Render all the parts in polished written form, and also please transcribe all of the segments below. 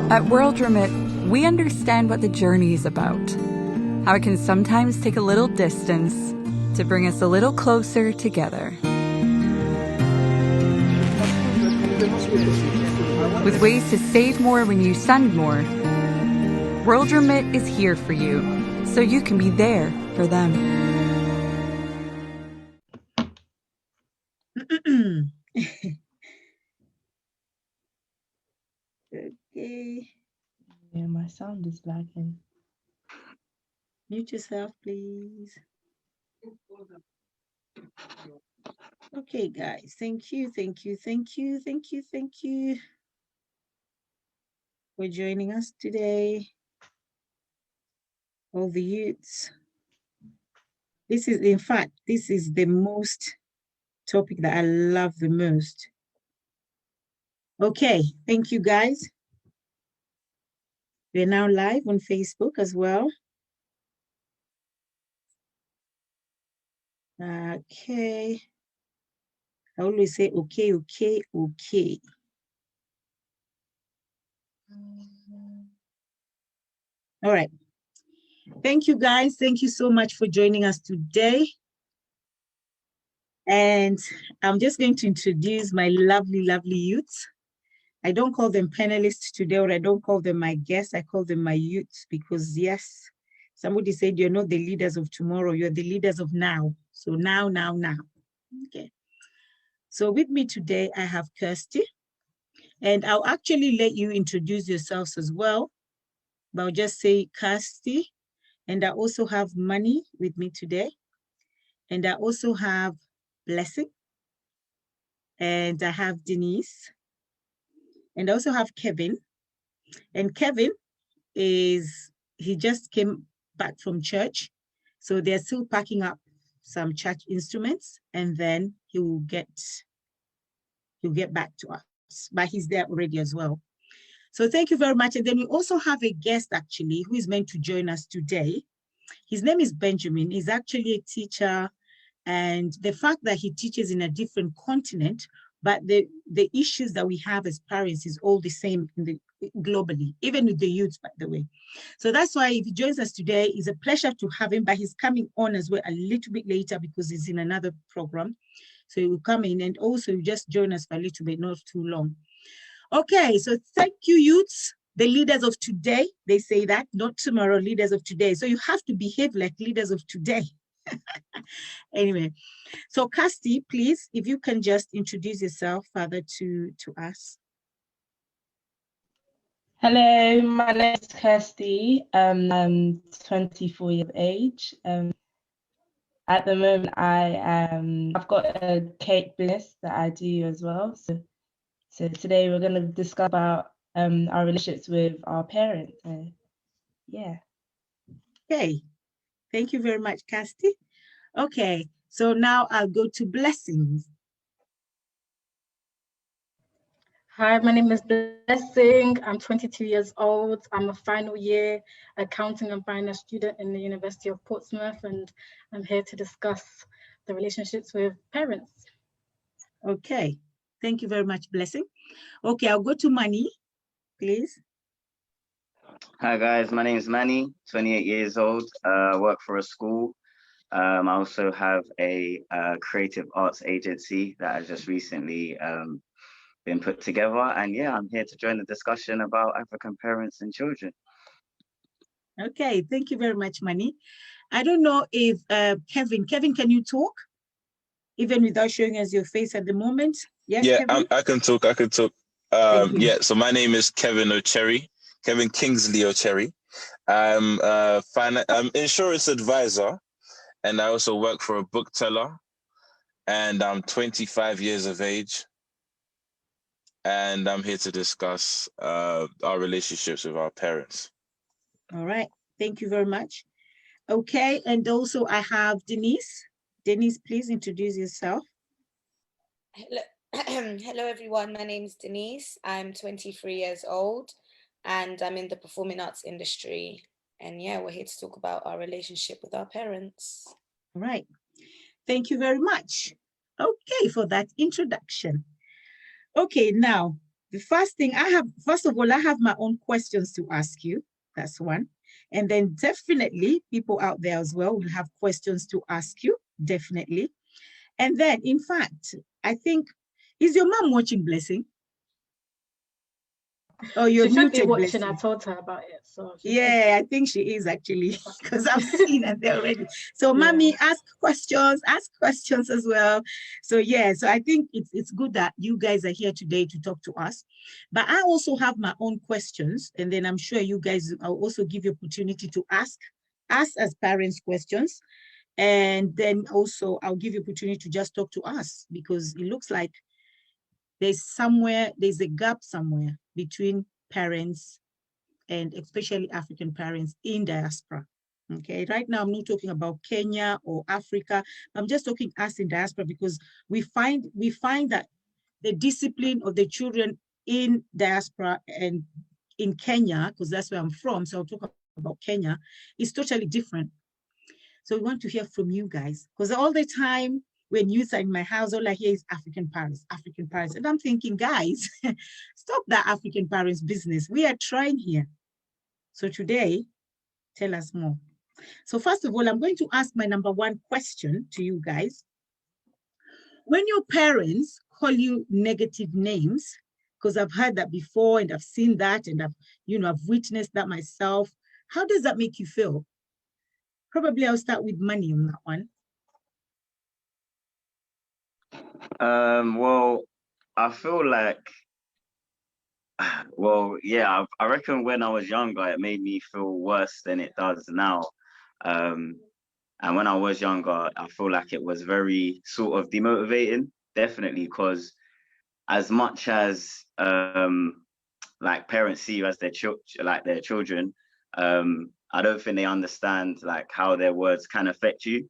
At World Remit, we understand what the journey is about, how it can sometimes take a little distance to bring us a little closer together. With ways to save more when you send more, World Remit is here for you, so you can be there for them. Okay. Yeah, my sound is lagging. Mute yourself, please. Okay, guys. Thank you for joining us today. All the youths. This is, in fact, this is the most topic that I love the most. Okay, thank you, guys. We're now live on Facebook as well. Okay. I always say, okay. All right. Thank you, guys. Thank you so much for joining us today. And I'm just going to introduce my lovely youths. I don't call them panelists today, or I don't call them my guests. I call them my youths because, yes, somebody said you're not the leaders of tomorrow, you're the leaders of now. So now. Okay. So with me today, I have Kirsty, and I'll actually let you introduce yourselves as well. But I'll just say Kirsty, and I also have Money with me today. And I also have Blessing, and I have Denise, and I also have Kevin. And Kevin he just came back from church. So they're still packing up some church instruments, and then he'll get back to us, but he's there already as well. So thank you very much. And then we also have a guest actually who is meant to join us today. His name is Benjamin. He's actually a teacher, and the fact that he teaches in a different continent, but the issues that we have as parents is all the same globally, even with the youth, by the way. So that's why if he joins us today, it's a pleasure to have him, but he's coming on as well a little bit later because he's in another program. So he will come in and also just join us for a little bit, not too long. Okay, so thank you, youths, the leaders of today. They say that, not tomorrow, leaders of today. So you have to behave like leaders of today. Anyway, so Kirsty, please, if you can just introduce yourself further to us. Hello, my name is Kirsty. I'm 24 years of age. At the moment, I've got a cake business that I do as well. So today we're going to discuss about our relationships with our parents. Yeah. Okay, thank you very much, Kirsty. Okay, so now I'll go to Blessings. Hi, my name is Blessing. I'm 22 years old. I'm a final year accounting and finance student in the University of Portsmouth, and I'm here to discuss the relationships with parents. Okay, thank you very much, Blessing. Okay, I'll go to Money, please. Hi guys, my name is Manny, 28 years old, work for a school. I also have a creative arts agency that has just recently been put together. And yeah, I'm here to join the discussion about African parents and children. Okay, thank you very much, Manny. I don't know if Kevin, can you talk? Even without showing us your face at the moment? Yes, yeah, Kevin? I can talk. Yeah, so my name is Kevin Kingsley O'Cherry. I'm insurance advisor, and I also work for a bookteller, and I'm 25 years of age, and I'm here to discuss our relationships with our parents. All right, thank you very much. Okay, and also I have Denise. Denise, please introduce yourself. Hello. Hello everyone, my name is Denise. I'm 23 years old and I'm in the performing arts industry. And yeah, we're here to talk about our relationship with our parents. All right, thank you very much. Okay, for that introduction. Okay, now The first thing first of all, I have my own questions to ask you. That's one. And then definitely people out there as well will have questions to ask you, definitely. And then, in fact, I think, is your mom watching, Blessing? Oh, you're She should be muted, watching. I Blessing. told her about it. So Yeah, I think she is actually, because I've seen it there already. So, Yeah. mommy, ask questions as well. So, yeah, so I think it's good that you guys are here today to talk to us. But I also have my own questions, and then I'm sure you guys, I'll also give you opportunity to ask us as parents questions. And then also I'll give you opportunity to just talk to us, because it looks like there's a gap somewhere between parents and especially African parents in diaspora. Okay, right now I'm not talking about Kenya or Africa. I'm just talking us in diaspora, because we find that the discipline of the children in diaspora and in Kenya, because that's where I'm from, so I'll talk about Kenya, is totally different. So we want to hear from you guys, because all the time when youth are in my house, all I hear is African parents. And I'm thinking, guys, stop that African parents business. We are trying here. So today, tell us more. So first of all, I'm going to ask my number one question to you guys. When your parents call you negative names, because I've heard that before and I've seen that and I've witnessed that myself, how does that make you feel? Probably I'll start with Money on that one. Well, I feel like, well, yeah, I reckon when I was younger, it made me feel worse than it does now. And when I was younger, I feel like it was very sort of demotivating, definitely, because as much as like parents see you as their children, I don't think they understand like how their words can affect you.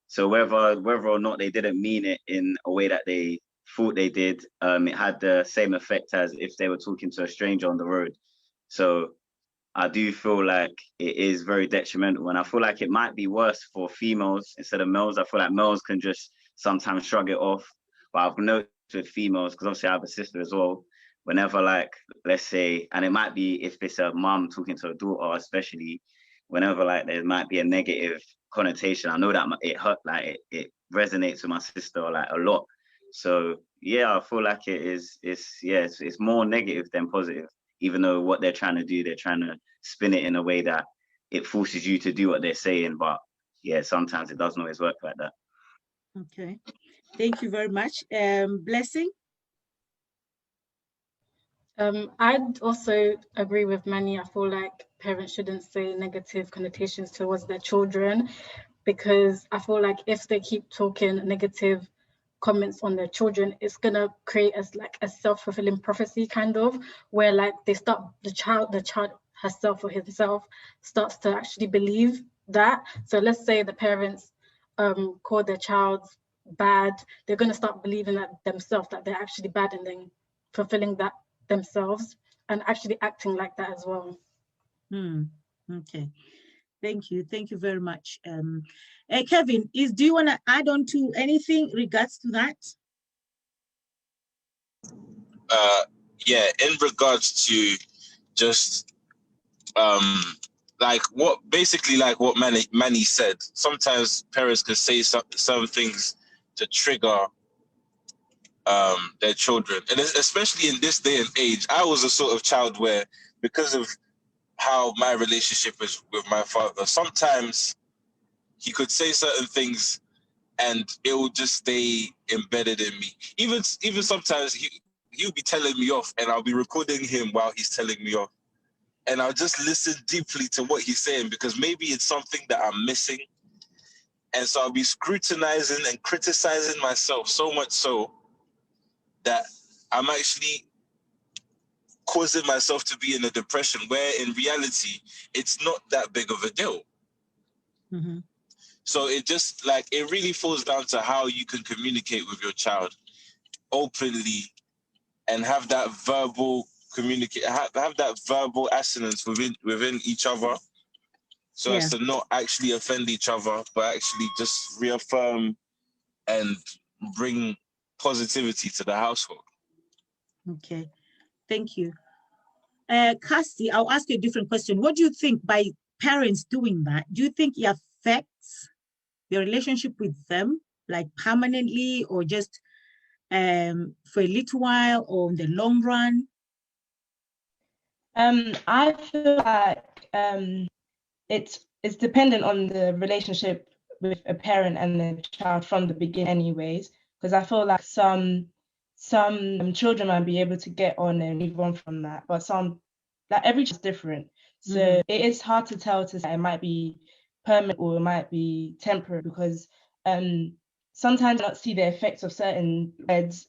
So whether or not they didn't mean it in a way that they thought they did, it had the same effect as if they were talking to a stranger on the road. So I do feel like it is very detrimental, and I feel like it might be worse for females instead of males. I feel like males can just sometimes shrug it off, but I've noticed with females, because obviously I have a sister as well, whenever, like, let's say, and it might be if it's a mum talking to a daughter, especially, whenever like there might be a negative connotation, I know that it hurt, like it resonates with my sister like a lot. So yeah, I feel like it's more negative than positive, even though what they're trying to do, they're trying to spin it in a way that it forces you to do what they're saying. But yeah, sometimes it doesn't always work like that. Okay, thank you very much. Blessing? I'd also agree with Manny. I feel like parents shouldn't say negative connotations towards their children, because I feel like if they keep talking negative comments on their children, it's gonna create as like a self-fulfilling prophecy kind of, where like the child herself or himself starts to actually believe that. So let's say the parents call their child bad, they're gonna start believing that themselves, that they're actually bad, and then fulfilling that themselves and actually acting like that as well. Okay, thank you very much. Kevin, do you want to add on to anything regards to that? Yeah, in regards to just like what Manny said, sometimes parents can say some things to trigger their children, and especially in this day and age. I was a sort of child where, because of how my relationship is with my father, sometimes he could say certain things and it will just stay embedded in me. Even sometimes he'll be telling me off and I'll be recording him while he's telling me off, and I'll just listen deeply to what he's saying, because maybe it's something that I'm missing. And so I'll be scrutinizing and criticizing myself so much so that I'm actually causing myself to be in a depression, where in reality, it's not that big of a deal. Mm-hmm. So it really falls down to how you can communicate with your child openly and have that verbal have that verbal assonance within each other, so as to not actually offend each other, but actually just reaffirm and bring positivity to the household. Okay, Thank you. Cassie, I'll ask you a different question. What do you think by parents doing that? Do you think it affects your relationship with them, like permanently, or just for a little while, or in the long run? I feel like it's dependent on the relationship with a parent and the child from the beginning anyways, because I feel like some children might be able to get on and move on from that, but some, like every child is different. So it is hard to tell to say it might be permanent or it might be temporary, because sometimes you not see the effects of certain words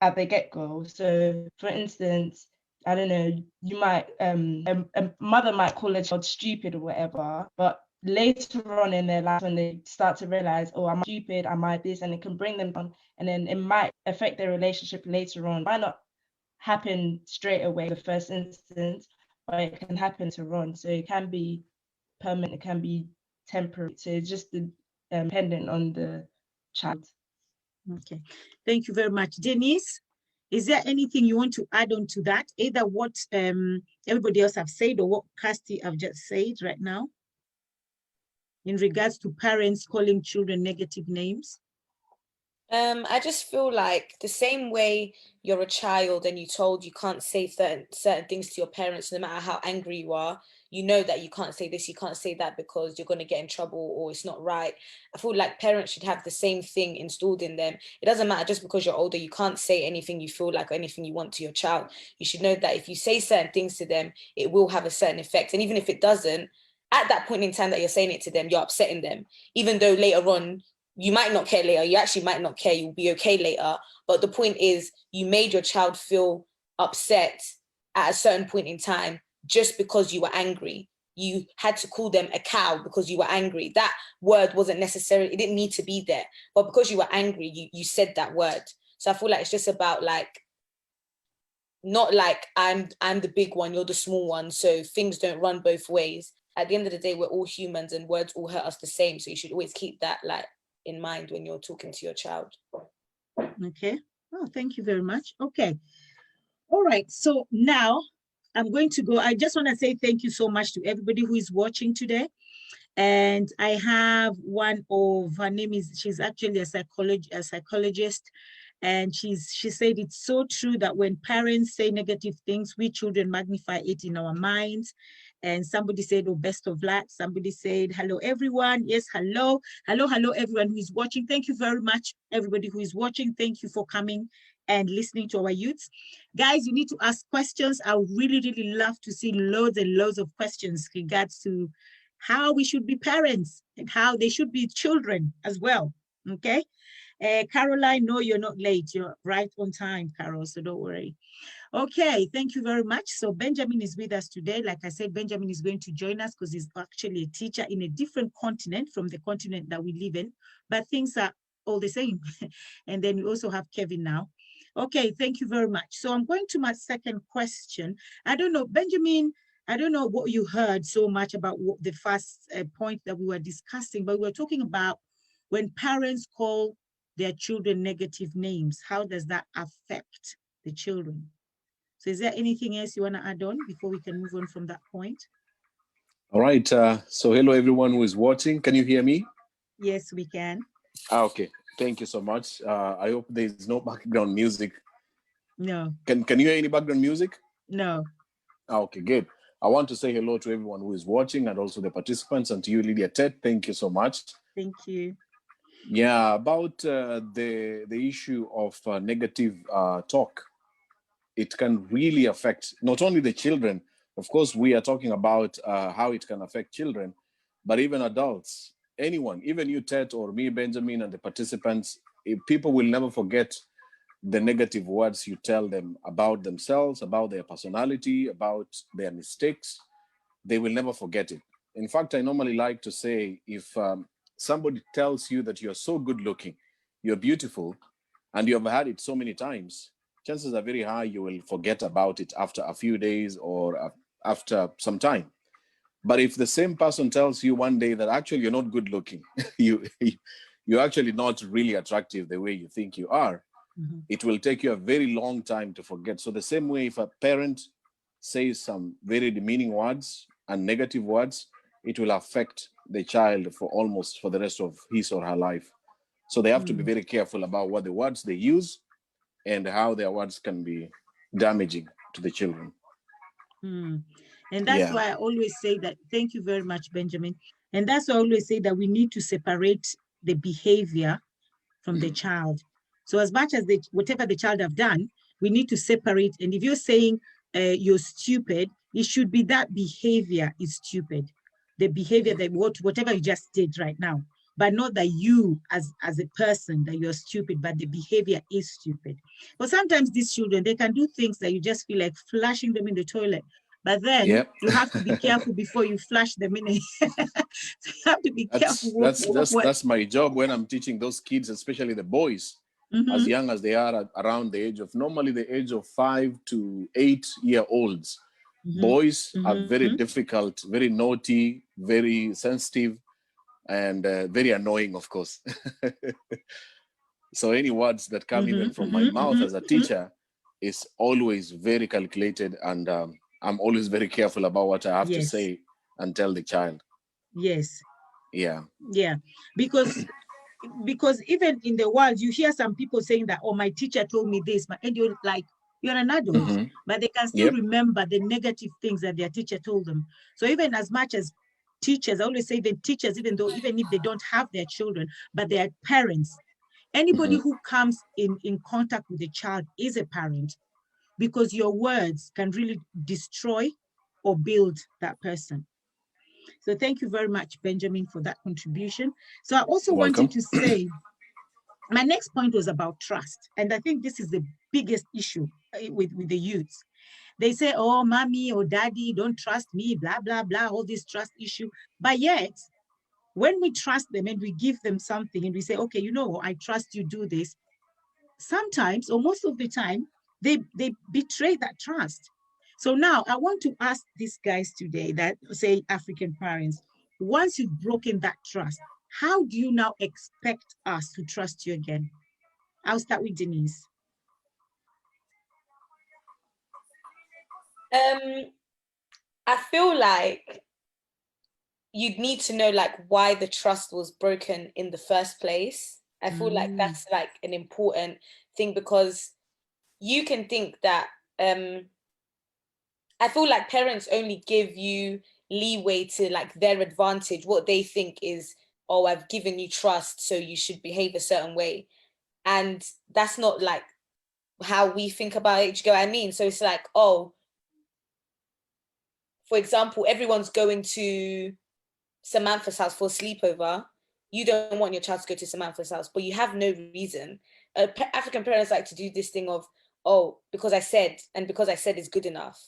at the get-go. So for instance, I don't know, you might a mother might call a child stupid or whatever, but later on in their life, when they start to realize, oh, am I stupid, am I this, and it can bring them down, and then it might affect their relationship later on. It might not happen straight away the first instance, but it can happen later on. So it can be permanent, it can be temporary. So it's just dependent on the child. Okay, thank you very much. Denise, is there anything you want to add on to that? Either what everybody else have said or what Kirsty have just said right now in regards to parents calling children negative names? I just feel like the same way you're a child and you're told you can't say certain things to your parents, no matter how angry you are, you know that you can't say this, you can't say that because you're going to get in trouble or it's not right. I feel like parents should have the same thing installed in them. It doesn't matter just because you're older, you can't say anything you feel like or anything you want to your child. You should know that if you say certain things to them, it will have a certain effect. And even if it doesn't, at that point in time that you're saying it to them, you're upsetting them, even though later on, you might not care later. You actually might not care. You'll be okay later. But the point is, you made your child feel upset at a certain point in time just because you were angry. You had to call them a cow because you were angry. That word wasn't necessarily, it didn't need to be there. But because you were angry, you said that word. So I feel like it's just about like, not like I'm the big one, you're the small one. So things don't run both ways. At the end of the day, we're all humans and words all hurt us the same. So you should always keep that like in mind when you're talking to your child. Okay. Oh, thank you very much. Okay. All right. So now I'm going to go. I just want to say thank you so much to everybody who is watching today. And I have one of her name is, she's actually a psychologist. And she said it's so true that when parents say negative things, we children magnify it in our minds. And somebody said, oh, best of luck. Somebody said, hello, everyone. Yes, hello. Hello, everyone who is watching. Thank you very much, everybody who is watching. Thank you for coming and listening to our youths. Guys, you need to ask questions. I would really, really love to see loads and loads of questions regards to how we should be parents and how they should be children as well, okay? Caroline, no, you're not late. You're right on time, Carol, so don't worry. Okay, thank you very much. So Benjamin is with us today. Like I said, Benjamin is going to join us because he's actually a teacher in a different continent from the continent that we live in, but things are all the same. And then we also have Kevin now. Okay, thank you very much. So I'm going to my second question. I don't know, Benjamin, I don't know what you heard so much about what the first point that we were discussing, but we were talking about when parents call their children negative names, how does that affect the children? So is there anything else you want to add on before we can move on from that point? All right. So hello, everyone who is watching. Can you hear me? Yes, we can. Okay. Thank you so much. I hope there is no background music. No. Can you hear any background music? No. Okay, good. I want to say hello to everyone who is watching and also the participants, and to you, Lydia Ted. Thank you so much. Thank you. Yeah, about the issue of negative talk, it can really affect not only the children. Of course, we are talking about how it can affect children, but even adults, anyone, even you, Ted, or me, Benjamin, and the participants. People will never forget the negative words you tell them about themselves, about their personality, about their mistakes. They will never forget it. In fact, I normally like to say, if somebody tells you that you're so good looking, you're beautiful, and you have had it so many times, chances are very high you will forget about it after a few days or after some time. But if the same person tells you one day that actually you're not good looking, you're actually not really attractive the way you think you are, it will take you a very long time to forget. So the same way, if a parent says some very demeaning words and negative words, it will affect the child for the rest of his or her life. So they have to be very careful about what the words they use and how their words can be damaging to the children. And that's why I always say that, thank you very much, Benjamin. And that's why I always say that we need to separate the behavior from the child. So as much as whatever the child have done, we need to separate. And if you're saying you're stupid, it should be that behavior is stupid. The behavior that whatever you just did right now, but not that you as a person that you're stupid, but the behavior is stupid. But sometimes these children, they can do things that you just feel like flushing them in the toilet. But then you have to be careful before you flush them in. So you have to be careful. That's my job when I'm teaching those kids, especially the boys, as young as they are, around the age of 5 to 8 year olds. Boys are very difficult, very naughty, very sensitive, and very annoying, of course. So any words that come even from my mouth as a teacher is always very calculated, and I'm always very careful about what I have to say and tell the child. Yes. Yeah. Yeah. Because even in the world, you hear some people saying that, oh, my teacher told me this, and you're like, you're an adult, but they can still remember the negative things that their teacher told them. So even as much as teachers, I always say that teachers, even if they don't have their children, but they are parents, anybody who comes in contact with a child is a parent, because your words can really destroy or build that person. So thank you very much, Benjamin, for that contribution. So I also wanted to say, my next point was about trust. And I think this is the biggest issue with the youths. They say, oh, mommy or daddy, don't trust me, blah, blah, blah, all this trust issue. But yet, when we trust them and we give them something and we say, okay, you know, I trust you, do this, sometimes, or most of the time, they betray that trust. So now I want to ask these guys today that say African parents, once you've broken that trust, how do you now expect us to trust you again? I'll start with Denise. I feel like you'd need to know like why the trust was broken in the first place. I feel like that's like an important thing, because you can think that I feel like parents only give you leeway to like their advantage, what they think is, oh, I've given you trust, so you should behave a certain way. And that's not like how we think about it. Do you get what I mean? So it's like, oh, for example, everyone's going to Samantha's house for a sleepover. You don't want your child to go to Samantha's house, but you have no reason. African parents like to do this thing of, oh, because I said, and because I said is good enough.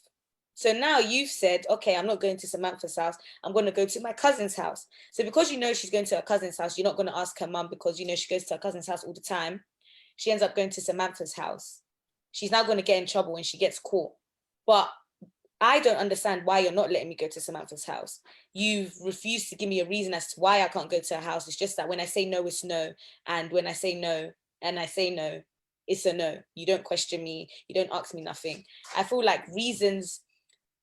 So now you've said, okay, I'm not going to Samantha's house. I'm going to go to my cousin's house. So because you know she's going to her cousin's house, you're not going to ask her mum, because you know she goes to her cousin's house all the time. She ends up going to Samantha's house. She's now going to get in trouble when she gets caught. But I don't understand why you're not letting me go to Samantha's house. You've refused to give me a reason as to why I can't go to her house. It's just that when I say no, it's no. And when I say no, and I say no, it's a no. You don't question me. You don't ask me nothing. I feel like reasons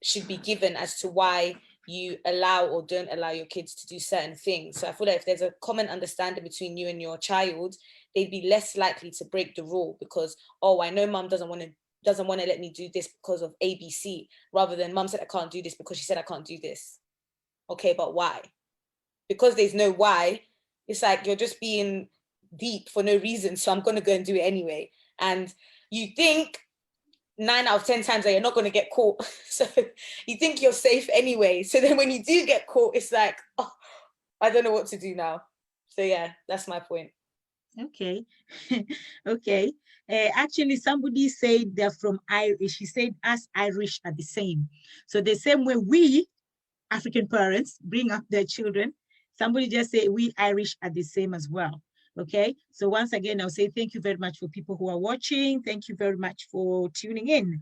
should be given as to why you allow or don't allow your kids to do certain things. So I feel like if there's a common understanding between you and your child, they'd be less likely to break the rule, because, oh, I know mum doesn't want to let me do this because of ABC, rather than mum said I can't do this because she said I can't do this. Okay, but why? Because there's no why, it's like you're just being deep for no reason, so I'm going to go and do it anyway. And you think 9 out of 10 times that you're not going to get caught. So you think you're safe anyway. So then when you do get caught, it's like, oh, I don't know what to do now. So yeah, that's my point. Okay. Okay. Actually, somebody said they're from Irish. He said us Irish are the same. So the same way we African parents bring up their children, somebody just say we Irish are the same as well. Okay. So once again, I'll say thank you very much for people who are watching. Thank you very much for tuning in.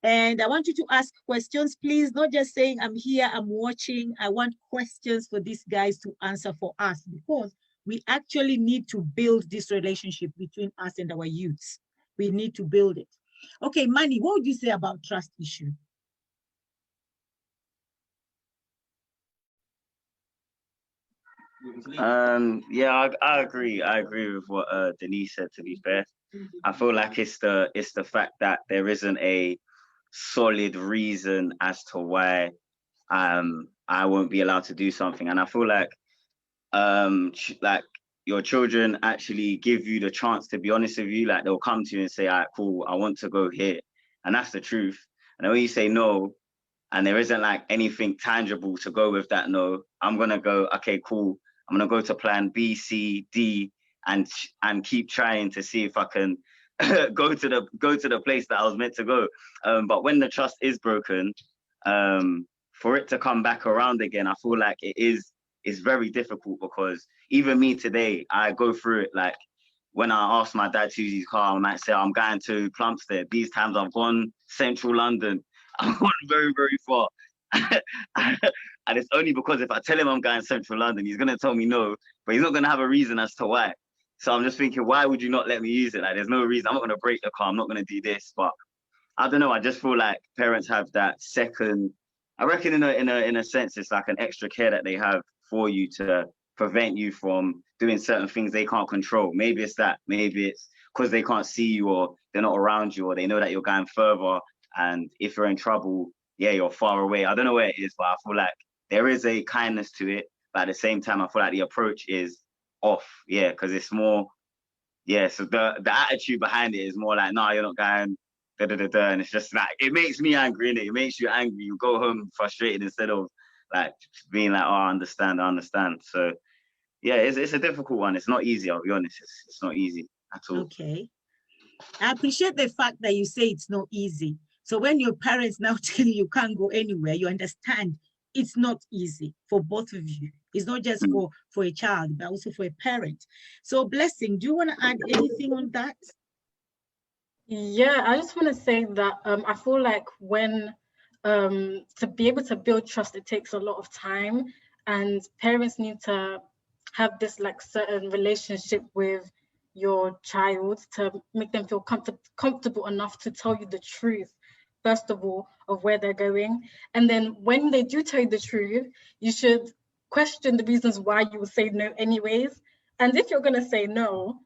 And I want you to ask questions, please, not just saying I'm here, I'm watching. I want questions for these guys to answer for us, because we actually need to build this relationship between us and our youths. we need to build it. Okay, Manny, what would you say about trust issue? Yeah, I agree. I agree with what Denise said, to be fair. I feel like it's the fact that there isn't a solid reason as to why I won't be allowed to do something. And I feel like your children actually give you the chance to be honest with you. Like they'll come to you and say, all right, cool, I want to go here. And that's the truth. And then when you say no, and there isn't like anything tangible to go with that no, I'm gonna go, okay, cool. I'm gonna go to plan B, C, D, and keep trying to see if I can go to the place that I was meant to go. But when the trust is broken, for it to come back around again, I feel like it's very difficult, because even me today, I go through it. Like when I ask my dad to use his car, I might say I'm going to Plumstead. These times I've gone central London. I've gone very, very far. And it's only because if I tell him I'm going central London, he's going to tell me no, but he's not going to have a reason as to why. So I'm just thinking, why would you not let me use it? Like, there's no reason. I'm not going to break the car. I'm not going to do this. But I don't know. I just feel like parents have that second, I reckon in a sense, it's like an extra care that they have for you to prevent you from doing certain things they can't control. Maybe it's that. Maybe it's because they can't see you, or they're not around you, or they know that you're going further. And if you're in trouble, yeah, you're far away. I don't know where it is, but I feel like there is a kindness to it. But at the same time, I feel like the approach is off. Yeah, because it's more, yeah, so the attitude behind it is more like, no, you're not going, and it's just like, it makes me angry, innit? It makes you angry. You go home frustrated instead of like being like, oh, I understand. So yeah, it's a difficult one. It's not easy, I'll be honest. It's not easy at all. Okay. I appreciate the fact that you say it's not easy. So when your parents now tell you can't go anywhere, you understand it's not easy for both of you. It's not just for a child, but also for a parent. So Blessing, do you want to add anything on that? Yeah, I just want to say that I feel like when to be able to build trust, it takes a lot of time, and parents need to have this like certain relationship with your child to make them feel comfortable enough to tell you the truth, first of all, of where they're going. And then when they do tell you the truth, you should question the reasons why you would say no anyways. And if you're going to say no,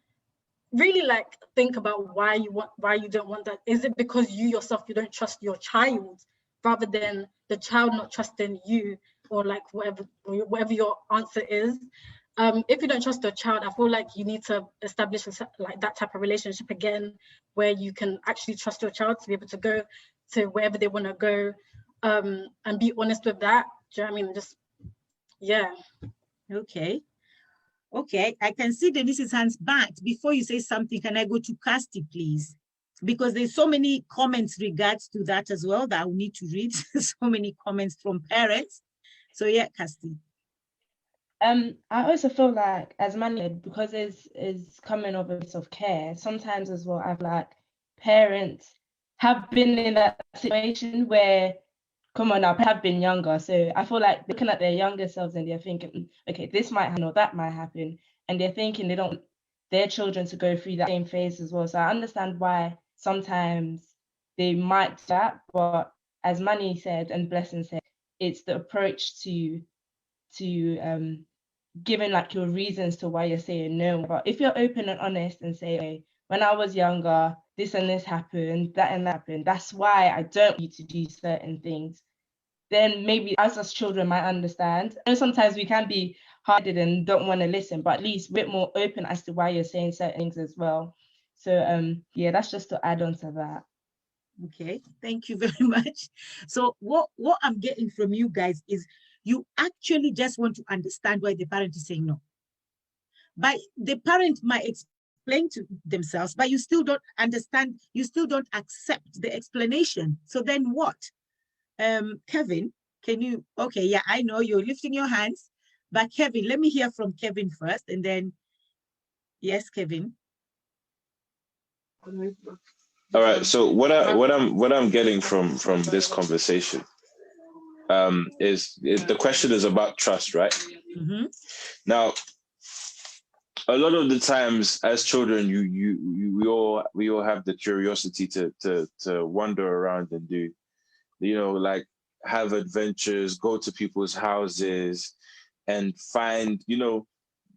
really like think about why you don't want that. Is it because you yourself, you don't trust your child, rather than the child not trusting you, or like whatever your answer is? If you don't trust your child, I feel like you need to establish like that type of relationship again, where you can actually trust your child to be able to go to wherever they want to go, and be honest with that. Do you know what I mean? Just, yeah. Okay, I can see Denise's hands back. Before you say something, can I go to Casti, please? Because there's so many comments regards to that as well that I will need to read. So many comments from parents. So yeah, Casti. I also feel like, as Manny said, because it's coming of a bit of care, sometimes as well, I've like parents have been in that situation where, come on, I have been younger. So I feel like looking at their younger selves and they're thinking, okay, this might happen or that might happen. And they're thinking they don't want their children to go through that same phase as well. So I understand why sometimes they might do that. But as Manny said and Blessing said, it's the approach to giving like your reasons to why you're saying no. But if you're open and honest and say, hey, when I was younger, this and this happened, that and that happened, that's why I don't want you to do certain things, then maybe us children might understand. And sometimes we can be hard-headed and don't want to listen, but at least a bit more open as to why you're saying certain things as well. So yeah, that's just to add on to that. Okay, thank you very much. So what I'm getting from you guys is you actually just want to understand why the parent is saying no. But the parent might explain to themselves, but you still don't understand, you still don't accept the explanation. So then what? Kevin, can you, okay, yeah, I know you're lifting your hands, but Kevin, let me hear from Kevin first, and then, yes, Kevin. All right. So what I'm getting from this conversation is the question is about trust, right? Mm-hmm. Now, a lot of the times as children, we all have the curiosity to wander around and do, you know, like have adventures, go to people's houses and find, you know,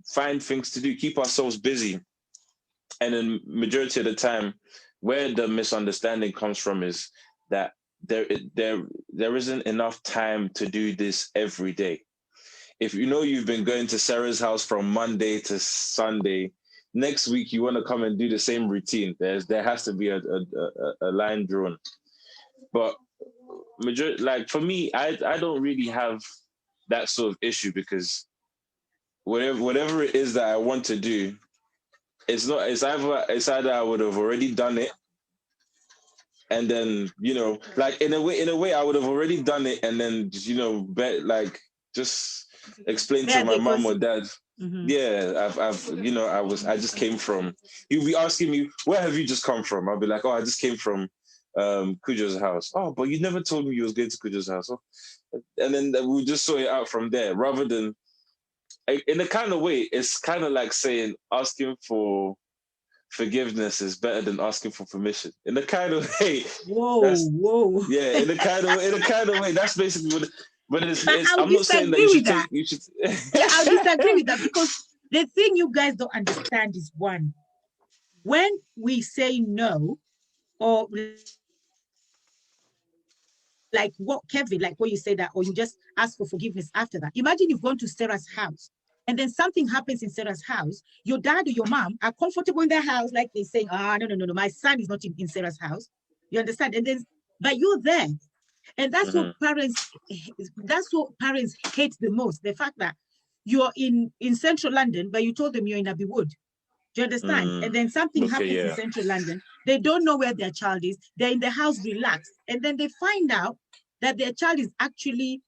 find things to do, keep ourselves busy. And then majority of the time, where the misunderstanding comes from is that there isn't enough time to do this every day. If you know you've been going to Sarah's house from Monday to Sunday, next week you want to come and do the same routine. There has to be a line drawn. But like for me, I don't really have that sort of issue, because whatever it is that I want to do, it's either I would have already done it, and then, you know, like in a way I would have already done it, and then, you know, just explain to my mom or dad. Yeah, I've you know, I just came from. You'll be asking me, where have you just come from? I'll be like, oh, I just came from Kujo's house. Oh, but you never told me you was going to Kujo's house. Oh. And then we'll just sort it out from there, rather than, in a kind of way, it's kind of like saying asking for forgiveness is better than asking for permission. In a kind of way. Whoa. Yeah, in a kind of way. That's basically what. But I'm not saying that you should. Yeah, I'll disagree with that, because the thing you guys don't understand is, one, when we say no, or like what Kevin, like what you say that, or you just ask for forgiveness after that. Imagine you've gone to Sarah's house and then something happens in Sarah's house. Your dad or your mom are comfortable in their house, like they're saying, no, my son is not in Sarah's house. You understand? And then, but you're there. And that's what parents hate the most. The fact that you're in central London, but you told them you're in Abbey Wood. Do you understand? And then something happens in central London. They don't know where their child is. They're in the house relaxed. And then they find out that their child is actually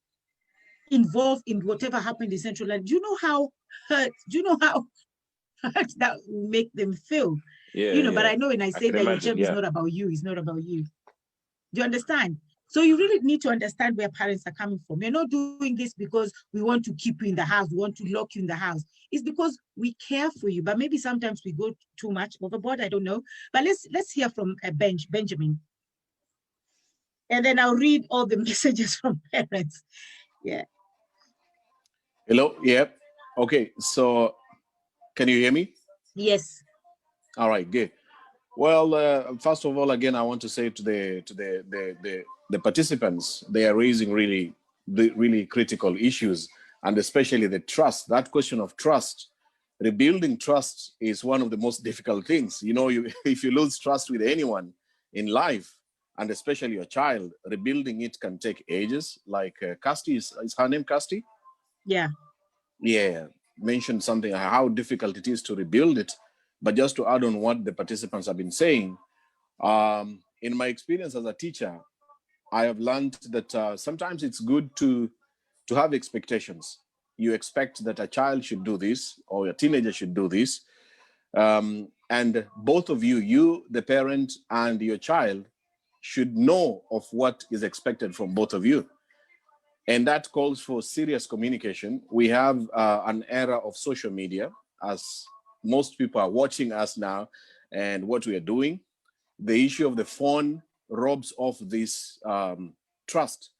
involved in whatever happened in central London. Do you know how hurt that will make them feel? Yeah, you know, but I know when I say that your job is not about you, it's not about you. Do you understand? So you really need to understand where parents are coming from. You're not doing this because we want to keep you in the house, we want to lock you in the house. It's because we care for you, but maybe sometimes we go too much overboard, I don't know. But let's hear from Benjamin. And then I'll read all the messages from parents. Yeah. Hello, yep. Okay, so can you hear me? Yes. All right, good. Well, first of all, again, I want to say to the participants, they are raising really critical issues, and especially the trust. That question of trust, rebuilding trust is one of the most difficult things. You know, if you lose trust with anyone in life, and especially your child, rebuilding it can take ages. Like Casti, is her name Casti? Yeah. Yeah, mentioned something, how difficult it is to rebuild it. But just to add on what the participants have been saying, in my experience as a teacher, I have learned that sometimes it's good to have expectations. You expect that a child should do this, or a teenager should do this. And both of you, the parent and your child, should know of what is expected from both of you. And that calls for serious communication. We have an era of social media, as most people are watching us now and what we are doing. The issue of the phone robs off this trust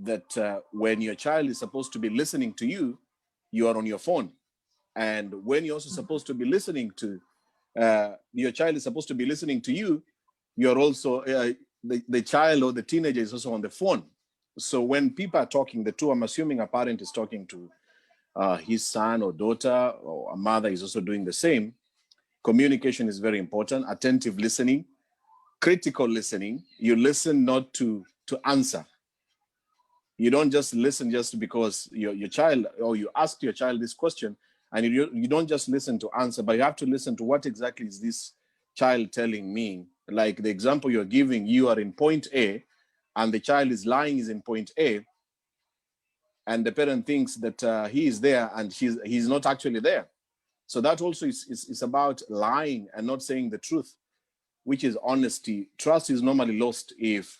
that when your child is supposed to be listening to you, you are on your phone. And when you're also supposed to be listening to, your child is supposed to be listening to you, you're also, the child or the teenager is also on the phone. So when people are talking, the two, I'm assuming a parent is talking to his son or daughter, or a mother is also doing the same. Communication is very important. Attentive listening, critical listening. You listen not to answer. You don't just listen just because your child, or you ask your child this question, and you don't just listen to answer, but you have to listen to what exactly is this child telling me. Like the example you're giving, you are in point A, and the child is in point A, and the parent thinks that he is there and he's not actually there. So that also is about lying and not saying the truth, which is honesty. Trust is normally lost if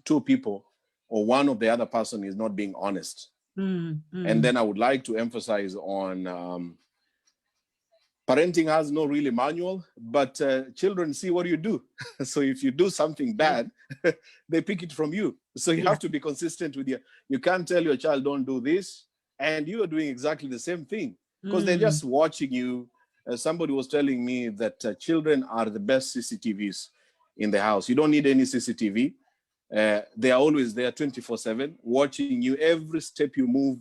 two people or one of the other person is not being honest. And then I would like to emphasize on parenting has no really manual, but children see what you do. So if you do something bad, they pick it from you. So you have to be consistent with you can't tell your child don't do this, and you are doing exactly the same thing because they're just watching you. Somebody was telling me that children are the best CCTVs in the house. You don't need any CCTV. They are always there 24/7, watching you, every step you move,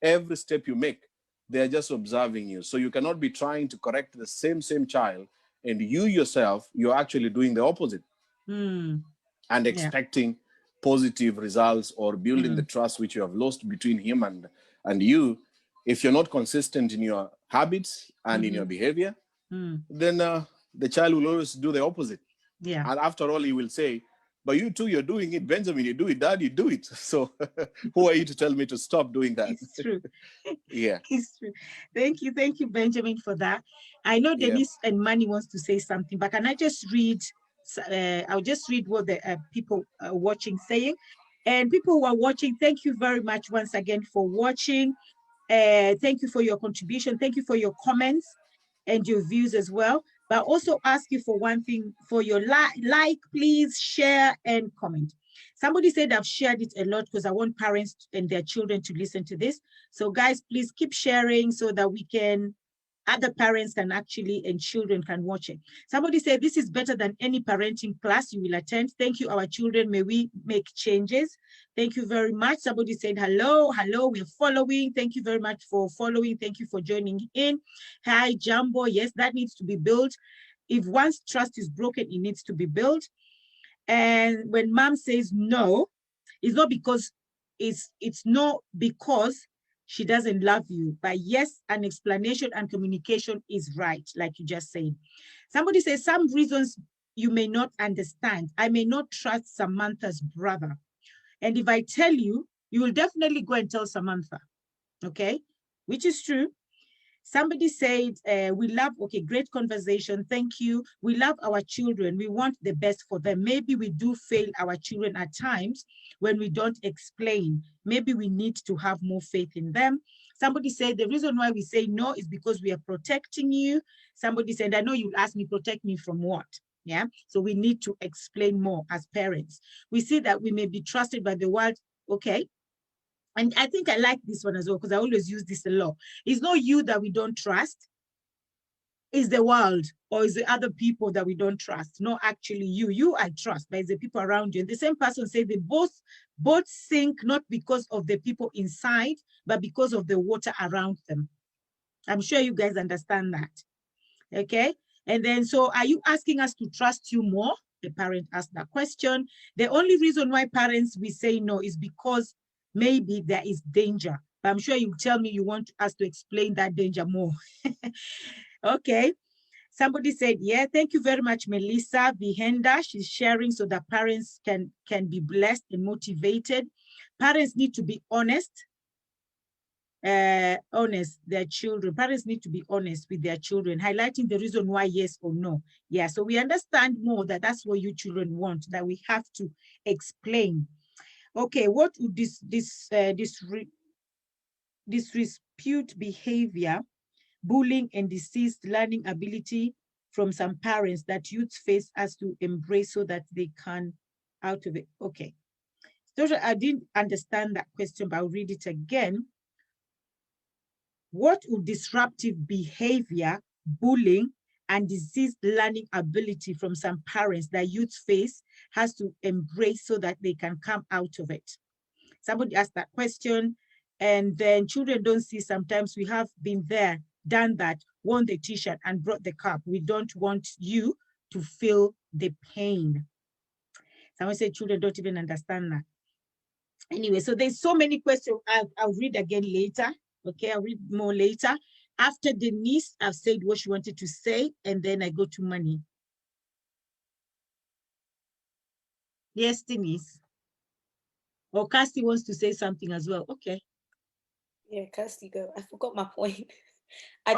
every step you make. They're just observing you. So you cannot be trying to correct the same child, and you yourself, you're actually doing the opposite and expecting positive results or building the trust which you have lost between him and you. If you're not consistent in your habits and in your behavior, then the child will always do the opposite. And after all, he will say, but you too, you're doing it. Benjamin, you do it. Dad, you do it. So who are you to tell me to stop doing that? It's true. Yeah. It's true. Thank you, Benjamin, for that. I know Denise and Manny wants to say something, but can I just read? I'll just read what the people watching saying. And people who are watching, thank you very much once again for watching. Thank you for your contribution. Thank you for your comments and your views as well. But also ask you for one thing, for your like, please share and comment. Somebody said I've shared it a lot because I want parents and their children to listen to this. So guys, please keep sharing so that other parents can actually, and children can watch it. Somebody said this is better than any parenting class you will attend. Thank you, our children. May we make changes. Thank you very much. Somebody said, hello, we're following. Thank you very much for following. Thank you for joining in. Hi, Jumbo. Yes, that needs to be built. If one's trust is broken, it needs to be built. And when mom says no, it's not because it's not because she doesn't love you, but yes, an explanation and communication is right, like you just said. Somebody says some reasons you may not understand. I may not trust Samantha's brother. And if I tell you, you will definitely go and tell Samantha, okay? Which is true. Somebody said, we love, okay, great conversation, thank you. We love our children, we want the best for them. Maybe we do fail our children at times when we don't explain. Maybe we need to have more faith in them. Somebody said, the reason why we say no is because we are protecting you. Somebody said, I know you'll ask me, protect me from what? Yeah, so we need to explain more as parents. We see that we may be trusted by the world, okay? And I think I like this one as well because I always use this a lot. It's not you that we don't trust, it's the world or it's the other people that we don't trust. Not actually you. You I trust, but it's the people around you. And the same person said they both sink not because of the people inside, but because of the water around them. I'm sure you guys understand that. Okay. And then, so are you asking us to trust you more? The parent asked that question. The only reason why parents we say no is because maybe there is danger. But I'm sure you tell me you want us to explain that danger more. Okay. Somebody said, yeah, thank you very much, Melissa Vihenda. She's sharing so that parents can be blessed and motivated. Parents need to be honest. Their children. Parents need to be honest with their children, highlighting the reason why yes or no. Yeah, so we understand more that that's what you children want, that we have to explain. Okay, what would this disrepute behavior, bullying and deceased learning ability from some parents that youths face as to embrace so that they can out of it? Okay, so I didn't understand that question, but I'll read it again. What would disruptive behavior, bullying, and diseased learning ability from some parents that youth face has to embrace so that they can come out of it? Somebody asked that question, and then children don't see sometimes we have been there, done that, worn the t-shirt and brought the cup. We don't want you to feel the pain. Someone said children don't even understand that. Anyway, so there's so many questions. I'll read again later. Okay, I'll read more later. After Denise, I've said what she wanted to say, and then I go to Money. Yes, Denise. Or Kirsty wants to say something as well. Okay. Yeah, Kirsty, go. I forgot my point. I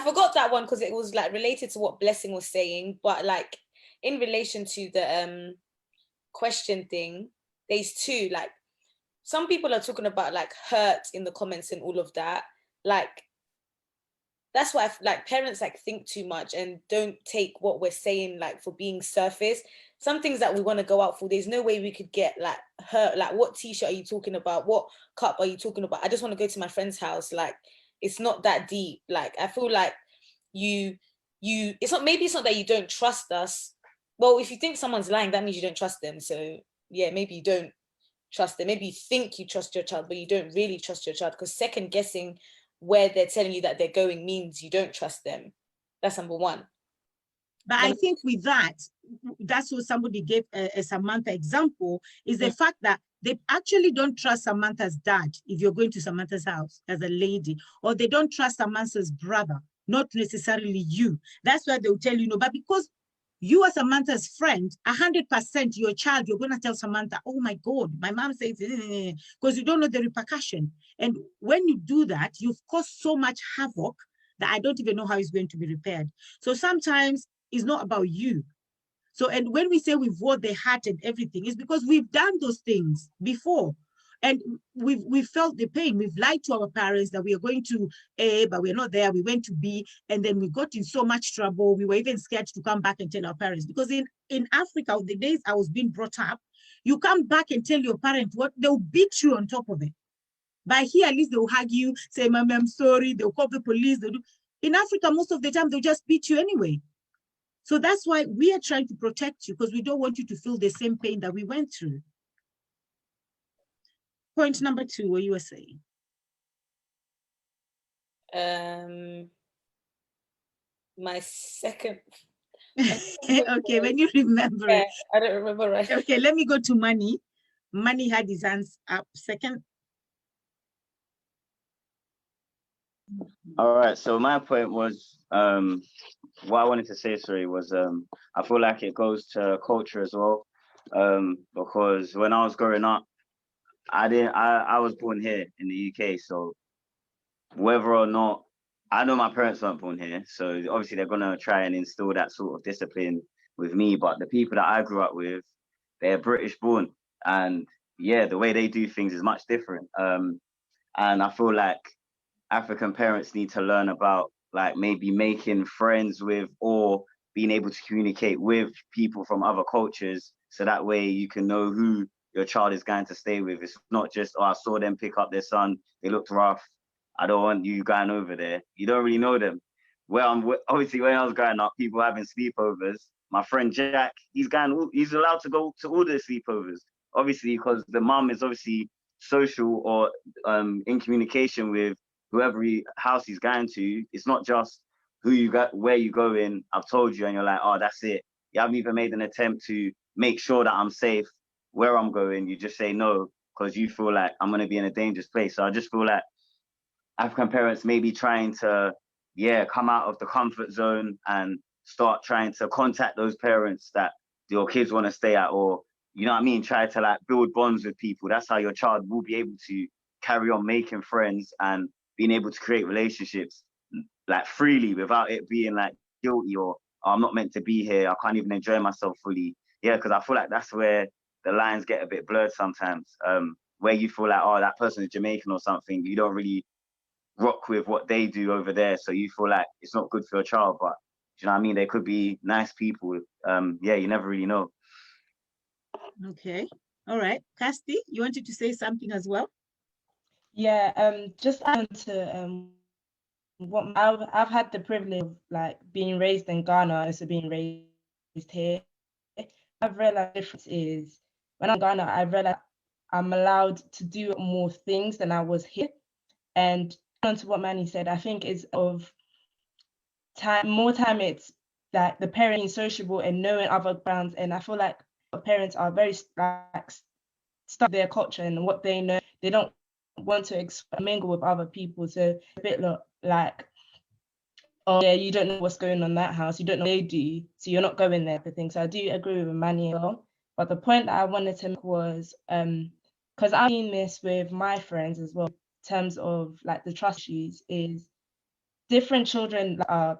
forgot that one because it was like related to what Blessing was saying, but like in relation to the question thing, there's two, like some people are talking about like hurt in the comments and all of that. Like that's why like parents like think too much and don't take what we're saying like for being surface. Some things that we want to go out for, there's no way we could get like her, like what t-shirt are you talking about, what cup are you talking about, I just want to go to my friend's house. Like it's not that deep. Like I feel like you it's not, maybe it's not that you don't trust us. Well, if you think someone's lying, that means you don't trust them. So yeah, maybe you don't trust them. Maybe you think you trust your child, but you don't really trust your child, because second guessing where they're telling you that they're going means you don't trust them. That's number one. But I think with that, that's what somebody gave a Samantha example, is the fact that they actually don't trust Samantha's dad if you're going to Samantha's house as a lady, or they don't trust Samantha's brother, not necessarily you. That's why they'll tell you no. But because you are Samantha's friend, 100% your child, you're going to tell Samantha, oh my God, my mom says, because you don't know the repercussion. And when you do that, you've caused so much havoc that I don't even know how it's going to be repaired. So sometimes it's not about you. So, and when we say we've wore the heart and everything, it's because we've done those things before. And we've felt the pain. We've lied to our parents that we are going to A, but we're not there. We went to B, and then we got in so much trouble. We were even scared to come back and tell our parents. Because in Africa, the days I was being brought up, you come back and tell your parents what, they'll beat you on top of it. But here, at least they'll hug you, say, Mommy, I'm sorry. They'll call the police. They'll do. In Africa, most of the time, they'll just beat you anyway. So that's why we are trying to protect you, because we don't want you to feel the same pain that we went through. Point number 2, what you were saying. My second. Okay, when you remember it. I don't remember right. Okay, let me go to Money. Money had his hands up second. All right, so my point was, what I wanted to say, sorry, was I feel like it goes to culture as well, because when I was growing up, I was born here in the UK, so whether or not, I know my parents weren't born here, so obviously they're gonna try and instill that sort of discipline with me, but the people that I grew up with, they're British born, and yeah, the way they do things is much different, and I feel like African parents need to learn about like maybe making friends with or being able to communicate with people from other cultures, so that way you can know who your child is going to stay with. It's not just, oh, I saw them pick up their son, they looked rough, I don't want you going over there. You don't really know them. Well, obviously when I was growing up, people having sleepovers. My friend Jack, he's allowed to go to all the sleepovers, obviously because the mum is obviously social or in communication with whoever house he's going to. It's not just who you got, where you going, I've told you, and you're like, oh, that's it. You haven't even made an attempt to make sure that I'm safe where I'm going. You just say no because you feel like I'm going to be in a dangerous place. So I just feel like African parents may be trying to, come out of the comfort zone and start trying to contact those parents that your kids want to stay at, or, you know what I mean, try to like build bonds with people. That's how your child will be able to carry on making friends and being able to create relationships like freely without it being like guilty or, oh, I'm not meant to be here, I can't even enjoy myself fully. Yeah, because I feel like that's where the lines get a bit blurred sometimes, where you feel like, oh, that person is Jamaican or something, you don't really rock with what they do over there, so you feel like it's not good for your child. But you know what I mean, they could be nice people. You never really know. Okay, all right. Casti, you wanted to say something as well? Yeah, just add to what I've had the privilege of like being raised in Ghana and also being raised here. I've realized the difference is when I'm in Ghana, I realized I'm allowed to do more things than I was here. And on to what Manny said, I think is of more time it's like the parent being sociable and knowing other backgrounds. And I feel like parents are very like stuck their culture and what they know. They don't want to mingle with other people. So a bit like, oh yeah, you don't know what's going on in that house, you don't know what they do, so you're not going there for things. So I do agree with Manny as well. But the point that I wanted to make was, because I've seen this with my friends as well, in terms of like the trust issues, is different children are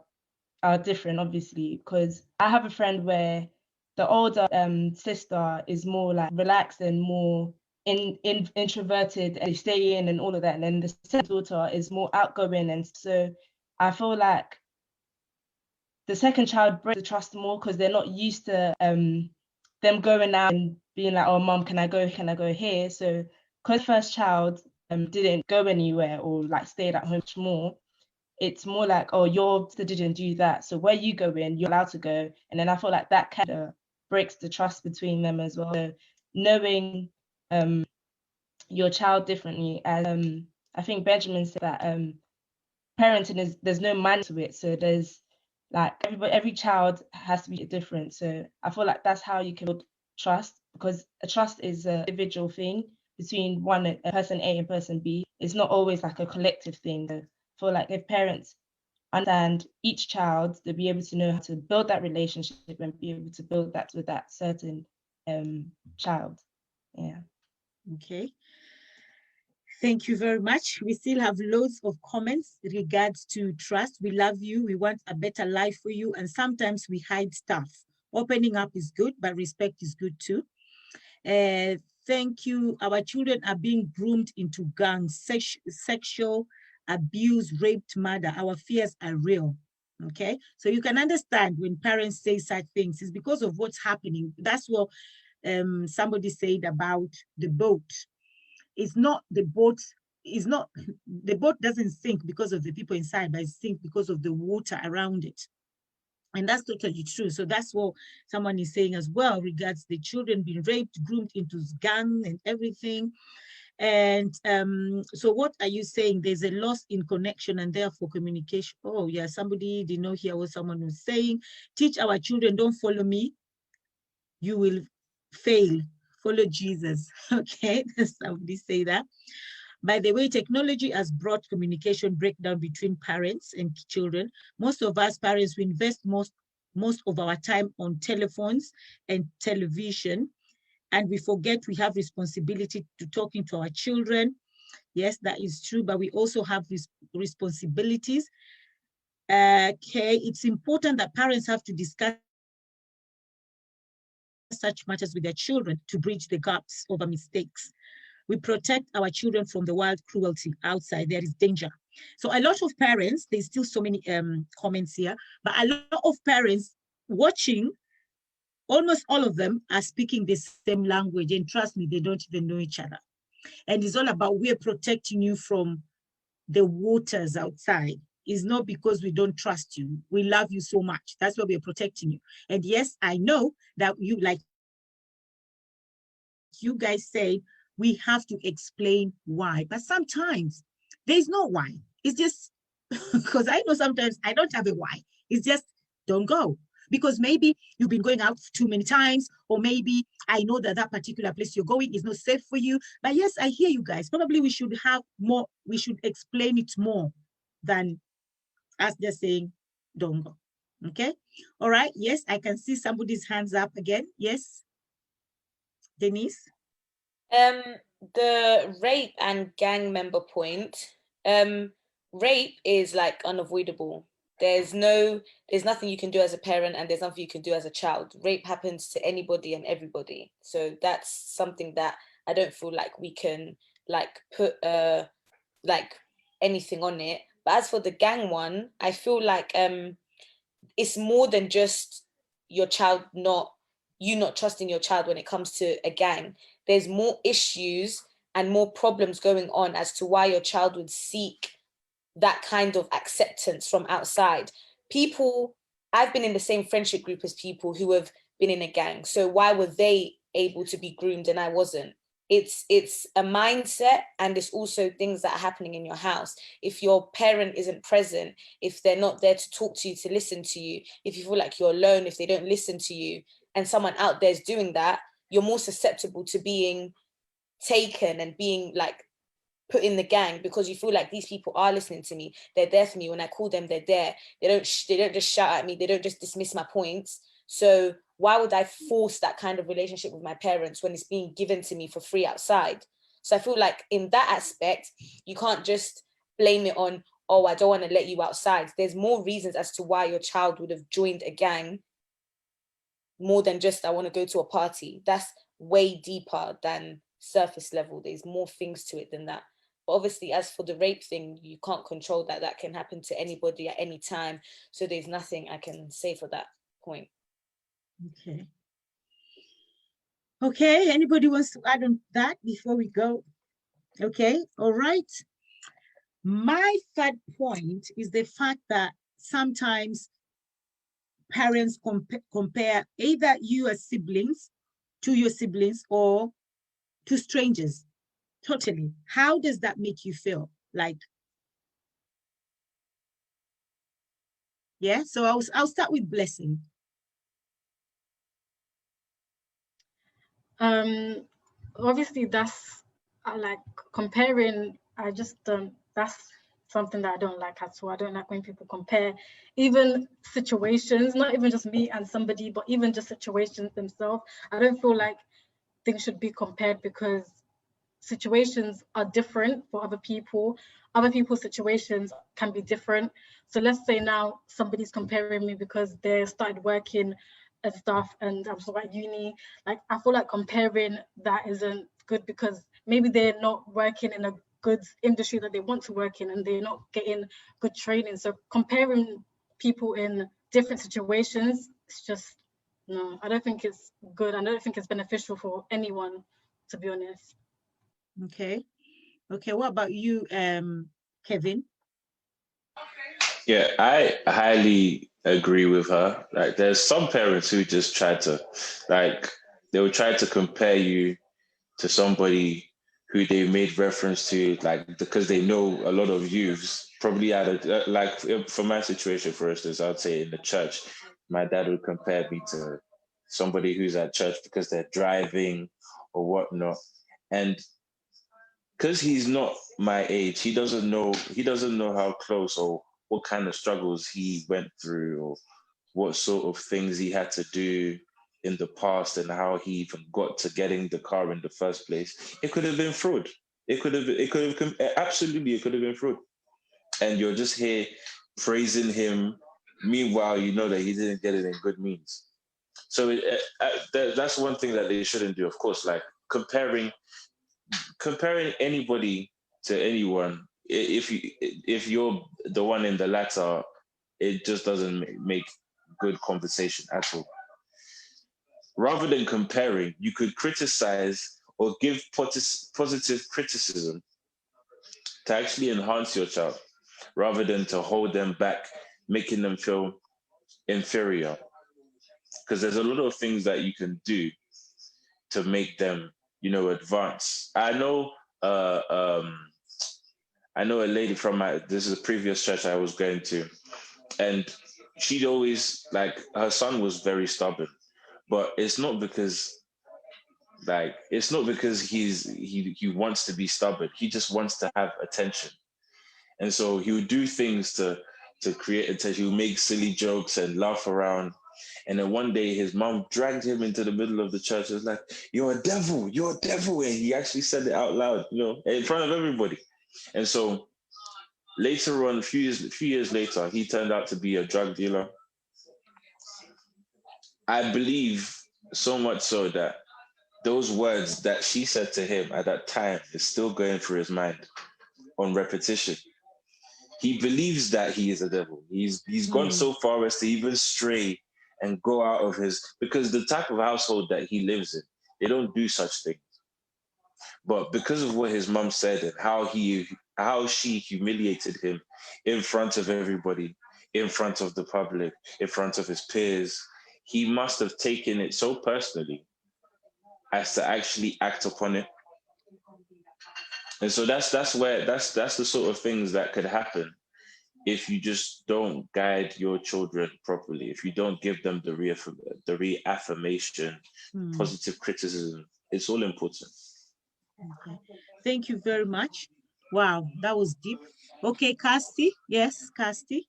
different, obviously, because I have a friend where the older sister is more like relaxed and more introverted and they stay in and all of that, and then the second daughter is more outgoing. And so I feel like the second child breaks the trust more because they're not used to them going out and being like, oh, mom, can I go here? So because first child didn't go anywhere or like stayed at home much more, it's more like, oh, your sister didn't do that, so where you go in, you're allowed to go. And then I feel like that kind of breaks the trust between them as well. So knowing your child differently, as I think Benjamin said that parenting is, there's no man to it, so there's like every child has to be different. So I feel like that's how you can build trust, because a trust is an individual thing between a person A and person B. It's not always like a collective thing. So I feel like if parents understand each child, they'll be able to know how to build that relationship and be able to build that with that certain child. Yeah. Okay. Thank you very much. We still have loads of comments regards to trust. We love you. We want a better life for you. And sometimes we hide stuff. Opening up is good, but respect is good too. Thank you. Our children are being groomed into gangs, sexual abuse, raped, murder. Our fears are real. Okay, so you can understand when parents say such things, it's because of what's happening. That's what somebody said about the boat. It's not the boat, the boat doesn't sink because of the people inside, but it sinks because of the water around it. And that's totally true. So that's what someone is saying as well, regards the children being raped, groomed into gang and everything. And so what are you saying? There's a loss in connection and therefore communication. Oh yeah, somebody did not hear what someone was saying. Teach our children, don't follow me, you will fail. Follow Jesus. Okay, somebody say that. By the way, technology has brought communication breakdown between parents and children. Most of us parents, we invest most of our time on telephones and television, and we forget we have responsibility to talking to our children. Yes, that is true, but we also have responsibilities. Okay, it's important that parents have to discuss such matters with their children to bridge the gaps over mistakes. We protect our children from the wild cruelty outside. There is danger. So a lot of parents, there's still so many comments here, but a lot of parents watching, almost all of them are speaking the same language, and trust me, they don't even know each other. And it's all about, we're protecting you from the waters outside. It's not because we don't trust you. We love you so much. That's why we're protecting you. And yes, I know that you, like you guys say, we have to explain why. But sometimes there's no why. It's just, because I know sometimes I don't have a why. It's just, don't go. Because maybe you've been going out too many times, or maybe I know that that particular place you're going is not safe for you. But yes, I hear you guys. Probably we should have more, we should explain it more than us just saying, don't go. Okay. All right. Yes, I can see somebody's hands up again. Yes. Denise? The rape and gang member point, rape is like unavoidable. There's nothing you can do as a parent, and there's nothing you can do as a child. Rape happens to anybody and everybody. So that's something that I don't feel like we can like put like anything on it. But as for the gang one, I feel like it's more than just your child not trusting your child when it comes to a gang. There's more issues and more problems going on as to why your child would seek that kind of acceptance from outside. I've been in the same friendship group as people who have been in a gang. So why were they able to be groomed and I wasn't? It's a mindset, and it's also things that are happening in your house. If your parent isn't present, if they're not there to talk to you, to listen to you, if you feel like you're alone, if they don't listen to you, and someone out there is doing that, you're more susceptible to being taken and being like put in the gang, because you feel like these people are listening to me. They're there for me. When I call them, they're there. They don't just shout at me. They don't just dismiss my points. So why would I force that kind of relationship with my parents when it's being given to me for free outside? So I feel like in that aspect, you can't just blame it on, oh, I don't want to let you outside. There's more reasons as to why your child would have joined a gang, more than just, I want to go to a party. That's way deeper than surface level. There's more things to it than that. But obviously, as for the rape thing, you can't control that. That can happen to anybody at any time. So there's nothing I can say for that point. Okay. Okay, anybody wants to add on that before we go? Okay, all right. My third point is the fact that sometimes parents compare either you as siblings to your siblings or to strangers. Totally. How does that make you feel? Like, yeah, so I'll start with Blessing. Obviously that's like comparing. I just don't. That's something that I don't like at all. I don't like when people compare even situations, not even just me and somebody, but even just situations themselves. I don't feel like things should be compared because situations are different for other people. Other people's situations can be different. So let's say now somebody's comparing me because they started working and stuff and I'm still at uni. Like, I feel like comparing that isn't good because maybe they're not working in a good industry that they want to work in and they're not getting good training. So comparing people in different situations, it's just, no, I don't think it's good. I don't think it's beneficial for anyone, to be honest. Okay. Okay, what about you, Kevin? Yeah, I highly agree with her. Like, there's some parents who just try to, like, they will try to compare you to somebody who they made reference to, like, because they know a lot of youths probably like, for my situation, for instance, I'd say in the church, my dad would compare me to somebody who's at church because they're driving or whatnot. And because he's not my age, he doesn't know how close or what kind of struggles he went through or what sort of things he had to do in the past and how he even got to getting the car in the first place. It could have been fraud. Absolutely, it could have been fraud. And you're just here praising him. Meanwhile, you know that he didn't get it in good means. So that's one thing that they shouldn't do. Of course, like comparing anybody to anyone. If you're the one in the latter, it just doesn't make good conversation at all. Rather than comparing, you could criticize or give positive criticism to actually enhance your child, rather than to hold them back, making them feel inferior. Because there's a lot of things that you can do to make them, advance. I know a lady from this is a previous church I was going to, and she'd always, like, her son was very stubborn, but it's not because he wants to be stubborn. He just wants to have attention. And so he would do things to create attention. He would make silly jokes and laugh around. And then one day his mom dragged him into the middle of the church. It was like, "You're a devil, you're a devil." And he actually said it out loud, in front of everybody. And so later on, a few years later, he turned out to be a drug dealer. I believe so much so that those words that she said to him at that time is still going through his mind on repetition. He believes that he is a devil. He's gone so far as to even stray and go out of because the type of household that he lives in, they don't do such things. But because of what his mom said and how she humiliated him in front of everybody, in front of the public, in front of his peers, he must have taken it so personally as to actually act upon it. And so that's the sort of things that could happen if you just don't guide your children properly, if you don't give them the reaffirmation, positive criticism. It's all important. Okay. Thank you very much. Wow, that was deep. Okay, Casti. Yes, Casti.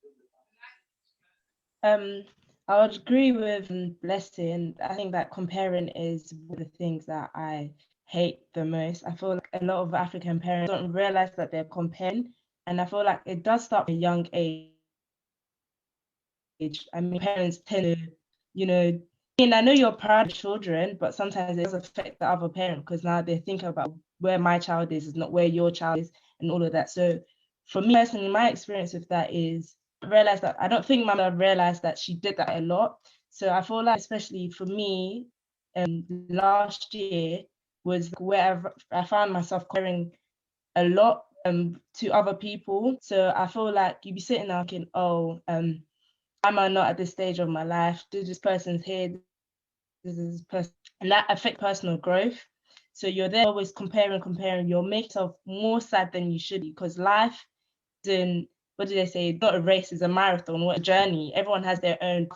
I would agree with Blessing. I think that comparing is one of the things that I hate the most. I feel like a lot of African parents don't realize that they're comparing, and I feel like it does start at a young age. I mean, parents tend to, I know you're proud of children, but sometimes it does affect the other parent because now they're thinking about where my child is not where your child is. and all of that. So for me personally, my experience with that is I realized that I don't think my mother realized that she did that a lot. So I feel like, especially for me, last year was where I found myself comparing a lot to other people. So I feel like you'd be sitting there thinking, oh, am I not at this stage of my life? This person's here, this is this person, and that affects personal growth. So you're there always comparing. You'll make yourself more sad than you should be, because life isn't, what do they say? It's not a race, it's a marathon, what a journey. Everyone has their own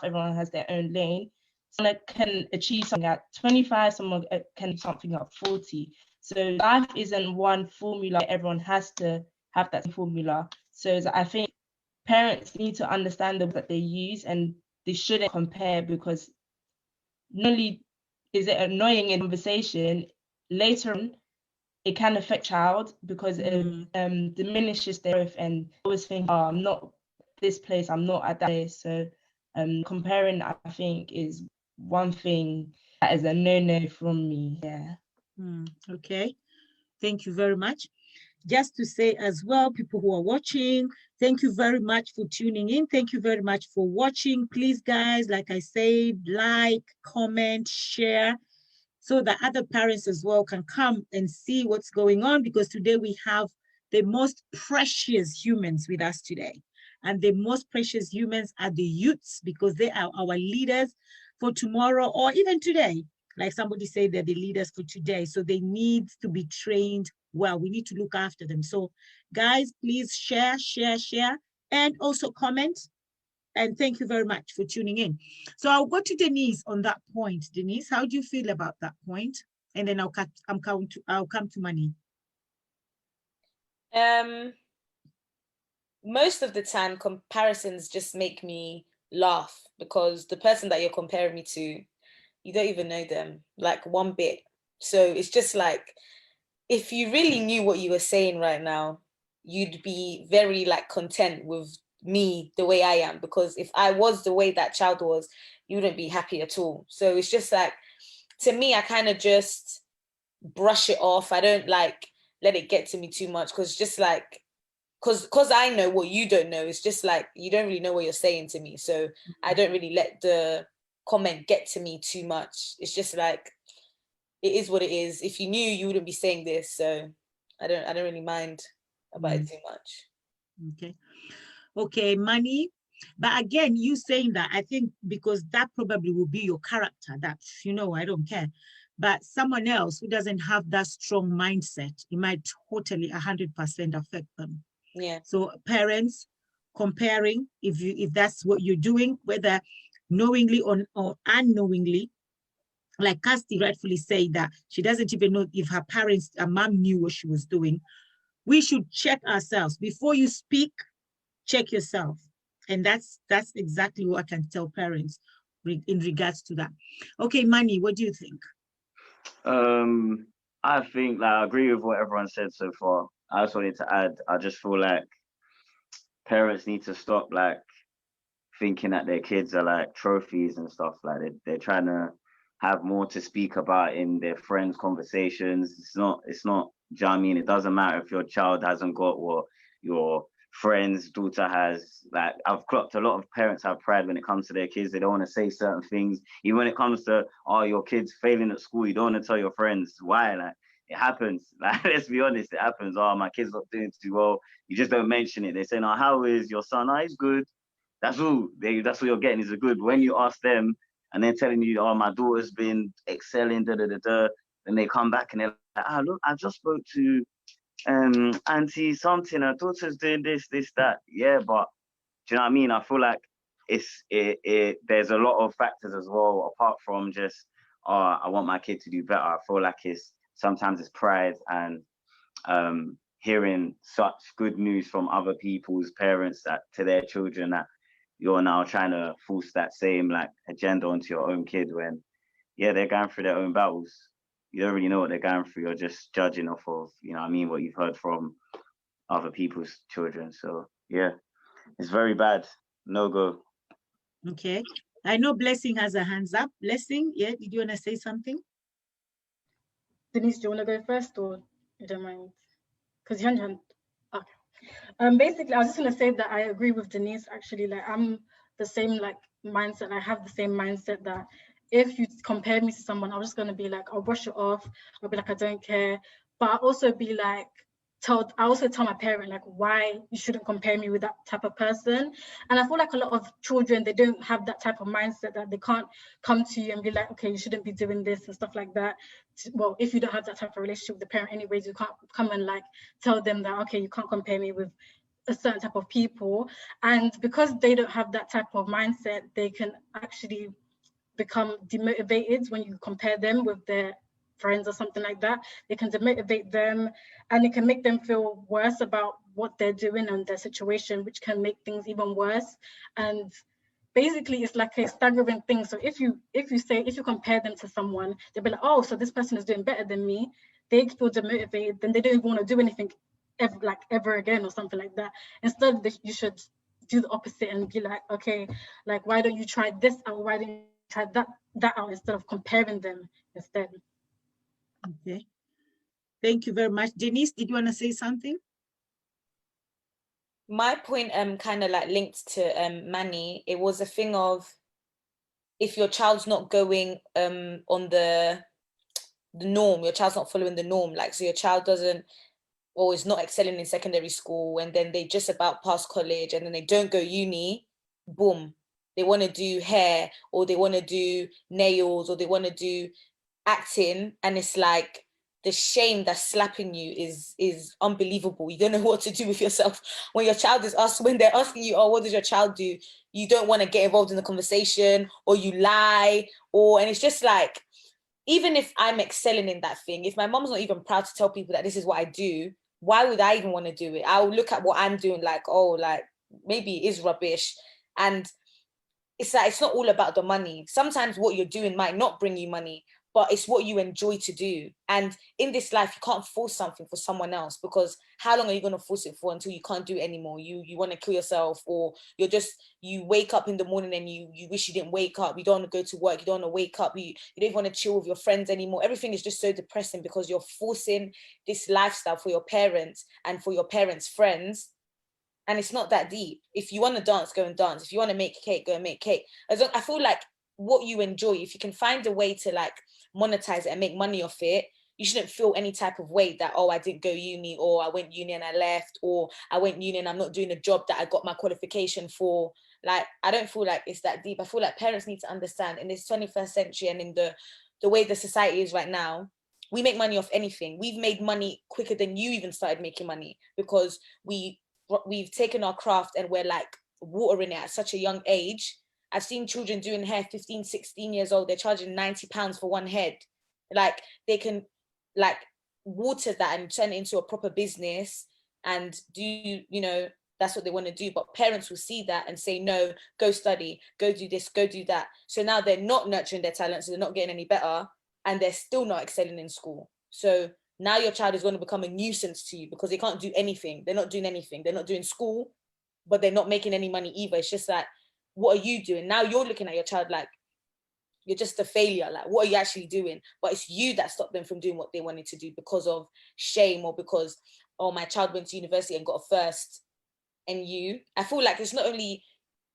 lane. Someone can achieve something at 25, someone can do something at 40. So life isn't one formula. Everyone has to have that formula. So I think parents need to understand that they use, and they shouldn't compare, because not only is it annoying in conversation, later on it can affect child, because it diminishes their growth, and always think, oh, I'm not this place, I'm not at that place. So comparing, I think, is one thing that is a no-no from me. Yeah. Okay, thank you very much. Just to say as well, people who are watching, thank you very much for tuning in. Thank you very much for watching. Please, guys, like I said, like, comment, share, so that other parents as well can come and see what's going on, because today we have the most precious humans with us today. And the most precious humans are the youths, because they are our leaders for tomorrow, or even today. Like somebody said, they're the leaders for today. So they need to be trained well. We need to look after them. So guys, please share, and also comment. And thank you very much for tuning in. So I'll go to Denise on that point. Denise, how do you feel about that point? And then I'll come to Money. Most of the time, comparisons just make me laugh, because the person that you're comparing me to, you don't even know them like one bit. So it's just like, if you really knew what you were saying right now, you'd be very like content with me the way I am, because if I was the way that child was, you wouldn't be happy at all. So it's just like, to me, I kind of just brush it off. I don't like let it get to me too much, because just like, because I know what you don't know. It's just like, you don't really know what you're saying to me. So I don't really let the comment get to me too much. It's just like, it is what it is. If you knew, you wouldn't be saying this. So I don't really mind about it too much. Okay, Money. But again, you saying that, I think because that probably will be your character, that, I don't care. But someone else who doesn't have that strong mindset, it might totally 100% affect them. Yeah. So parents comparing, if that's what you're doing, whether knowingly or unknowingly, like Casti rightfully said, that she doesn't even know if her mom knew what she was doing. We should check ourselves. Before you speak, check yourself. And that's exactly what I can tell parents in regards to that. Okay, Manny, what do you think? I think I agree with what everyone said so far. I just wanted to add, I just feel like parents need to stop thinking that their kids are like trophies and stuff. Like they're trying to have more to speak about in their friends' conversations. It's not, do you know what I mean? It doesn't matter if your child hasn't got what your friend's daughter has. Like, I've clocked a lot of parents have pride when it comes to their kids. They don't want to say certain things. Even when it comes to, oh, your kid's failing at school, you don't want to tell your friends. Why? Like, it happens. Like, let's be honest, it happens. Oh, my kid's not doing too well. You just don't mention it. They say, no, how is your son? Oh, he's good. That's all. That's what you're getting, is a good. When you ask them and they're telling you, oh, my daughter's been excelling, then they come back and they're like, ah, look, I just spoke to auntie something, her daughter's doing this, that. Yeah, but do you know what I mean? I feel like there's a lot of factors as well, apart from just, oh, I want my kid to do better. I feel like sometimes it's pride and hearing such good news from other people's parents to their children, that you're now trying to force that same agenda onto your own kid, when they're going through their own battles. You don't really know what they're going through. You're just judging off of, what you've heard from other people's children. So yeah, it's very bad. No go. Okay. I know Blessing has her hands up. Blessing, yeah, did you want to say something? Denise, do you want to go first, or you don't mind? Because your hand. Basically, I was just gonna say that I agree with Denise. Actually, like I'm the same like mindset. I have the same mindset that if you compare me to someone, I'm just gonna be like, I'll brush it off. I'll be like, I don't care. But I also be like, I also tell my parent like why you shouldn't compare me with that type of person. And I feel like a lot of children, they don't have that type of mindset, that they can't come to you and be like, okay, you shouldn't be doing this and stuff like that. Well, if you don't have that type of relationship with the parent anyways, you can't come and like tell them that, okay, you can't compare me with a certain type of people. And because they don't have that type of mindset, they can actually become demotivated when you compare them with their friends or something like that. They can demotivate them, and it can make them feel worse about what they're doing and their situation, which can make things even worse. And basically it's like a staggering thing. So if you compare them to someone, they'll be like, oh, so this person is doing better than me. They feel demotivated, then they don't even want to do anything ever again or something like that. Instead, you should do the opposite and be like, okay, like why don't you try this out? Why don't you try that out, instead of comparing them instead? Okay. Thank you very much. Denise, did you want to say something? My point kind of like linked to Manny. It was a thing of, if your child's not going on the norm, your child's not following the norm, like, so your child doesn't, or is not excelling in secondary school, and then they just about pass college and then they don't go uni, boom, they want to do hair, or they want to do nails, or they want to do acting, and it's like the shame that's slapping you is unbelievable. You don't know what to do with yourself when your child is asked, when they're asking you, oh, what does your child do? You don't want to get involved in the conversation, or you lie, and it's just like, even if I'm excelling in that thing, if my mom's not even proud to tell people that this is what I do, why would I even want to do it? I'll look at what I'm doing like, oh, like maybe it is rubbish. And it's like, it's not all about the money. Sometimes what you're doing might not bring you money, but it's what you enjoy to do. And in this life, you can't force something for someone else, because how long are you going to force it for until you can't do it anymore? You want to kill yourself, or you wake up in the morning and you wish you didn't wake up. You don't want to go to work. You don't want to wake up. You don't even want to chill with your friends anymore. Everything is just so depressing because you're forcing this lifestyle for your parents and for your parents' friends. And it's not that deep. If you want to dance, go and dance. If you want to make cake, go and make cake. I feel like what you enjoy, if you can find a way to like monetize it and make money off it, you shouldn't feel any type of way that, oh, I didn't go uni, or I went uni and I left, or I went uni and I'm not doing a job that I got my qualification for. Like, I don't feel like it's that deep. I feel like parents need to understand in this 21st century and in the way the society is right now, we make money off anything. We've made money quicker than you even started making money, because we've taken our craft and we're like watering it at such a young age. I've seen children doing hair 15, 16 years old. They're charging £90 for one head. Like, they can like water that and turn it into a proper business and do, that's what they want to do. But parents will see that and say, no, go study, go do this, go do that. So now they're not nurturing their talents, so they're not getting any better, and they're still not excelling in school. So now your child is going to become a nuisance to you because they can't do anything. They're not doing anything. They're not doing school, but they're not making any money either. It's just like, what are you doing? Now you're looking at your child like you're just a failure. Like, what are you actually doing? But it's you that stopped them from doing what they wanted to do because of shame, or because, oh, my child went to university and got a first. And I feel like it's not only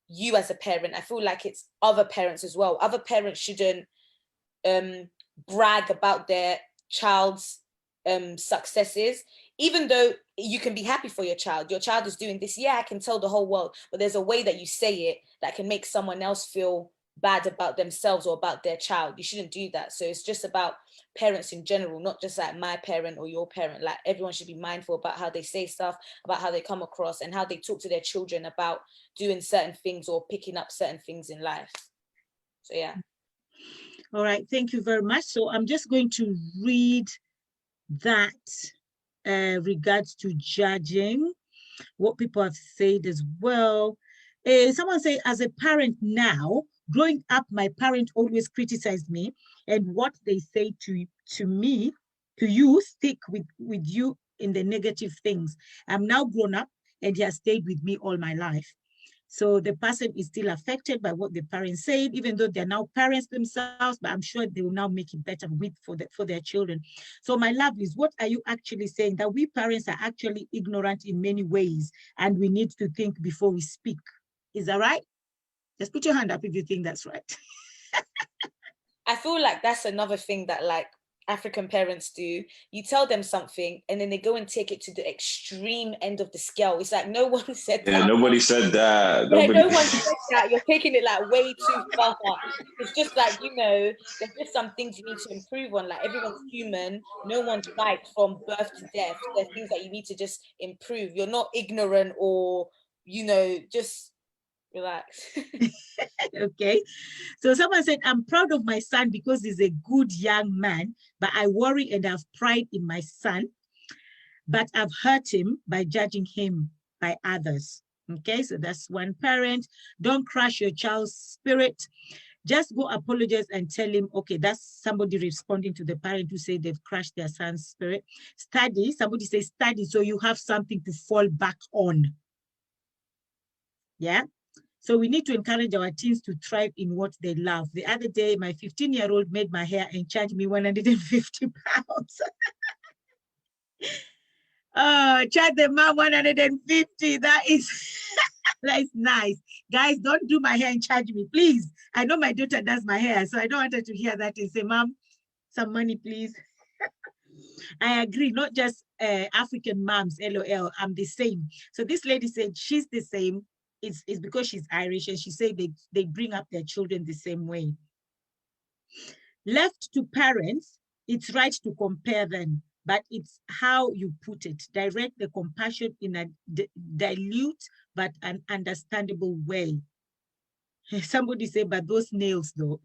you as a parent, I feel like it's other parents as well. Other parents shouldn't brag about their child's successes, even though you can be happy for your child is doing this. Yeah, I can tell the whole world, but there's a way that you say it that can make someone else feel bad about themselves or about their child. You shouldn't do that. So it's just about parents in general, not just like my parent or your parent. Like, everyone should be mindful about how they say stuff, about how they come across, and how they talk to their children about doing certain things or picking up certain things in life. So yeah. All right, thank you very much. So I'm just going to read that regards to judging, what people have said as well. Someone say, as a parent now, growing up, my parent always criticized me, and what they say to me, to you, stick with you in the negative things. I'm now grown up and he has stayed with me all my life. So the person is still affected by what the parents said, even though they're now parents themselves, but I'm sure they will now make it better for their children. So my lovelies, what are you actually saying? That we parents are actually ignorant in many ways and we need to think before we speak. Is that right? Just put your hand up if you think that's right. I feel like that's another thing that like African parents do. You tell them something and then they go and take it to the extreme end of the scale. It's like no one said Yeah, that. nobody said that. Yeah, Nobody. no one said that. You're taking it like way too far. It's just like, you know, there's just some things you need to improve on. Like everyone's human. No one's right from birth to death. There's things that you need to just improve. You're not ignorant or, you know, just relax. Okay. So someone said, I'm proud of my son because he's a good young man, but I worry and have pride in my son, but I've hurt him by judging him by others. Okay, so that's one parent. Don't crush your child's spirit. Just go apologize and tell him, okay, that's somebody responding to the parent who say they've crushed their son's spirit. Study, somebody say study, so you have something to fall back on. Yeah. So we need to encourage our teens to thrive in what they love. The other day, my 15-year-old made my hair and charged me 150 pounds. Oh, charge the mom 150. That is, that is nice. Guys, don't do my hair and charge me, please. I know my daughter does my hair, so I don't want her to hear that and say, Mom, some money, please. I agree, not just African moms, LOL, I'm the same. So this lady said she's the same. It's because she's Irish, and she said they bring up their children the same way. Left to parents, it's right to compare them, but it's how you put it. Direct the compassion in a dilute but an understandable way. Somebody say, but those nails though.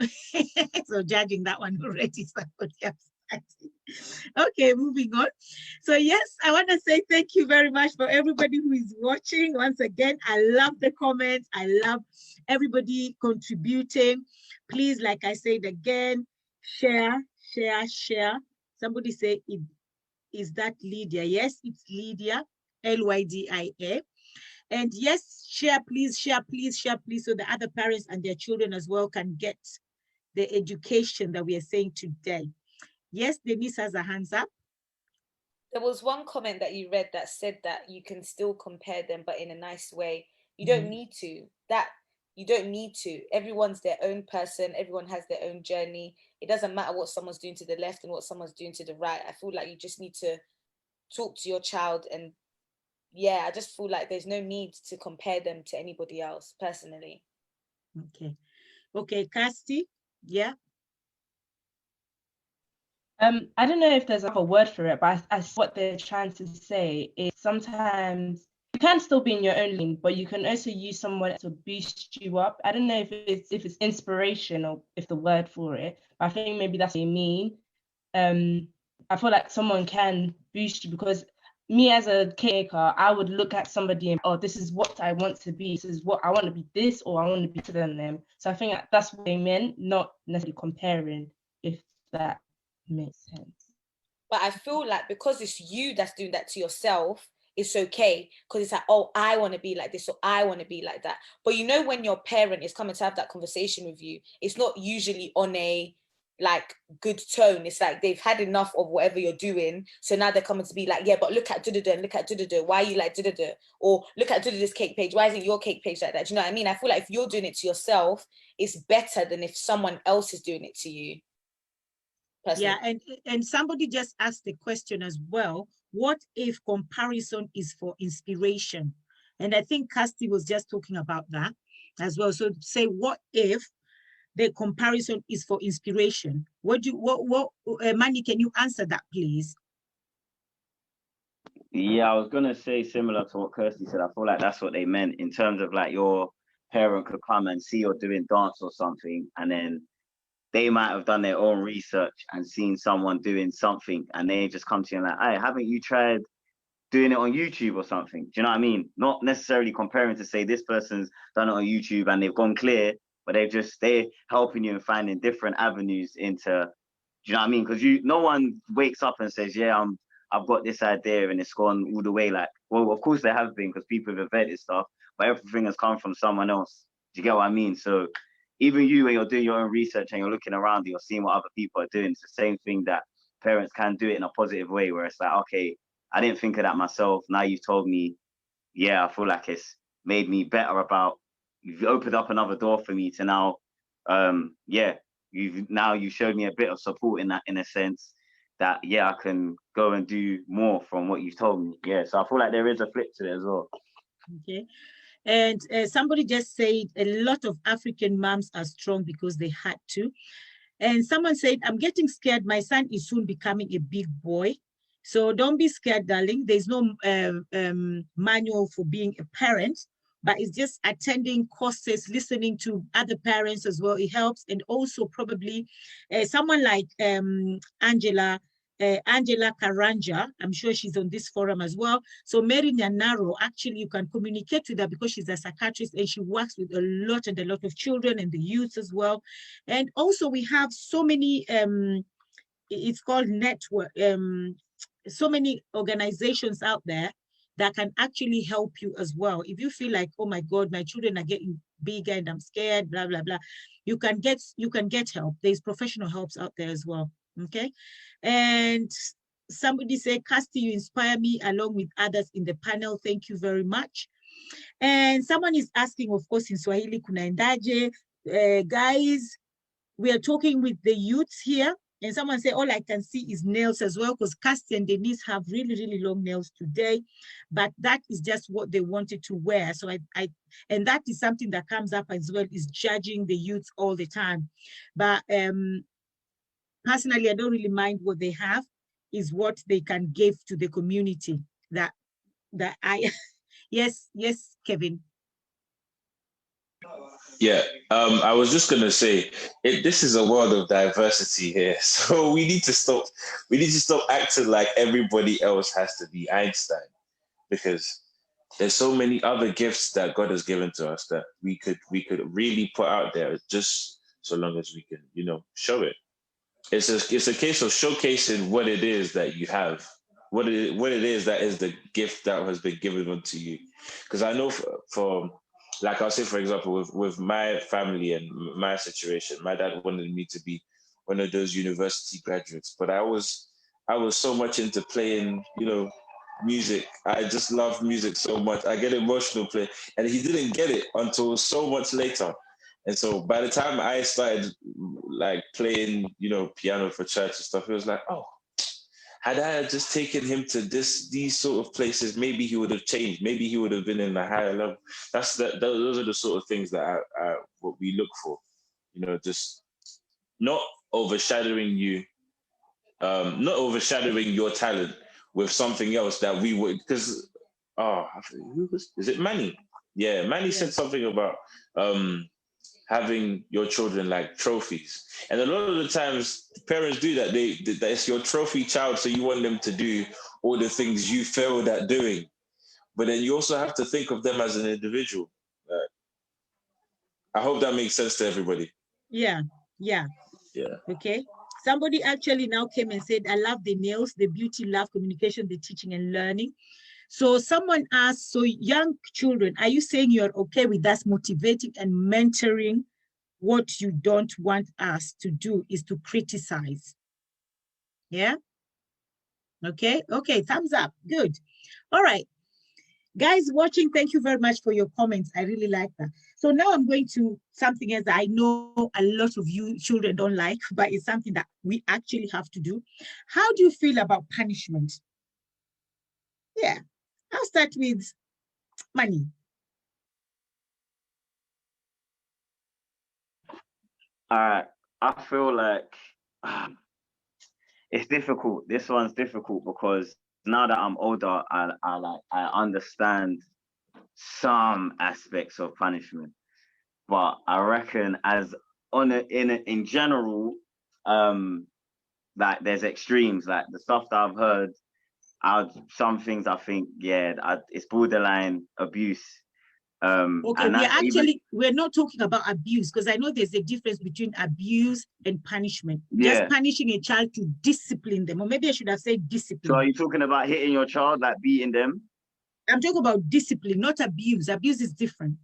So judging that one already, somebody else. Okay, moving on. So yes, I want to say thank you very much for everybody who is watching. Once again, I love the comments. I love everybody contributing. Please, like I said again, share. Somebody say, is that Lydia? Yes, it's Lydia, Lydia. And yes, share, please, so the other parents and their children as well can get the education that we are saying today. Yes, Denise has a hands up. There was one comment that you read that said that you can still compare them, but in a nice way. You don't need to. You don't need to. Everyone's their own person. Everyone has their own journey. It doesn't matter what someone's doing to the left and what someone's doing to the right. I feel like you just need to talk to your child, and yeah, I just feel like there's no need to compare them to anybody else personally. Okay, Casti, yeah. I don't know if there's a word for it, but I what they're trying to say is sometimes you can still be in your own lane, but you can also use someone to boost you up. I don't know if it's inspiration or if the word for it, but I think maybe that's what they mean. I feel like someone can boost you because me as a caretaker, I would look at somebody and, oh, this is what I want to be. This is what I want to be this, or I want to be better than them. So I think that's what they meant, not necessarily comparing, if that makes sense. But I feel like because it's you that's doing that to yourself, it's okay, because it's like, oh, I want to be like this, or I want to be like that. But you know, when your parent is coming to have that conversation with you, it's not usually on a like good tone. It's like they've had enough of whatever you're doing, so now they're coming to be like, yeah, but look at da-da-da and look at da-da-da, why are you like da-da-da, or look at da-da-da's cake page, why isn't your cake page like that? Do you know what I mean? I feel like if you're doing it to yourself, it's better than if someone else is doing it to you. Personally. Yeah, and somebody just asked the question as well, what if comparison is for inspiration? And I think Casti was just talking about that as well. So say, what if the comparison is for inspiration? Manny, can you answer that, please? Yeah, I was gonna say similar to what Kirsty said. I feel like that's what they meant in terms of like your parent could come and see you're doing dance or something, and then they might have done their own research and seen someone doing something, and they just come to you and like, hey, haven't you tried doing it on YouTube or something? Do you know what I mean? Not necessarily comparing to say this person's done it on YouTube and they've gone clear, but they're helping you and finding different avenues into, do you know what I mean? Because no one wakes up and says, yeah, I'm I've got this idea and it's gone all the way. Like, well, of course there have been because people have invented stuff, but everything has come from someone else. Do you get what I mean? So even you, when you're doing your own research and you're looking around, you're seeing what other people are doing. It's the same thing that parents can do it in a positive way, where it's like, okay, I didn't think of that myself. Now you've told me, yeah, I feel like it's made me better about, you've opened up another door for me to now, yeah, you've showed me a bit of support in that, in a sense that, yeah, I can go and do more from what you've told me. Yeah, so I feel like there is a flip to it as well. Okay. And somebody just said a lot of African moms are strong because they had to. And someone said, I'm getting scared. My son is soon becoming a big boy. So don't be scared, darling. There's no manual for being a parent, but it's just attending courses, listening to other parents as well. It helps. And also probably someone like Angela Karanja, I'm sure she's on this forum as well. So Mary Nyanaro, actually you can communicate with her because she's a psychiatrist and she works with a lot of children and the youth as well. And also we have so many, it's called network, so many organizations out there that can actually help you as well. If you feel like, oh my God, my children are getting bigger and I'm scared, blah, blah, blah, you can get help. There's professional helps out there as well. Okay. And somebody said, Casti, you inspire me along with others in the panel. Thank you very much. And someone is asking, of course, in Swahili, kunaendaje? Guys, we are talking with the youths here. And someone said, all I can see is nails as well, because Casti and Denise have really, really long nails today. But that is just what they wanted to wear. So and that is something that comes up as well, is judging the youths all the time. But personally, I don't really mind what they have, is what they can give to the community. That I, yes, Kevin. Yeah, I was just gonna say, this is a world of diversity here, so we need to stop acting like everybody else has to be Einstein, because there's so many other gifts that God has given to us that we could really put out there, just so long as we can, show it. It's a case of showcasing what it is that you have, what it is that is the gift that has been given unto you. Because I know for like I'll say, for example, with my family and my situation, my dad wanted me to be one of those university graduates, but I was so much into playing, music. I just love music so much. I get emotional playing, and he didn't get it until so much later. And so by the time I started like playing, piano for church and stuff, it was like, oh, had I just taken him to these sort of places, maybe he would have changed. Maybe he would have been in a higher level. Those are the sort of things that what we look for. Just not overshadowing you, not overshadowing your talent with something else that we would. Because is it Manny? Yeah, Manny said something about having your children like trophies, and a lot of the times parents do that. That it's your trophy child, so you want them to do all the things you failed at doing, but then you also have to think of them as an individual. I hope that makes sense to everybody. Yeah. Okay. Somebody actually now came and said, I love the nails, the beauty, love, communication, the teaching and learning. So someone asked, so young children, are you saying you're okay with us motivating and mentoring? What you don't want us to do is to criticize. Yeah? Okay, thumbs up, good. All right. Guys watching, thank you very much for your comments. I really like that. So now I'm going to something else that I know a lot of you children don't like, but it's something that we actually have to do. How do you feel about punishment? Yeah, I'll start with Money. I feel like it's difficult. This one's difficult because now that I'm older, I understand some aspects of punishment, but I reckon in general, like there's extremes. Like the stuff that I've heard, some things I think, yeah, it's borderline abuse. Okay, And that's even, we're not talking about abuse, because I know there's a difference between abuse and punishment. Just yeah. punishing a child to discipline them, or maybe I should have said So discipline. are you talking about hitting your child, like beating them? I'm talking about discipline, not abuse. Abuse is different.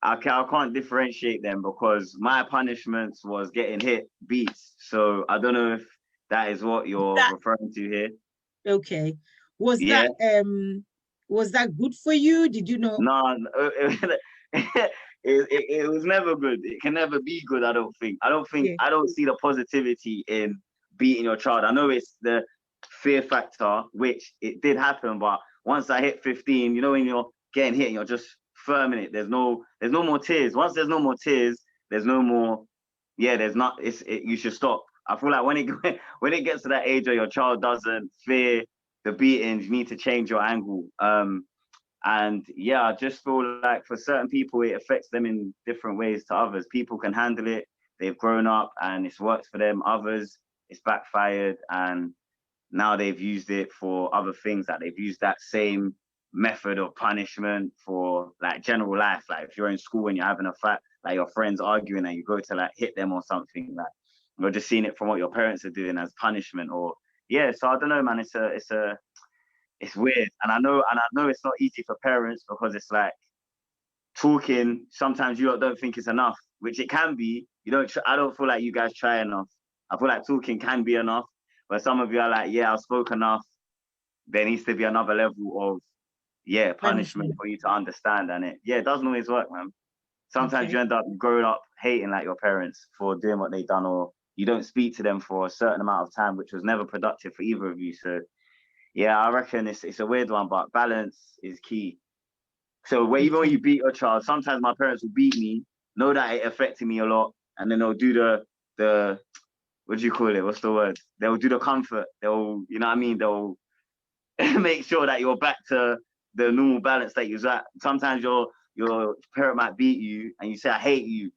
Okay, I can't differentiate them because my punishments was getting hit, beats. So I don't know if that is what you're referring to here. Okay. Was Yeah. that good for you? Did you know? No, it was never good. It can never be good, I don't think. I don't see the positivity in beating your child. I know it's the fear factor, which it did happen, but once I hit 15, you know, when you're getting hit and you're just firm in it, there's no more tears. Once there's no more tears, there's no more, you should stop. I feel like when it gets to that age where your child doesn't fear the beatings, you need to change your angle. And yeah, I just feel like for certain people, it affects them in different ways to others. People can handle it. They've grown up and it's worked for them. Others, it's backfired. And now they've used it for other things. Like they've used that same method of punishment for like general life. Like if you're in school and you're having a fight, like your friends arguing and you go to like hit them or something, like you're just seeing it from what your parents are doing as punishment. Or yeah, so I don't know, man. It's weird, and I know it's not easy for parents because it's like talking. Sometimes you don't think it's enough, which it can be. I don't feel like you guys try enough. I feel like talking can be enough, but some of you are like, yeah, I've spoken enough. There needs to be another level of punishment for you to understand, and it doesn't always work, man. Sometimes you end up growing up hating like your parents for doing what they've done, or you don't speak to them for a certain amount of time, which was never productive for either of you. So yeah, I reckon it's a weird one, but balance is key. So even when you beat your child, sometimes my parents will beat me, know that it affected me a lot, and then they'll do the what do you call it? What's the word? They'll do the comfort. They'll, you know what I mean? They'll make sure that you're back to the normal balance that you're at. Sometimes your parent might beat you and you say, I hate you.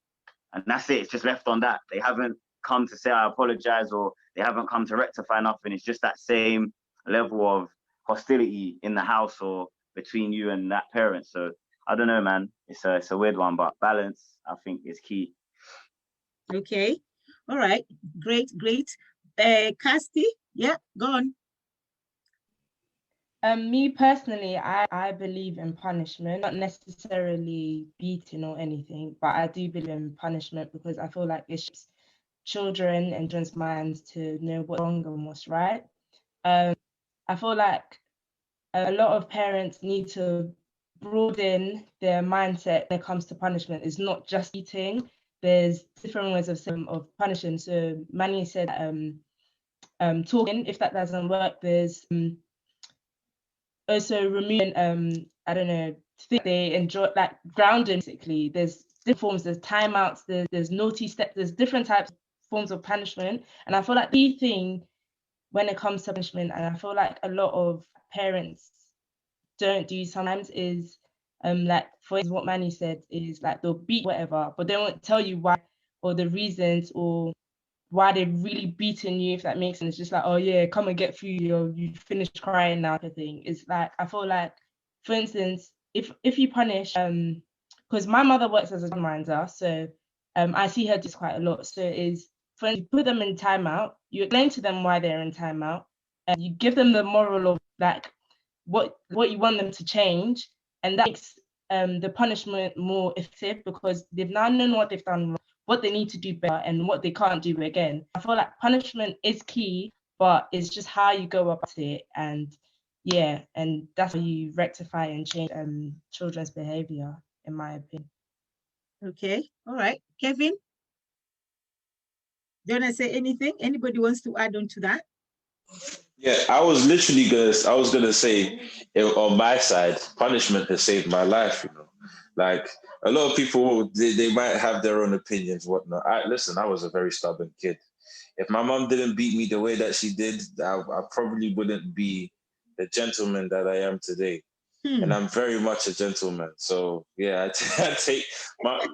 And that's it. It's just left on that. They haven't come to say I apologize, or they haven't come to rectify nothing. It's just that same level of hostility in the house or between you and that parent. So I don't know, man. It's a weird one, but balance, I think, is key. Okay. All right. Great. Casti, yeah, go on. Me personally, I believe in punishment, not necessarily beating or anything, but I do believe in punishment because I feel like it shapes children and children's minds to know what's wrong and what's right. I feel like a lot of parents need to broaden their mindset when it comes to punishment. It's not just eating. There's different ways of punishing. So Manny said talking, if that doesn't work, there's also removing I don't know, they enjoy, like grounding basically. There's different forms, there's timeouts, there's naughty steps, there's different types of forms of punishment. And I feel like the thing when it comes to punishment, and I feel like a lot of parents don't do sometimes, is like for instance what Manny said is like they'll beat whatever, but they won't tell you why or the reasons or why they're really beating you, if that makes sense. It's just like, oh yeah, come and get food, you finished crying now type of thing. It's like, I feel like, for instance, if you punish, because my mother works as a minder, so I see her just quite a lot. So is when you put them in timeout, you explain to them why they're in timeout, and you give them the moral of like what you want them to change, and that makes the punishment more effective because they've now known what they've done wrong, what they need to do better, and what they can't do again. I feel like punishment is key, but it's just how you go about it, and that's how you rectify and change children's behavior, in my opinion. Okay, all right. Kevin, do you want to say anything? Anybody wants to add on to that? Yeah, I was gonna say, on my side, punishment has saved my life. Like a lot of people, they might have their own opinions, whatnot. I was a very stubborn kid. If my mom didn't beat me the way that she did, I probably wouldn't be the gentleman that I am today. And I'm very much a gentleman. So yeah, I take my.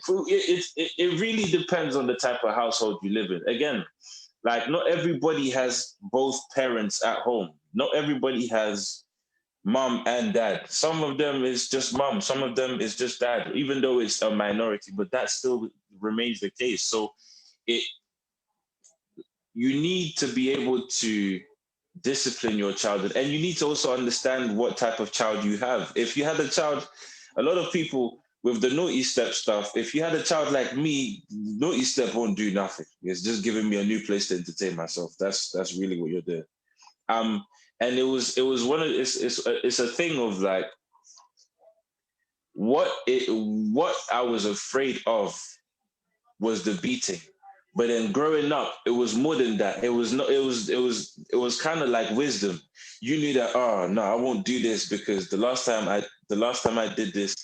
It really depends on the type of household you live in. Again, like not everybody has both parents at home. Not everybody has mom and dad. Some of them is just mom, some of them is just dad, even though it's a minority, but that still remains the case. So you need to be able to discipline your child, and you need to also understand what type of child you have. If you had a child, a lot of people with the naughty step stuff, if you had a child like me, naughty step won't do nothing. It's just giving me a new place to entertain myself. That's really what you're doing. And it was one of it's a thing of like what I was afraid of was the beating. But then growing up, it was more than that. It was kind of like wisdom. You knew that, oh no, I won't do this because the last time I did this,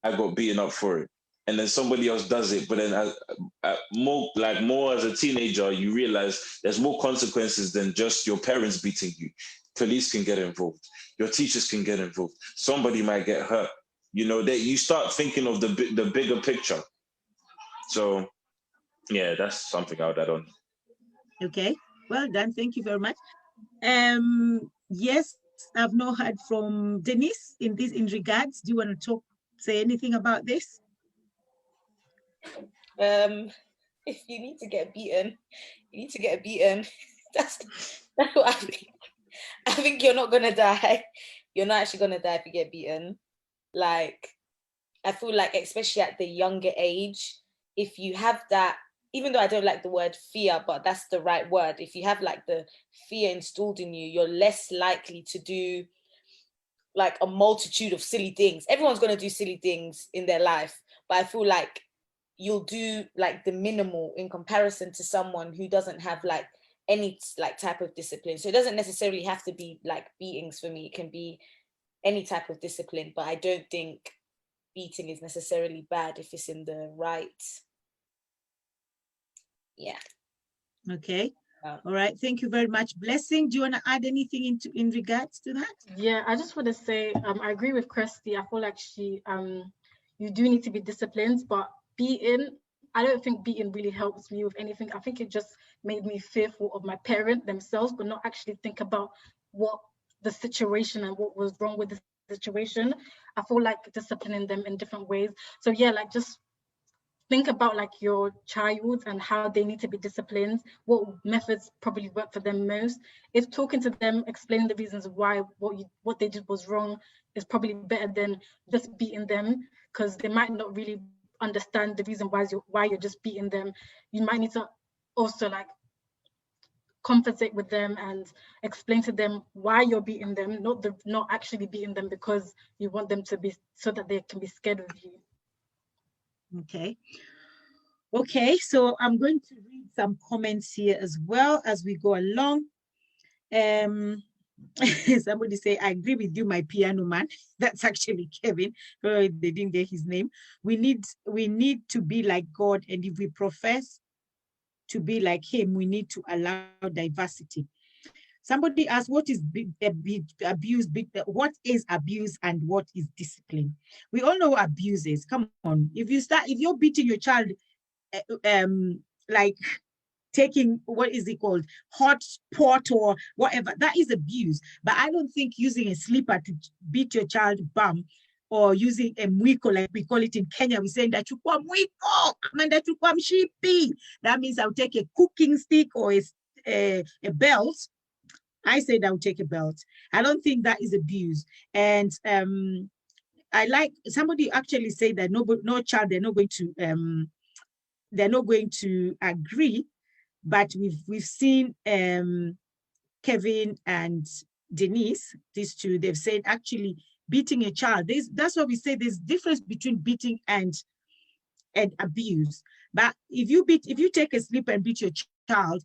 I got beaten up for it. And then somebody else does it. But then more as a teenager, you realize there's more consequences than just your parents beating you. Police can get involved. Your teachers can get involved. Somebody might get hurt. You know, that you start thinking of the bigger picture. So yeah, that's something I would add on. Okay, well done. Thank you very much. Yes, I've not heard from Denise in regards. Do you want to say anything about this? If you need to get beaten, you need to get beaten. That's what I think. I think you're not gonna die. You're not actually gonna die if you get beaten. Like, I feel like, especially at the younger age, if you have that, even though I don't like the word fear, but that's the right word. If you have like the fear installed in you, you're less likely to do like a multitude of silly things. Everyone's going to do silly things in their life, but I feel like you'll do like the minimal in comparison to someone who doesn't have like any like type of discipline. So it doesn't necessarily have to be like beatings for me. It can be any type of discipline, but I don't think beating is necessarily bad if it's in the right. Yeah. Okay. All right. Thank you very much. Blessing, do you want to add anything in regards to that? Yeah, I just want to say I agree with Kirsty. I feel like you do need to be disciplined, but beating, I don't think beating really helps me with anything. I think it just made me fearful of my parent themselves, but not actually think about what the situation and what was wrong with the situation. I feel like disciplining them in different ways. So yeah, like just think about like your child and how they need to be disciplined, what methods probably work for them most. If talking to them, explaining the reasons why what they did was wrong is probably better than just beating them, because they might not really understand the reason why you're just beating them. You might need to also like compensate with them and explain to them why you're beating them, not actually beating them because you want them to be, so that they can be scared of you. Okay, so I'm going to read some comments here as well as we go along. Somebody say, I agree with you, my piano man. That's actually Kevin. They didn't get his name. We need to be like God, and if we profess to be like him, we need to allow diversity. Somebody asked, what is abuse? What is abuse and what is discipline? We all know what abuse is. Come on, if you're beating your child, like taking, what is it called, hot pot or whatever, that is abuse. But I don't think using a slipper to beat your child bum, or using a mwiko, like we call it in Kenya, we say that you kwa mwiko, that you kwa mshipi. That means I'll take a cooking stick or a belt. I said I'll take a belt. I don't think that is abuse. And I like, somebody actually said that no child, they're not going to agree, but we've seen Kevin and Denise, these two, they've said actually beating a child, that's what we say, there's difference between beating and abuse. But if you take a slip and beat your child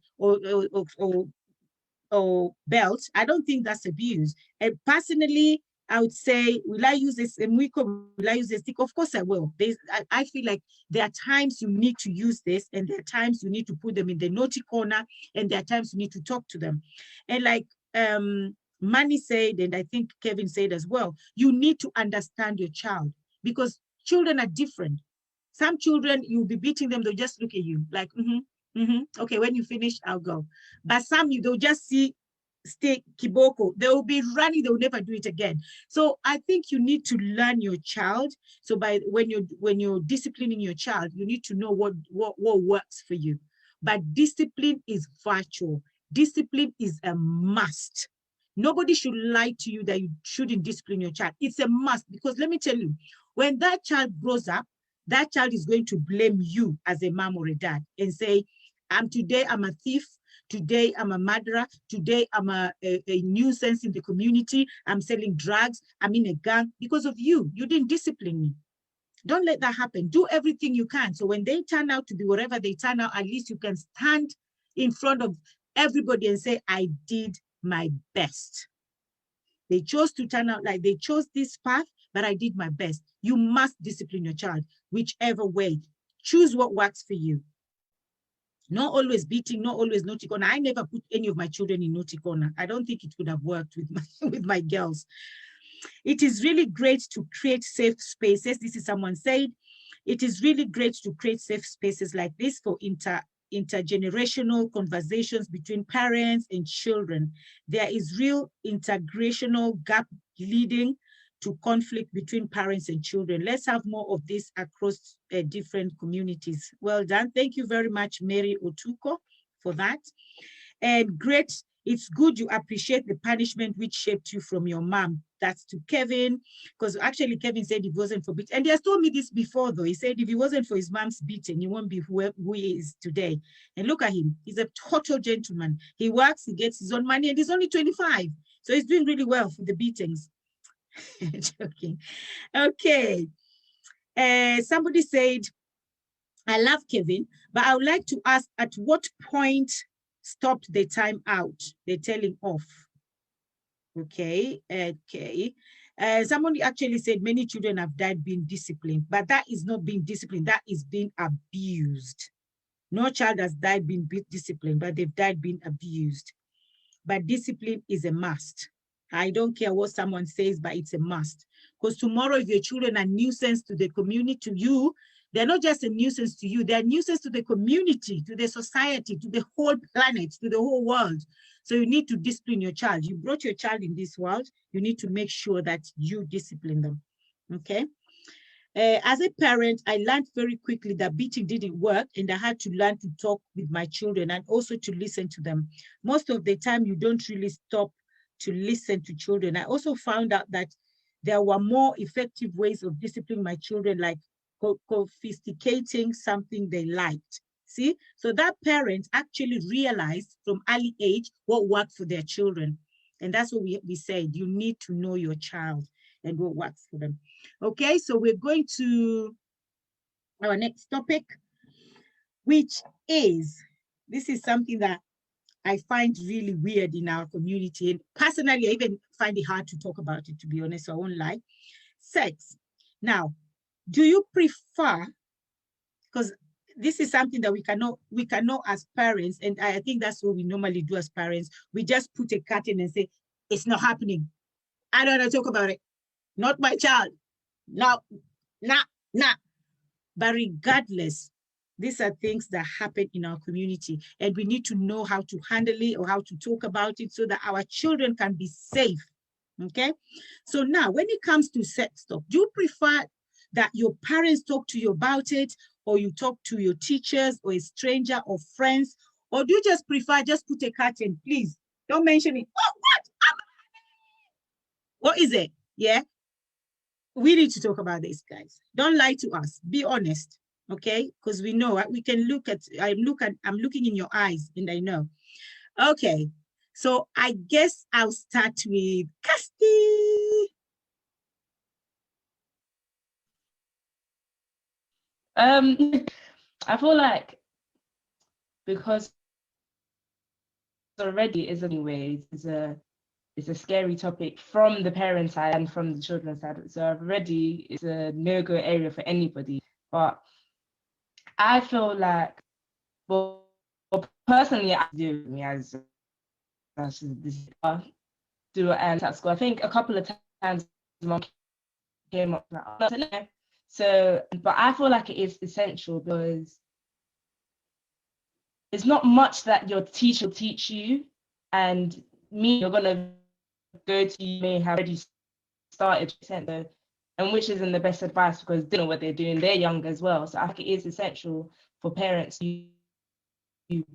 or belt, I don't think that's abuse. And personally, I would say, will I use this mwiko? Will I use this stick? Of course I will. I feel like there are times you need to use this, and there are times you need to put them in the naughty corner, and there are times you need to talk to them. And like Manny said, and I think Kevin said as well, you need to understand your child, because children are different. Some children, you'll be beating them, they'll just look at you like, okay, when you finish, I'll go. But some, they'll just see stay kiboko, they will be running, they will never do it again. So I think you need to learn your child. So when you're disciplining your child, you need to know what works for you. But discipline is virtual. Discipline is a must. Nobody should lie to you that you shouldn't discipline your child. It's a must, because let me tell you, when that child grows up, that child is going to blame you as a mom or a dad and say, today I'm a thief. Today, I'm a murderer. Today, I'm a nuisance in the community. I'm selling drugs. I'm in a gang because of you. You didn't discipline me. Don't let that happen. Do everything you can. So when they turn out to be whatever they turn out, at least you can stand in front of everybody and say, I did my best. They chose to turn out like they chose this path, but I did my best. You must discipline your child, whichever way. Choose what works for you. Not always beating, not always naughty corner. I never put any of my children in naughty corner. I don't think it would have worked with my girls. It is really great to create safe spaces. This is someone said. It is really great to create safe spaces like this for intergenerational conversations between parents and children. There is real integrational gap leading to conflict between parents and children. Let's have more of this across different communities. Well done. Thank you very much, Mary Otuko, for that. And great, it's good you appreciate the punishment which shaped you from your mom. That's to Kevin, because actually Kevin said it wasn't for beating. And he has told me this before though. He said if it wasn't for his mom's beating, he won't be who he is today. And look at him, he's a total gentleman. He works, he gets his own money, and he's only 25. So he's doing really well for the beatings. Joking. Okay. Somebody said, I love Kevin, but I would like to ask at what point stopped the time out, the telling off? Okay. Somebody actually said many children have died being disciplined, but that is not being disciplined, that is being abused. No child has died being disciplined, but they've died being abused. But discipline is a must. I don't care what someone says, but it's a must. Because tomorrow, if your children are nuisance to the community, to you, they're not just a nuisance to you, they're a nuisance to the community, to the society, to the whole planet, to the whole world. So you need to discipline your child. You brought your child in this world, you need to make sure that you discipline them, okay? As a parent, I learned very quickly that beating didn't work, and I had to learn to talk with my children and also to listen to them. Most of the time, you don't really stop to listen to children. I also found out that there were more effective ways of disciplining my children, like confiscating something they liked. See, so that parent actually realized from early age what worked for their children. And that's what we said, you need to know your child and what works for them. Okay, so we're going to our next topic, which is, this is something that I find really weird in our community. And personally, I even find it hard to talk about it, to be honest, so I won't lie. Sex. Now, do you prefer, because this is something that we cannot as parents, and I think that's what we normally do as parents, we just put a curtain and say, it's not happening. I don't want to talk about it. Not my child. No, nah. But regardless, these are things that happen in our community, and we need to know how to handle it or how to talk about it so that our children can be safe, okay? So now, when it comes to sex talk, do you prefer that your parents talk to you about it, or you talk to your teachers or a stranger or friends, or do you just prefer just put a curtain, please, don't mention it. Oh, what is it? Yeah. We need to talk about this, guys. Don't lie to us. Be honest, okay? Because we know we can look at. I'm looking in your eyes, and I know. Okay, so I guess I'll start with Casti. I feel like because already is anyways is a scary topic from the parent side and from the children's side. So already it's a no-go area for anybody. But I feel like, well personally, I do me as this do and at school. I think a couple of times mom came up like, oh, no. So, but I feel like it is essential because it's not much that your teacher will teach you, and you're gonna go to, you may have already started though, and which isn't the best advice because they know what they're doing. They're young as well, so I think it is essential for parents to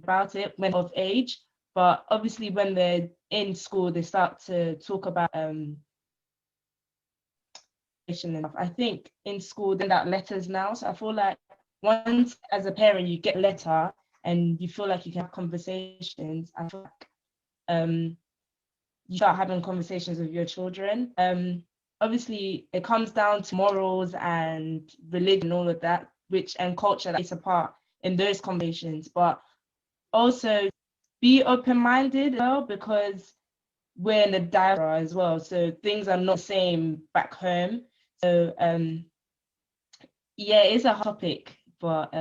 about it when of age. But obviously, when they're in school, they start to talk about and stuff. I think in school they send out letters now, so I feel like once as a parent you get a letter and you feel like you can have conversations, I feel like you start having conversations with your children. Obviously, it comes down to morals and religion, all of that, and culture that plays a part in those conversations. But also be open-minded as well, because we're in the diaspora as well, so things are not the same back home. So yeah, it's a hot topic, but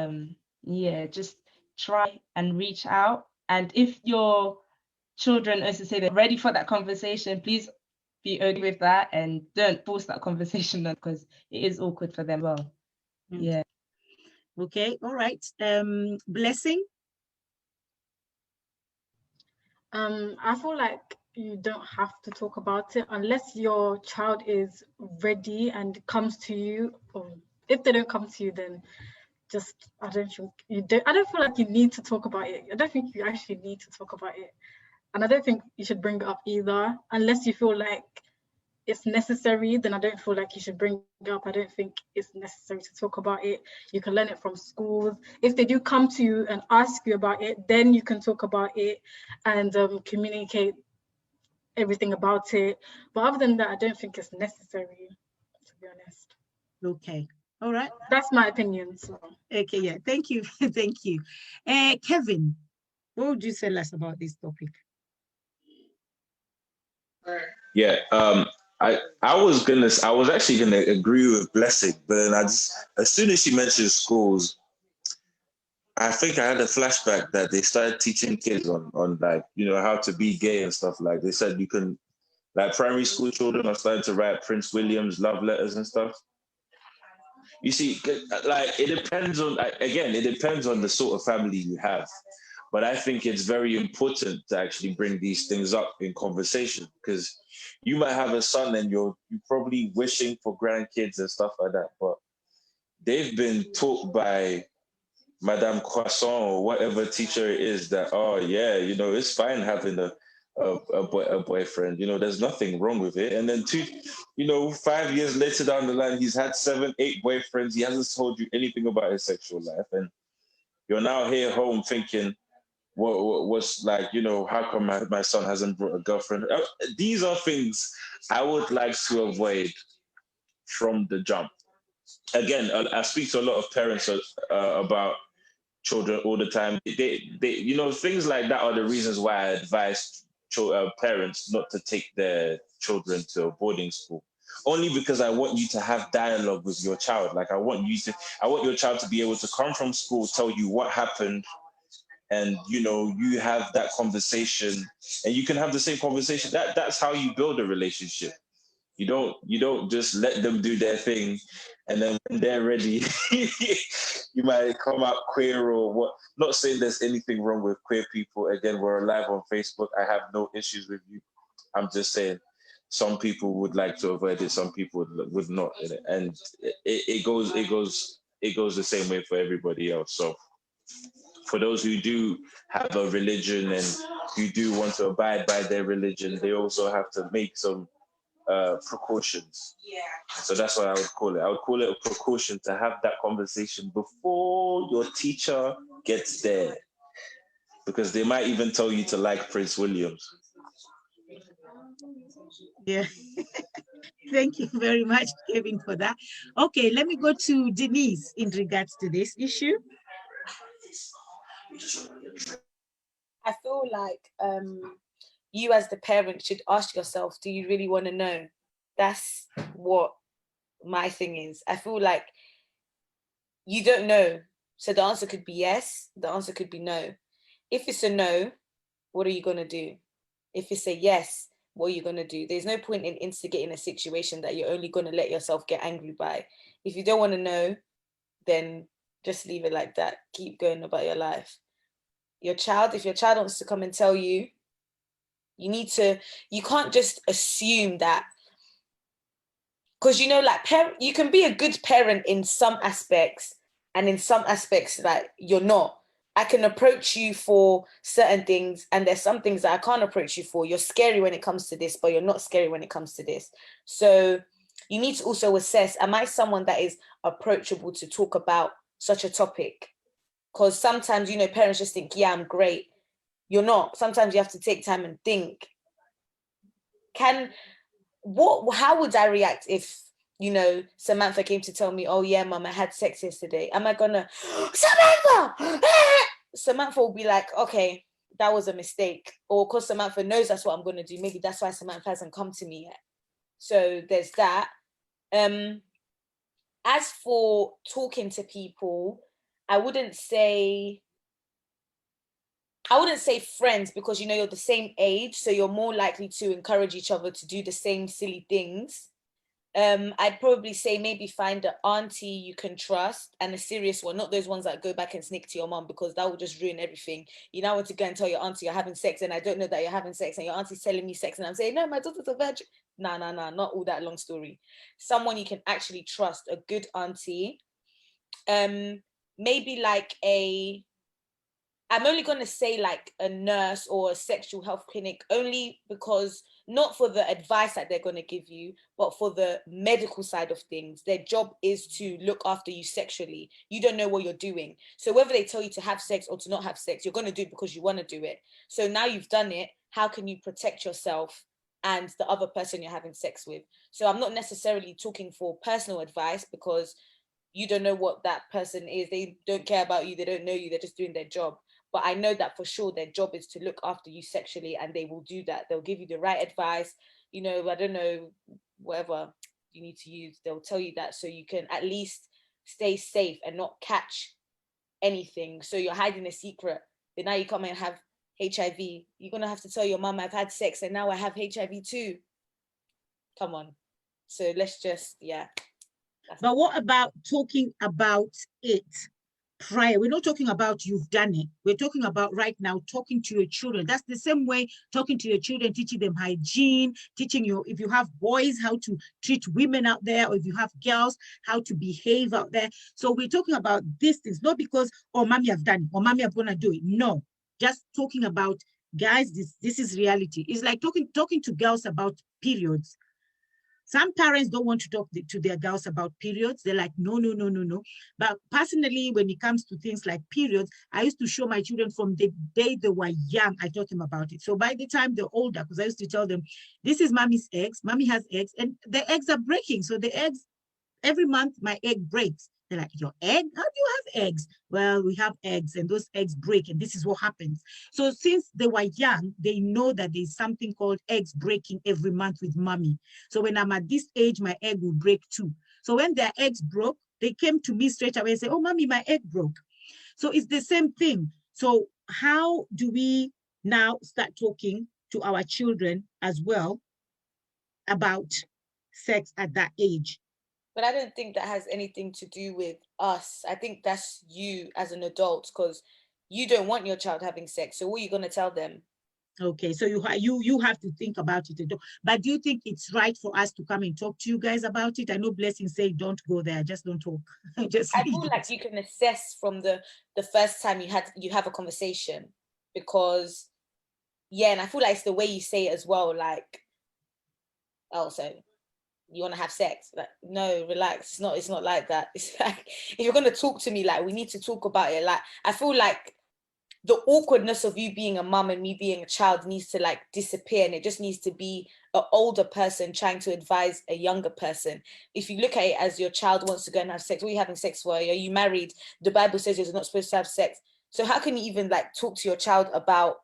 yeah, just try and reach out. And if your children also say they're ready for that conversation, please be okay with that and don't force that conversation because it is awkward for them as well. Yeah. Okay, all right. Blessing. I feel like you don't have to talk about it unless your child is ready and comes to you. Or if they don't come to you, then just I don't feel like you need to talk about it. I don't think you actually need to talk about it. And I don't think you should bring it up either, unless you feel like it's necessary. Then I don't feel like you should bring it up. I don't think it's necessary to talk about it. You can learn it from schools. If they do come to you and ask you about it, then you can talk about it and communicate everything about it. But other than that, I don't think it's necessary, to be honest. Okay, all right. That's my opinion. So. Okay, yeah, thank you. Thank you. Kevin, what would you tell us about this topic? Yeah, I was actually gonna agree with Blessing, but then as soon as she mentioned schools, I think I had a flashback that they started teaching kids on like, how to be gay and stuff. Like they said you can, like primary school children are starting to write Prince William's love letters and stuff. You see, like it depends on, again, it depends on the sort of family you have. But I think it's very important to actually bring these things up in conversation, because you might have a son and you're probably wishing for grandkids and stuff like that, but they've been taught by Madame Croissant or whatever teacher it is that, oh yeah, it's fine having a boyfriend, there's nothing wrong with it. And then 5 years later down the line, he's had 7, 8 boyfriends. He hasn't told you anything about his sexual life. And you're now here home thinking, what's like, how come my son hasn't brought a girlfriend? These are things I would like to avoid from the jump. Again, I speak to a lot of parents about children all the time. They things like that are the reasons why I advise parents not to take their children to a boarding school. Only because I want you to have dialogue with your child. Like I want your child to be able to come from school, tell you what happened, and you have that conversation, and you can have the same conversation. That's how you build a relationship. You don't just let them do their thing, and then when they're ready, you might come out queer or what. Not saying there's anything wrong with queer people. Again, we're live on Facebook. I have no issues with you. I'm just saying some people would like to avoid it, some people would not, and it goes the same way for everybody else. So for those who do have a religion and who do want to abide by their religion, they also have to make some precautions. Yeah. So that's what I would call it. I would call it a precaution to have that conversation before your teacher gets there, because they might even tell you to like Prince Williams. Yeah. Thank you very much, Kevin, for that. Okay, let me go to Denise in regards to this issue. I feel like you as the parent should ask yourself, do you really want to know? That's what my thing is. I feel like you don't know. So the answer could be yes, the answer could be no. If it's a no, what are you going to do? If it's a yes, what are you going to do? There's no point in instigating a situation that you're only going to let yourself get angry by. If you don't want to know, then just leave it like that. Keep going about your life. If your child wants to come and tell you, You can't just assume that, because, you know, like you can be a good parent in some aspects, and in some aspects that you're not. I can approach you for certain things, and there's some things that I can't approach you for. You're scary when it comes to this, but you're not scary when it comes to this. So you need to also assess, am I someone that is approachable to talk about such a topic? Because sometimes, you know, parents just think, yeah, I'm great. You're not. Sometimes you have to take time and think, how would I react if, you know, Samantha came to tell me, oh yeah, mom, I had sex yesterday? Am I gonna, Samantha? Samantha will be like, okay, that was a mistake. Or because Samantha knows that's what I'm gonna do, maybe that's why Samantha hasn't come to me yet. So there's that. As for talking to people, I wouldn't say friends, because, you know, you're the same age, so you're more likely to encourage each other to do the same silly things. I'd probably say maybe find an auntie you can trust, and a serious one, not those ones that go back and sneak to your mom, because that will just ruin everything. You now want to go and tell your auntie you're having sex, and I don't know that you're having sex, and your auntie's telling me sex, and I'm saying, no, my daughter's a virgin. No, not all that long story. Someone you can actually trust, a good auntie. Maybe like I'm only going to say like a nurse or a sexual health clinic, only because, not for the advice that they're going to give you, but for the medical side of things. Their job is to look after you sexually. You don't know what you're doing. So whether they tell you to have sex or to not have sex, you're going to do it because you want to do it. So now you've done it, how can you protect yourself and the other person you're having sex with? So I'm not necessarily talking for personal advice, because you don't know what that person is. They don't care about you. They don't know you. They're just doing their job. But I know that for sure their job is to look after you sexually, and they will do that. They'll give you the right advice. You know, I don't know, whatever you need to use, they'll tell you that, so you can at least stay safe and not catch anything. So you're hiding a secret, then now you come and have HIV. You're going to have to tell your mom, I've had sex and now I have HIV too. Come on. So let's just, yeah. But what about talking about it prior? We're not talking about you've done it. We're talking about right now talking to your children. That's the same way talking to your children, teaching them hygiene, teaching you, if you have boys, how to treat women out there, or if you have girls, how to behave out there. So we're talking about these things, not because, oh, mommy, I've done it, or mommy, I'm going to do it. No, just talking about, guys, this is reality. It's like talking to girls about periods. Some parents don't want to talk to their girls about periods. They're like, no. But personally, when it comes to things like periods, I used to show my children from the day they were young, I taught them about it. So by the time they're older, because I used to tell them, this is mommy's eggs, mommy has eggs, and the eggs are breaking. So the eggs, every month, my egg breaks. They're like, your egg? How do you have eggs? Well, we have eggs, and those eggs break, and this is what happens. So since they were young, they know that there's something called eggs breaking every month with mommy. So when I'm at this age, my egg will break too. So when their eggs broke, they came to me straight away and say, oh, mommy, my egg broke. So it's the same thing. So how do we now start talking to our children as well about sex at that age? But I don't think that has anything to do with us. I think that's you as an adult, because you don't want your child having sex. So what are you going to tell them? Okay, so you have to think about it. But do you think it's right for us to come and talk to you guys about it? I know Blessing say don't go there, just don't talk. I feel like you can assess from the first time you have a conversation, because yeah, and I feel like it's the way you say it as well. Like, oh, so you want to have sex? Like, no, relax. It's not like that. It's like, if you're going to talk to me, like, we need to talk about it. Like, I feel like the awkwardness of you being a mum and me being a child needs to like disappear, and it just needs to be an older person trying to advise a younger person. If you look at it as your child wants to go and have sex, what are you having sex for? Are you married? The Bible says you're not supposed to have sex. So how can you even like talk to your child about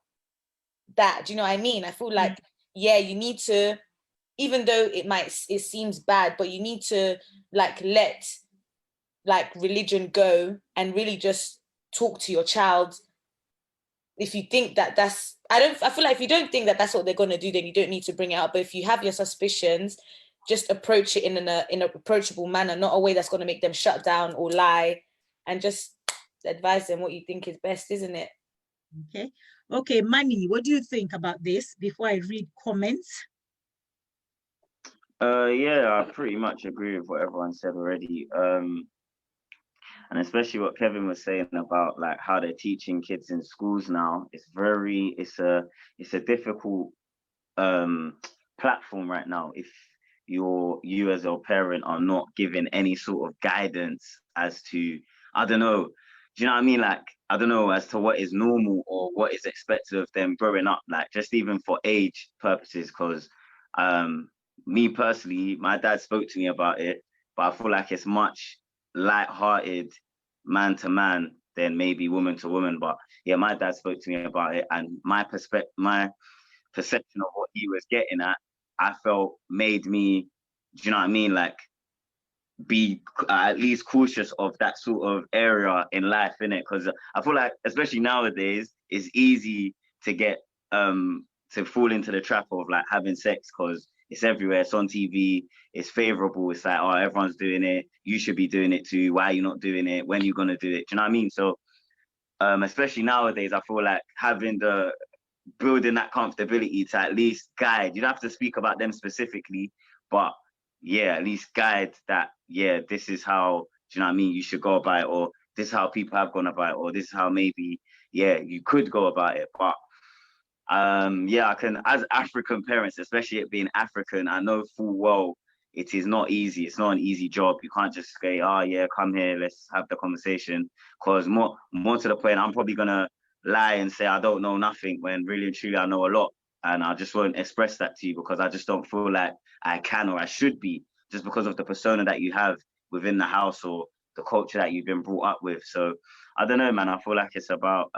that? Do you know what I mean? I feel like, yeah, you need to, even though it seems bad, but you need to like let like religion go and really just talk to your child. If you think that I feel like if you don't think that that's what they're going to do, then you don't need to bring it up. But if you have your suspicions, just approach it in an approachable manner, not a way that's going to make them shut down or lie, and just advise them what you think is best, isn't it? Okay. Okay, Manny, what do you think about this before I read comments? Yeah, I pretty much agree with what everyone said already. And especially what Kevin was saying about like how they're teaching kids in schools now. It's a difficult um platform right now if you as a parent are not given any sort of guidance as to, I don't know, do you know what I mean, like I don't know, as to what is normal or what is expected of them growing up, like just even for age purposes. Because um me personally, my dad spoke to me about it, but I feel like it's much light-hearted, man to man, than maybe woman to woman. But yeah, my dad spoke to me about it, and my perception of what he was getting at, I felt made me, do you know what I mean? Like be at least cautious of that sort of area in life, innit? Because I feel like, especially nowadays, it's easy to get to fall into the trap of like having sex because it's everywhere, it's on TV, it's favorable, it's like, oh, everyone's doing it, you should be doing it too. Why are you not doing it? When are you gonna do it? Do you know what I mean? So especially nowadays, I feel like having the building that comfortability to at least guide. You don't have to speak about them specifically, but yeah, at least guide that, yeah, this is how, do you know what I mean, you should go about it, or this is how people have gone about it, or this is how maybe, yeah, you could go about it. But yeah, I can, as African parents, especially it being African, I know full well it is not easy. It's not an easy job. You can't just say, oh yeah, come here, let's have the conversation. Because more to the point, I'm probably gonna lie and say I don't know nothing when really and truly I know a lot. And I just won't express that to you because I just don't feel like I can or I should be, just because of the persona that you have within the house or the culture that you've been brought up with. So I don't know, man. I feel like it's about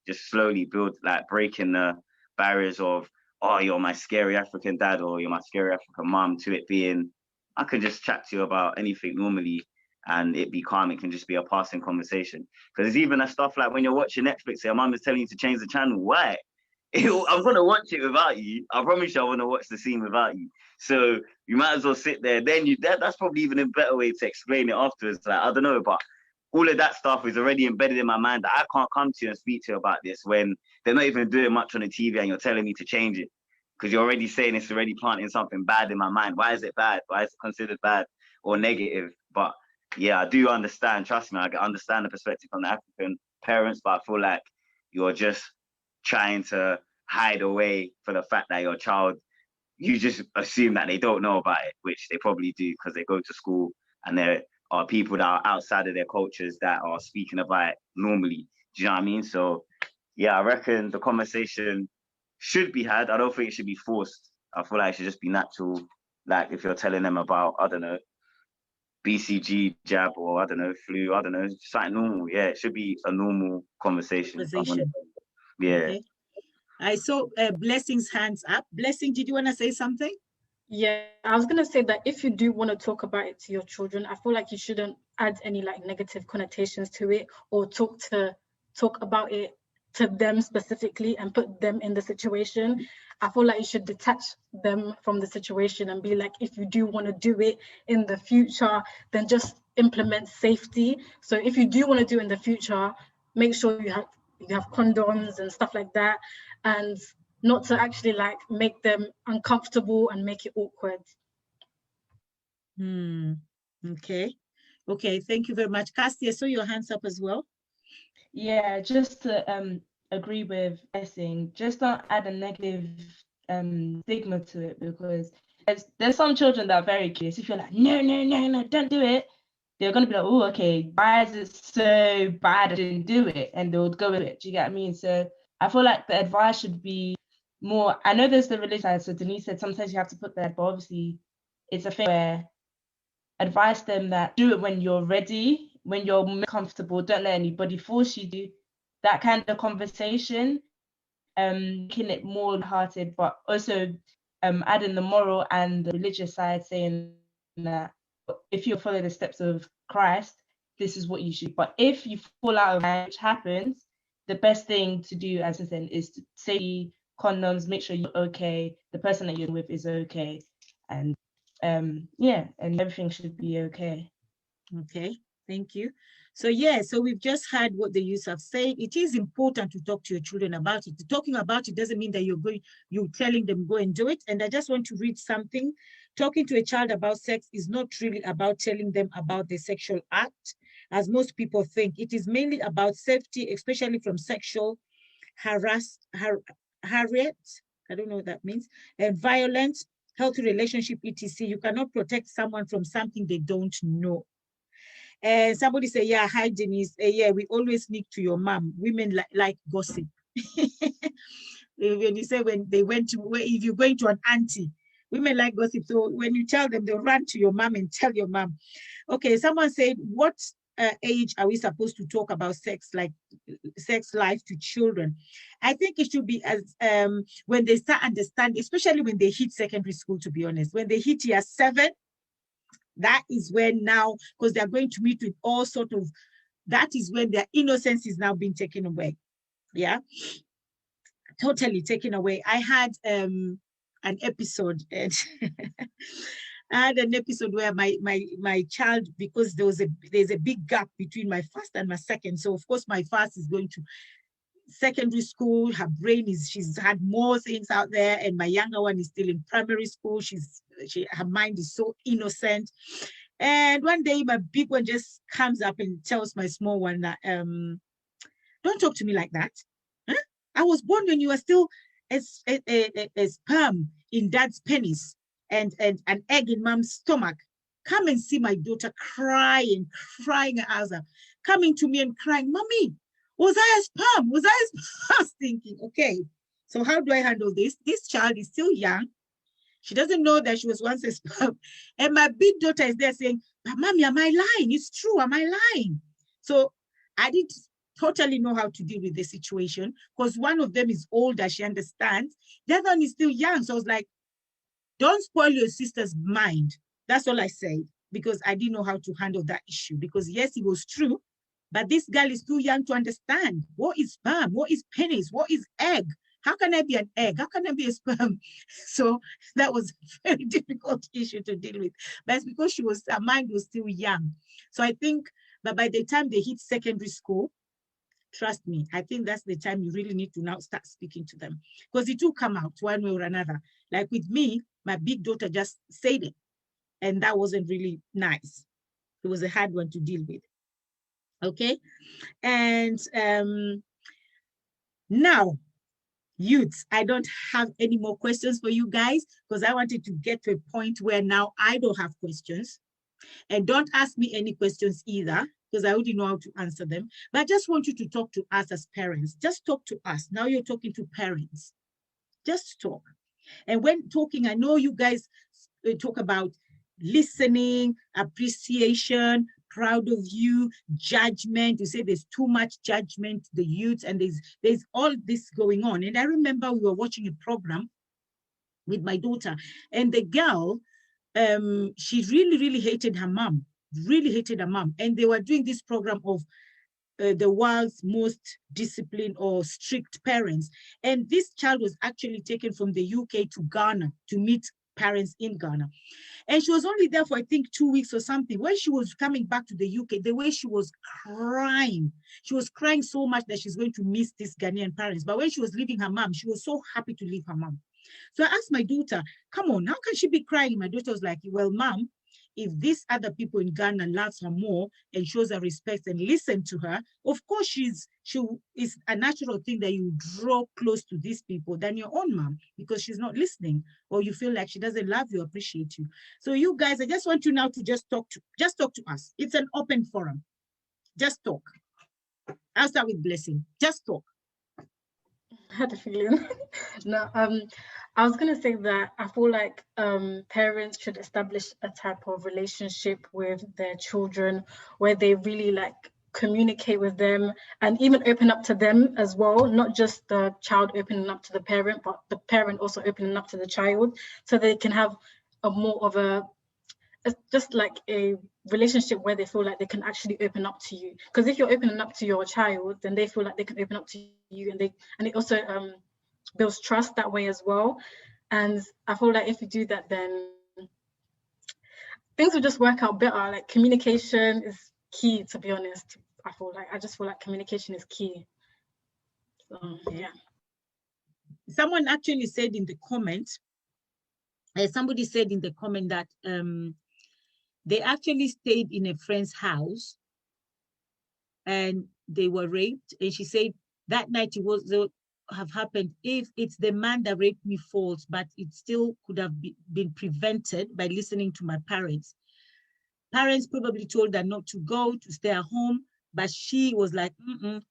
just slowly breaking the barriers of, oh, you're my scary African dad or you're my scary African mom, to it being, I can just chat to you about anything normally and it be calm. It can just be a passing conversation. Because it's even a stuff like when you're watching Netflix, your mom is telling you to change the channel. Why? I'm gonna watch it without you. I promise you, I want to watch the scene without you. So you might as well sit there. Then that's probably even a better way to explain it afterwards. Like I don't know, but all of that stuff is already embedded in my mind that I can't come to you and speak to you about this when they're not even doing much on the TV and you're telling me to change it because you're already saying it's already planting something bad in my mind. Why is it bad? Why is it considered bad or negative? But yeah, I do understand. Trust me, I understand the perspective from the African parents, but I feel like you're just trying to hide away for the fact that your child, you just assume that they don't know about it, which they probably do because they go to school and there are people that are outside of their cultures that are speaking about it normally. Do you know what I mean? So yeah, I reckon the conversation should be had. I don't think it should be forced. I feel like it should just be natural. Like if you're telling them about, I don't know, BCG jab or I don't know, flu, I don't know, something normal. Yeah, it should be a normal conversation. Yeah. Okay. I saw Blessing's hands up. Blessing, did you want to say something? Yeah, I was gonna say that if you do want to talk about it to your children, I feel like you shouldn't add any like negative connotations to it or talk about it to them specifically and put them in the situation. I feel like you should detach them from the situation and be like, if you do want to do it in the future, then just implement safety. So if you do want to do it in the future, make sure you have condoms and stuff like that, and not to actually like make them uncomfortable and make it awkward. Okay. Okay, thank you very much. Cassie, I saw your hands up as well. Yeah, just to agree with Essing, just don't add a negative stigma to it, because there's some children that are very curious. If you're like, no, don't do it, they're gonna be like, oh, okay, why is it so bad I didn't do it? And they'll go with it. Do you get what I mean? So I feel like the advice should be more, I know there's the religious side, so Denise said sometimes you have to put that, but obviously it's a thing where advise them that do it when you're ready, when you're comfortable, don't let anybody force you to. That kind of conversation, making it more hearted, but also adding the moral and the religious side, saying that if you follow the steps of Christ, this is what you should. But if you fall out of line, which happens, the best thing to do, as I said, is to say condoms, make sure you're okay, the person that you're with is okay, and yeah, and everything should be okay. Okay, Thank you. So yeah, so we've just heard what the youth have said. It is important to talk to your children about it. Talking about it doesn't mean that you're telling them go and do it. And I just want to read something. Talking to a child about sex is not really about telling them about the sexual act, as most people think. It is mainly about safety, especially from sexual harriet, I don't know what that means, and violence, healthy relationship, etc. You cannot protect someone from something they don't know. And somebody say, yeah, hi, Denise. Yeah, we always sneak to your mom. Women like gossip. When you say when they went to, if you're going to an auntie, women like gossip. So when you tell them, they'll run to your mom and tell your mom. Okay, someone said, what age are we supposed to talk about sex, like sex life to children? I think it should be as when they start understanding, especially when they hit secondary school, to be honest. When they hit year 7, that is when now, because they're going to meet with all sort of, that is when their innocence is now being taken away. Yeah, totally taken away. I had an episode, and I had an episode where my child, because there's a big gap between my first and my second. So of course my first is going to secondary school. Her brain she's had more things out there, and my younger one is still in primary school. Her mind is so innocent. And one day my big one just comes up and tells my small one that don't talk to me like that. Huh? I was born when you were still a sperm in dad's penis and an egg in mom's stomach. Come and see my daughter crying her eyes out, coming to me and crying, Mommy, was I a sperm? Was I a sperm? I was thinking, okay, so how do I handle this? This child is still young. She doesn't know that she was once a sperm. And my big daughter is there saying, but Mommy, am I lying? It's true, am I lying? So I didn't totally know how to deal with the situation, because one of them is older, she understands. The other one is still young. So I was like, don't spoil your sister's mind. That's all I said, because I didn't know how to handle that issue. Because yes, it was true, but this girl is too young to understand. What is sperm? What is penis? What is egg? How can I be an egg? How can I be a sperm? So that was a very difficult issue to deal with. But it's because her mind was still young. So I think that by the time they hit secondary school, trust me, I think that's the time you really need to now start speaking to them, because it will come out one way or another. Like with me, my big daughter just said it, and that wasn't really nice. It was a hard one to deal with. Okay, and now, youths, I don't have any more questions for you guys, because I wanted to get to a point where now I don't have questions. And don't ask me any questions either, because I already know how to answer them. But I just want you to talk to us as parents. Just talk to us. Now you're talking to parents. Just talk. And when talking, I know you guys talk about listening, appreciation, proud of you, judgment. You say there's too much judgment, the youth, and there's all this going on. And I remember we were watching a program with my daughter, and the girl, she really hated her mom, and they were doing this program of the world's most disciplined or strict parents, and this child was actually taken from the UK to Ghana to meet parents in Ghana, and she was only there for I think 2 weeks or something. When she was coming back to the UK, the way she was crying so much that she's going to miss these Ghanaian parents. But when she was leaving her mom, she was so happy to leave her mom. So I asked my daughter, come on, how can she be crying? My daughter was like, well, mom, if these other people in Ghana loves her more and shows her respect and listen to her, of course it's a natural thing that you draw close to these people than your own mom, because she's not listening, or you feel like she doesn't love you, appreciate you. So you guys, I just want you now to just talk to us. It's an open forum. Just talk. I'll start with Blessing. Just talk. I had a feeling. No, I was gonna say that I feel like parents should establish a type of relationship with their children where they really like communicate with them and even open up to them as well, not just the child opening up to the parent, but the parent also opening up to the child, so they can have a more of a just like a relationship where they feel like they can actually open up to you. Because if you're opening up to your child, then they feel like they can open up to you, and it also builds trust that way as well. And I feel like if you do that, then things will just work out better. Like communication is key, to be honest. I just feel like communication is key. So yeah. Someone actually said in the comment, somebody said in the comment that they actually stayed in a friend's house and they were raped. And she said that night it was have happened if it's the man that raped me false, but it still could have been prevented by listening to my parents. Parents probably told her not to go, to stay at home, but she was like,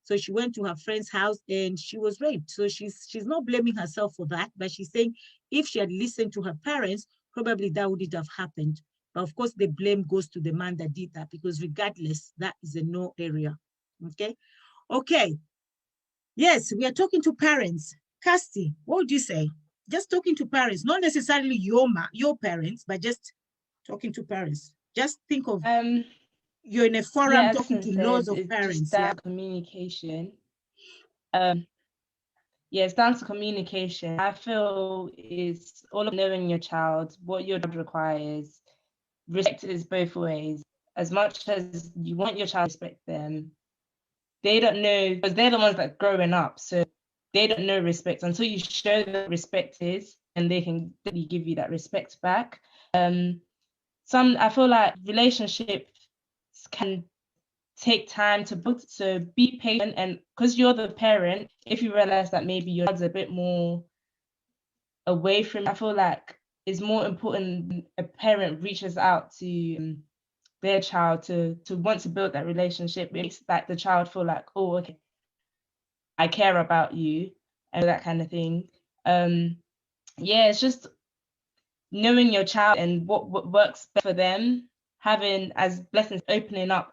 So she went to her friend's house and she was raped. So she's not blaming herself for that, but she's saying if she had listened to her parents, probably that wouldn't have happened. But of course, the blame goes to the man that did that, because regardless, that is a no area. Okay. Yes, we are talking to parents. Kirsty, what would you say? Just talking to parents, not necessarily your parents, but just talking to parents. Just think of you're in a forum talking to loads of parents. Just that communication. It's down to communication. I feel it's all of knowing your child, what your child requires. Respect is both ways. As much as you want your child to respect them, they don't know, because they're the ones that are growing up. So they don't know respect until you show them what respect is, and they can really give you that respect back. I feel like relationships can take time to build, so be patient. And because you're the parent, if you realize that maybe your child's a bit more away from, I feel like it's more important a parent reaches out to their child to want to build that relationship. It makes like the child feel like, oh, okay, I care about you, and that kind of thing. It's just knowing your child and what works best for them. Having as blessings, opening up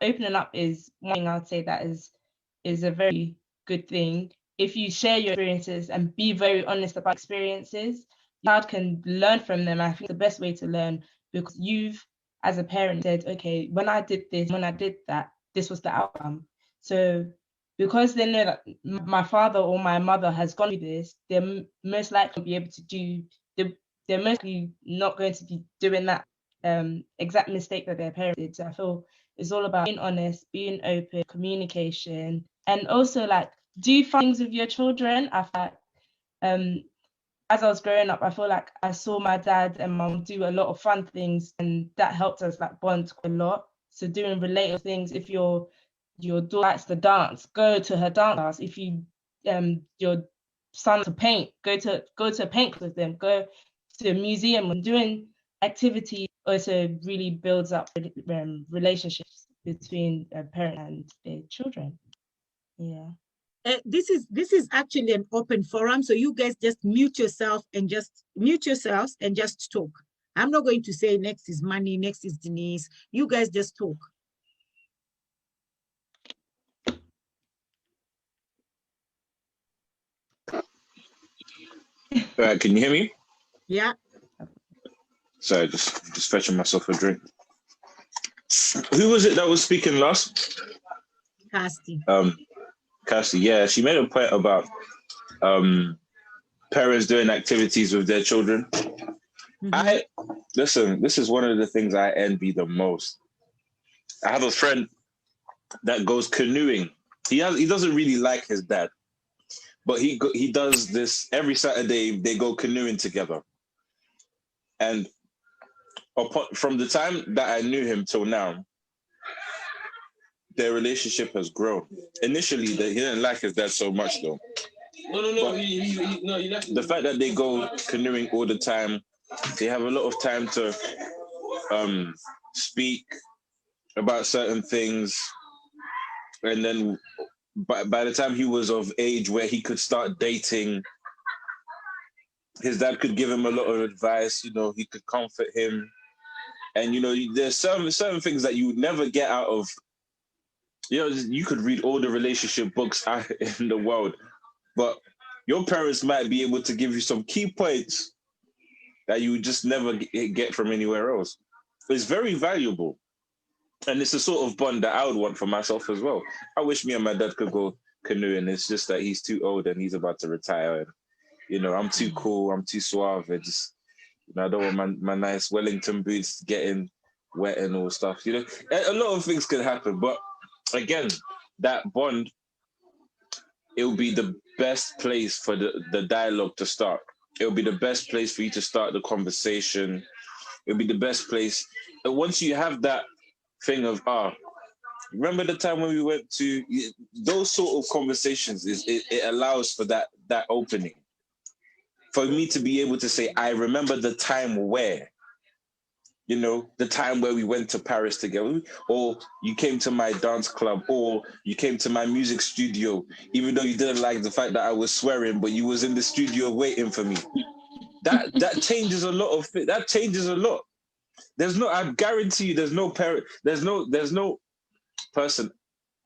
is one thing I would say that is a very good thing. If you share your experiences and be very honest about experiences, your child can learn from them. I think the best way to learn, because you've, as a parent, said, okay, when I did this, when I did that, this was the outcome. So because they know that my father or my mother has gone through this, they're most likely be able to do, they're mostly not going to be doing that exact mistake that their parents did. So I feel it's all about being honest, being open, communication, and also like do fun things with your children. I feel like, as I was growing up, I feel like I saw my dad and mom do a lot of fun things, and that helped us like bond quite a lot. So doing relatable things. If your daughter likes to dance, go to her dance class. If your son to paint, go to a paint with them. Go to a museum. And doing activity also really builds up relationships between a parent and their children. Yeah. This is actually an open forum, so you guys just mute yourselves and just talk. I'm not going to say next is Manny, next is Denise. You guys just talk. All right, can you hear me? Yeah. Sorry, just fetching myself a drink. Who was it that was speaking last? Kirsty. Kirsty, yeah, she made a point about parents doing activities with their children. Listen, this is one of the things I envy the most. I have a friend that goes canoeing. He doesn't really like his dad, but he does this every Saturday. They go canoeing together, and from the time that I knew him till now, their relationship has grown. Initially, he didn't like his dad so much, though. No. The fact that they go canoeing all the time, they have a lot of time to speak about certain things, and then by the time he was of age where he could start dating, his dad could give him a lot of advice. He could comfort him, and there's certain things that you would never get out of. You could read all the relationship books out in the world, but your parents might be able to give you some key points that you would just never get from anywhere else. It's very valuable. And it's the sort of bond that I would want for myself as well. I wish me and my dad could go canoeing. It's just that he's too old and he's about to retire. And, I'm too cool, I'm too suave. I don't want my nice Wellington boots getting wet and all stuff. You know, a lot of things can happen. But again, that bond, it will be the best place for the dialogue to start. It will be the best place for you to start the conversation. It'll be the best place. And once you have that thing of, remember the time when we went to those sort of conversations, it allows for that opening. For me to be able to say, I remember the time where, you know, the time where we went to Paris together, or you came to my dance club, or you came to my music studio, even though you didn't like the fact that I was swearing, but you was in the studio waiting for me. That changes a lot of things. That changes a lot. I guarantee you, there's no parent, there's no person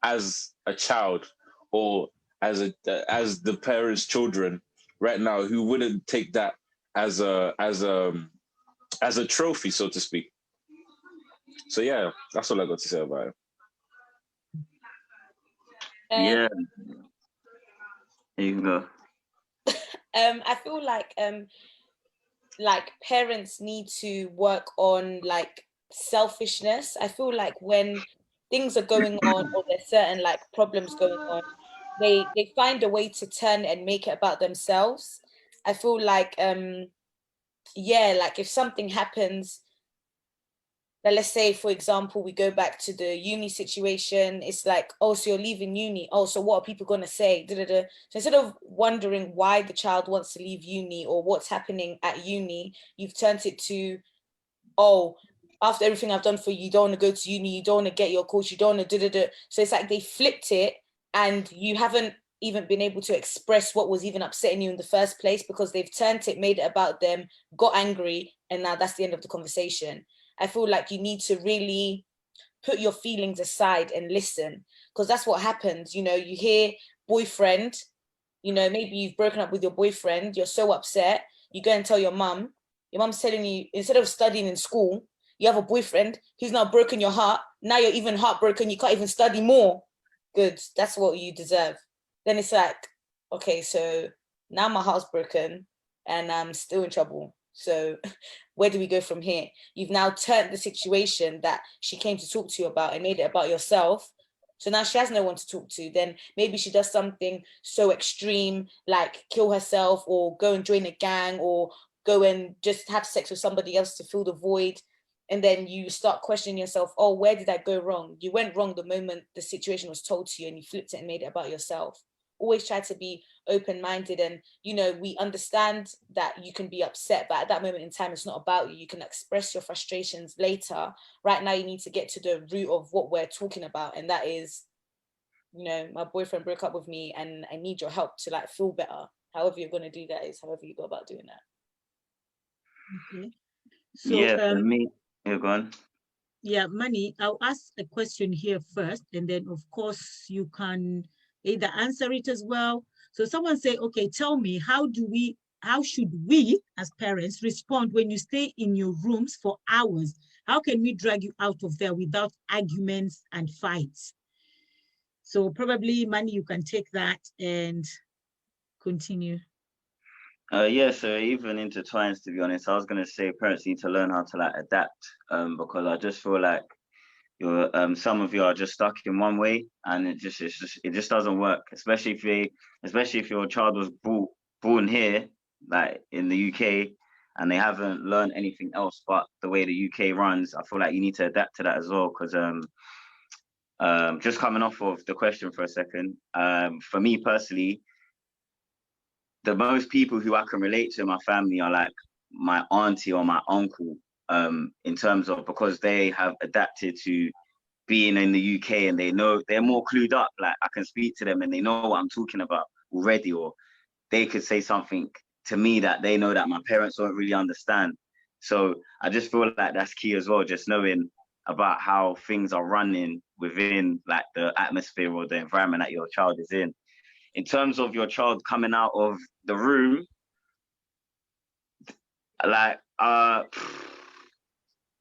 as a child or as the parents' children right now who wouldn't take that as a trophy, so to speak. So yeah, that's all I got to say about it. Yeah, you can go. I feel like parents need to work on like selfishness. I feel like when things are going on or there's certain like problems going on, they find a way to turn and make it about themselves. I feel like yeah, like if something happens, let's say, for example, we go back to the uni situation. It's like, oh, so you're leaving uni. Oh, so what are people going to say? Da-da-da. So instead of wondering why the child wants to leave uni or what's happening at uni, you've turned it to, oh, after everything I've done for you, you don't want to go to uni, you don't want to get your course, you don't want to da-da-da. So it's like they flipped it and you haven't even been able to express what was even upsetting you in the first place because they've turned it, made it about them, got angry, and now that's the end of the conversation. I feel like you need to really put your feelings aside and listen, because that's what happens. You know, you hear boyfriend, you know, maybe you've broken up with your boyfriend, you're so upset, you go and tell your mom's telling you, instead of studying in school, you have a boyfriend who's now broken your heart. Now you're even heartbroken, you can't even study more. Good, that's what you deserve. Then it's like, okay, so now my heart's broken and I'm still in trouble. So where do we go from here? You've now turned the situation that she came to talk to you about and made it about yourself. So now she has no one to talk to. Then maybe she does something so extreme, like kill herself or go and join a gang or go and just have sex with somebody else to fill the void. And then you start questioning yourself, oh, where did I go wrong? You went wrong the moment the situation was told to you and you flipped it and made it about yourself. Always try to be open-minded, and you know, we understand that you can be upset, but at that moment in time it's not about you. You can express your frustrations later. Right now you need to get to the root of what we're talking about, and that is, you know, my boyfriend broke up with me and I need your help to like feel better. However you're going to do that is however you go about doing that. Okay. So Yeah, for me, you're gone. yeah, Manny, I'll ask a question here first, and then of course you can either answer it as well. So someone say, okay, tell me, how should we as parents respond when you stay in your rooms for hours? How can we drag you out of there without arguments and fights? So probably, Manny, you can take that and continue. Yeah, so even intertwines, to be honest. I was gonna say parents need to learn how to like adapt, because I just feel like you're some of you are just stuck in one way, and it just doesn't work. Especially if your child was born here, like in the UK, and they haven't learned anything else but the way the UK runs. I feel like you need to adapt to that as well, because just coming off of the question for a second, for me personally, the most people who I can relate to in my family are like my auntie or my uncle, in terms of, because they have adapted to being in the UK and they're more clued up. Like I can speak to them and they know what I'm talking about already, or they could say something to me that they know that my parents don't really understand. So I just feel like that's key as well, just knowing about how things are running within like the atmosphere or the environment that your child is in. In terms of your child coming out of the room, like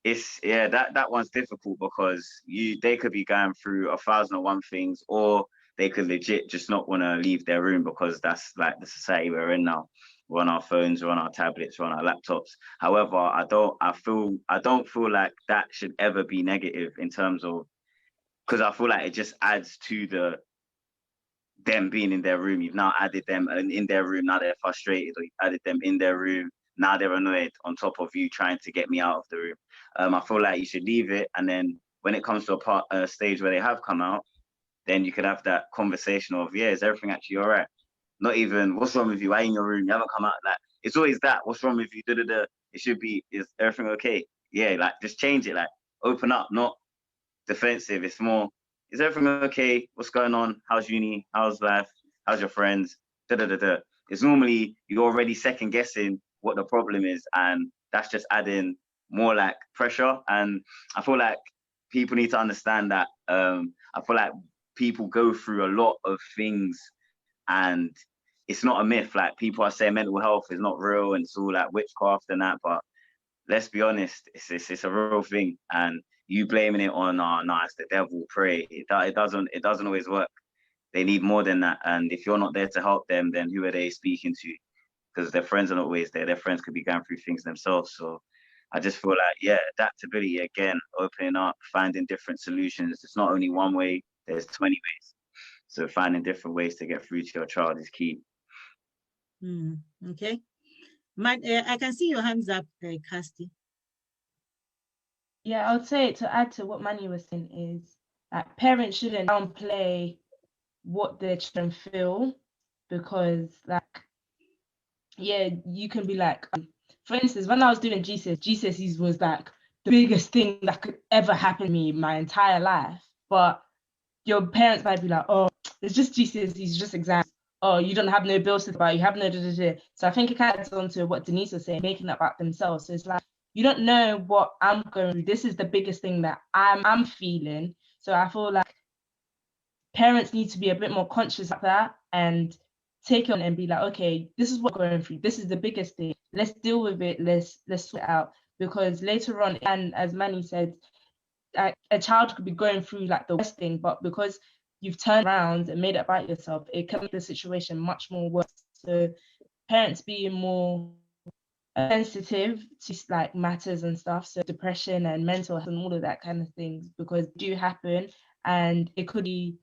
it's that one's difficult, because they could be going through 1,001 things, or they could legit just not want to leave their room because that's like the society we're in now. we're on our phones, we're on our tablets, we're on our laptops. However, I don't feel like that should ever be negative in terms of, because I feel like it just adds to them being in their room. You've now added them in their room, now they're frustrated, or you've added them in their room, now they're annoyed on top of you trying to get me out of the room. I feel like you should leave it, and then when it comes to a stage where they have come out, then you could have that conversation of, yeah, is everything actually all right? Not even, what's wrong with you? Why in your room? You haven't come out. Like, it's always that, what's wrong with you? Da-da-da. It should be, is everything okay? Yeah, like, just change it. Like, open up, not defensive. It's more, is everything okay? What's going on? How's uni? How's life? How's your friends? Da-da-da-da. It's normally, you're already second guessing what the problem is, and that's just adding more like pressure. And I feel like people need to understand that. I feel like people go through a lot of things, and it's not a myth. Like, people are saying mental health is not real and it's all like witchcraft and that, but let's be honest, it's a real thing. And you blaming it on, oh no, it's the devil, pray, it doesn't always work. They need more than that. And if you're not there to help them, then who are they speaking to? Because their friends are not always there. Their friends could be going through things themselves. So I just feel like, yeah, adaptability, again, opening up, finding different solutions. It's not only one way, there's 20 ways. So finding different ways to get through to your child is key. Okay. I can see your hands up, Kirsty. Yeah, I would say, to add to what Manny was saying, is that parents shouldn't downplay what their children feel, because, like, yeah, you can be like, for instance, when I was doing GCSEs was like the biggest thing that could ever happen to me my entire life. But your parents might be like, oh, it's just GCSEs, just exams. Oh, you don't have no bills to pay, you have no da-da-da. So I think it kind of adds on to what Denise was saying, making it about themselves. So it's like, you don't know what I'm going through. This is the biggest thing that I'm feeling. So I feel like parents need to be a bit more conscious of that and take it on and be like, okay, this is what we're going through. This is the biggest thing. Let's deal with it. Let's sort it out. Because later on, and as Manny said, a child could be going through like the worst thing, but because you've turned around and made it about yourself, it can make the situation much more worse. So parents being more sensitive to like matters and stuff, so depression and mental health and all of that kind of things, because they do happen, and it could be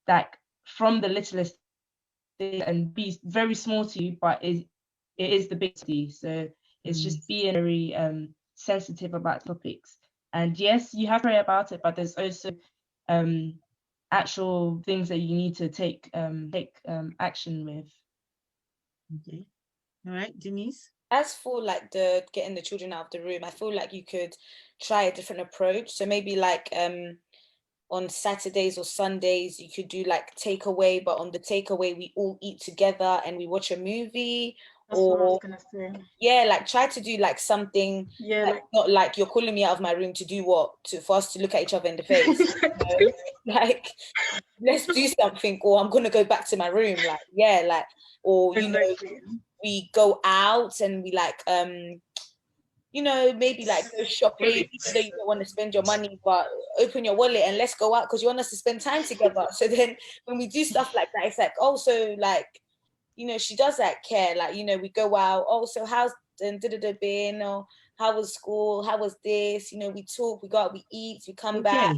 like from the littlest thing and be very small to you, but it is the big thing. So it's just being very sensitive about topics. And yes, you have to pray about it, but there's also actual things that you need to take action with. Okay. All right, Denise. As for like the getting the children out of the room, I feel like you could try a different approach. So maybe like on Saturdays or Sundays, you could do like takeaway, but on the takeaway, we all eat together and we watch a movie. That's what I was gonna say. Yeah, like try to do like something. Yeah, like, not like you're calling me out of my room to do what? For us to look at each other in the face. You know? Like, let's do something, or I'm gonna go back to my room. Like, yeah, like, or you know, we go out and we like you know, maybe like go shopping, even though you don't want to spend your money, but open your wallet and let's go out because you want us to spend time together. So then when we do stuff like that, it's like, oh, so like, you know, she does like care. Like, you know, we go out, oh, so how's been? Or how was school? How was this? You know, we talk, we go out, we eat, we come back.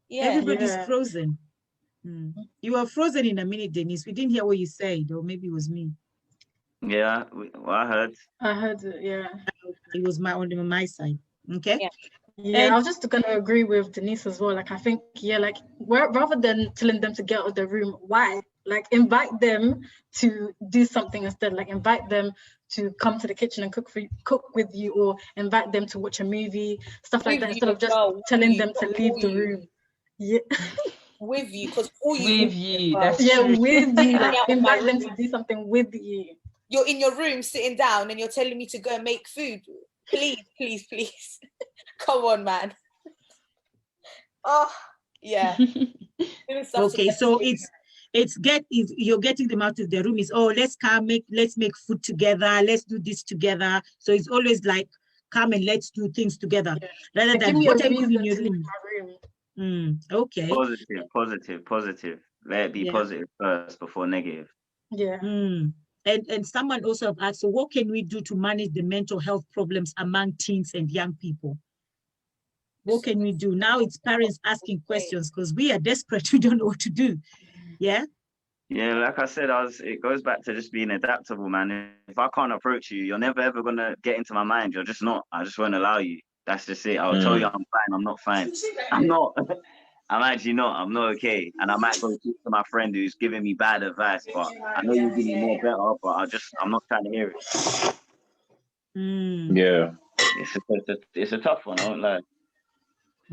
Yeah. Everybody's frozen. You were frozen in a minute, Denise. We didn't hear what you said, or maybe it was me. Yeah, well, I heard it, yeah. It was on my side. Okay. Yeah, I was just gonna agree with Denise as well. Like, I think, yeah, like, rather than telling them to get out of the room, why? Like, invite them to do something instead. Like, invite them to come to the kitchen and cook with you, or invite them to watch a movie, stuff like that, instead of just telling them to leave the room. Yeah. With you, because with you, that's true. With you, like, invite them to do something with you. You're in your room sitting down and you're telling me to go and make food. Please, please, please. Come on, man. Oh, yeah. Okay, so you're getting them out of the room. Is, oh, let's make food together. Let's do this together. So it's always like, come and let's do things together, rather than what I'm doing in your room. Okay. Positive. Let it be positive first before negative. Yeah. And someone also have asked, so what can we do to manage the mental health problems among teens and young people? What can we do? Now it's parents asking questions because we are desperate. We don't know what to do. Yeah. Yeah, like I said, it goes back to just being adaptable, man. If I can't approach you, you're never ever gonna get into my mind. You're just not. I just won't allow you. That's just it. I'll tell you I'm fine. I'm not fine. I'm not. I'm actually not. I'm not okay. And I might go talk to my friend who's giving me bad advice, but I know you'll give me more better, but I'm not trying to hear it. Yeah. It's a tough one, I won't lie.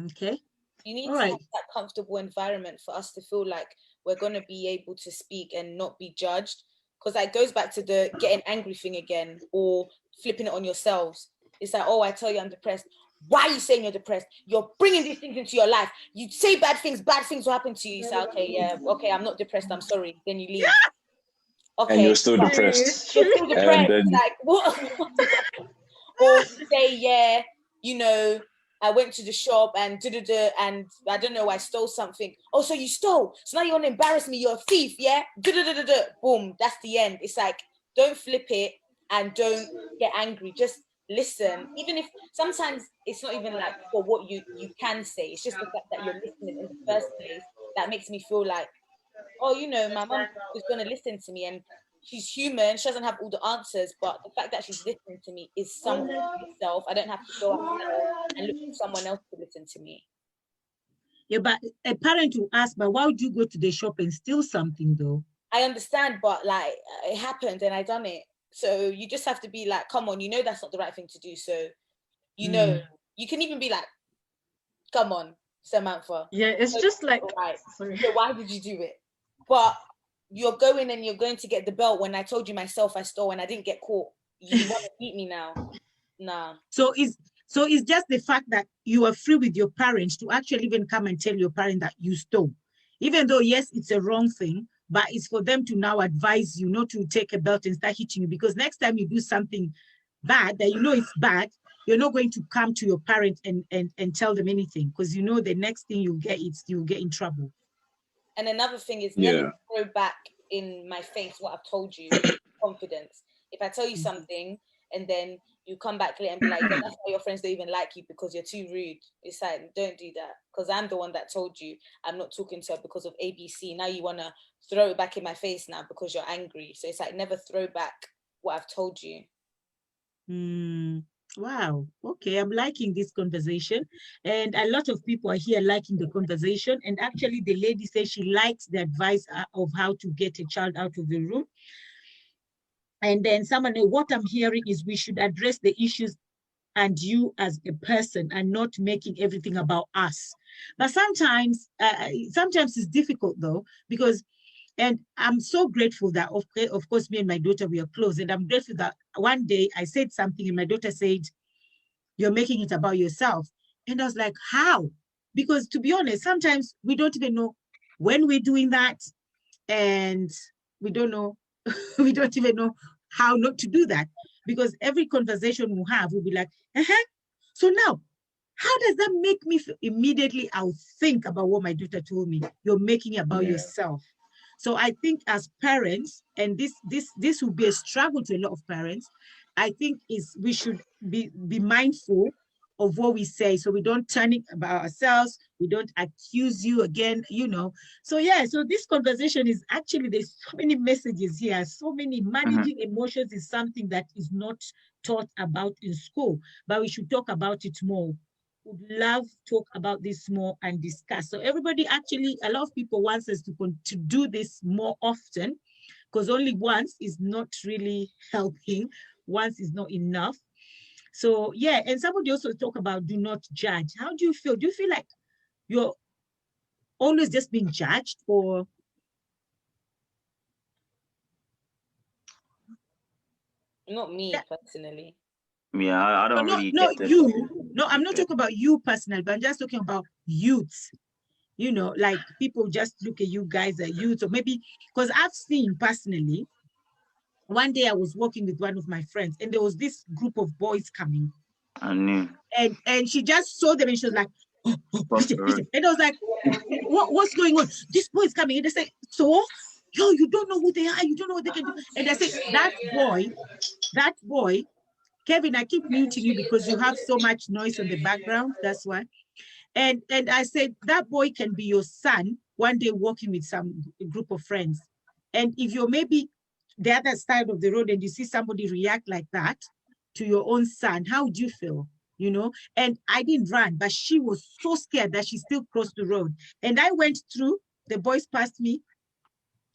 Okay. You need to have that comfortable environment for us to feel like we're going to be able to speak and not be judged. Because that goes back to the getting angry thing again, or flipping it on yourselves. It's like, oh, I tell you I'm depressed. Why are you saying you're depressed? You're bringing these things into your life. You say bad things will happen to you. You say, okay, yeah, okay, I'm not depressed, I'm sorry. Then you leave. Okay. And you're still depressed. You're still depressed. And then... Like, what? Or say, yeah, you know, I went to the shop and and I don't know, I stole something. Oh, so you stole. So now you want to embarrass me. You're a thief, yeah? Boom, that's the end. It's like, don't flip it and don't get angry. Just listen. Even if sometimes it's not even like for what you can say. It's just the fact that you're listening in the first place that makes me feel like, oh, you know, my mom is going to listen to me and she's human. She doesn't have all the answers, but the fact that she's listening to me is something in itself. I don't have to go up and look for someone else to listen to me. Yeah, but a parent will ask, but why would you go to the shop and steal something though? I understand, but like it happened and I done it. So you just have to be like, come on, you know that's not the right thing to do. So, you know, you can even be like, come on, Samantha. Yeah, it's just like, right. Sorry. So why did you do it? But you're going and you're going to get the belt when I told you myself I stole and I didn't get caught. You want to beat me now? Nah. So it's just the fact that you are free with your parents to actually even come and tell your parent that you stole. Even though, yes, it's a wrong thing, but it's for them to now advise you not to take a belt and start hitting you, because next time you do something bad that you know it's bad, you're not going to come to your parent and tell them anything, because you know the next thing you'll get in trouble. And another thing is never throw back in my face what I've told you with confidence. If I tell you something and then you come back later and be like, yeah, that's why your friends don't even like you because you're too rude. It's like, don't do that, because I'm the one that told you I'm not talking to her because of ABC. Now you want to throw it back in my face now because you're angry. So it's like, never throw back what I've told you. Wow. Okay, I'm liking this conversation, and a lot of people are here liking the conversation. And actually, the lady says she likes the advice of how to get a child out of the room. And then what I'm hearing is we should address the issues and you as a person and not making everything about us. But sometimes it's difficult though, because, and I'm so grateful that of course me and my daughter, we are close, and I'm grateful that one day I said something and my daughter said, you're making it about yourself. And I was like, how? Because to be honest, sometimes we don't even know when we're doing that, and we don't know, we don't even know how not to do that, because every conversation we'll have will be like, so now, how does that make me feel? Immediately I'll think about what my daughter told me. You're making it about yourself. So I think as parents, and this will be a struggle to a lot of parents, I think we should be mindful of what we say, so we don't turn it about ourselves, we don't accuse you again, you know. So yeah, so this conversation is actually, there's so many messages here, so many. Managing emotions is something that is not taught about in school, but we should talk about it more. Would love to talk about this more and discuss. So everybody, actually, a lot of people wants us to do this more often, because only once is not really helping. Once is not enough. So yeah, and somebody also talk about do not judge. How do you feel? Do you feel like you're always just being judged, or? Not me personally. Yeah, I don't really get this. No, I'm not talking about you personally, but I'm just talking about youths. You know, like people just look at you guys as youths, or maybe, because I've seen personally, one day I was walking with one of my friends and there was this group of boys coming. I knew. And she just saw them and she was like, oh, and I was like, what's going on? This boy is coming. And they say, so? yo, you don't know who they are, you don't know what they can do. And I said, that boy, Kevin, I keep muting you because you have so much noise on the background, that's why. And I said, that boy can be your son one day walking with some group of friends. And if you're maybe the other side of the road and you see somebody react like that to your own son, how would you feel? You know, and I didn't run, but she was so scared that she still crossed the road. And I went through, the boys passed me,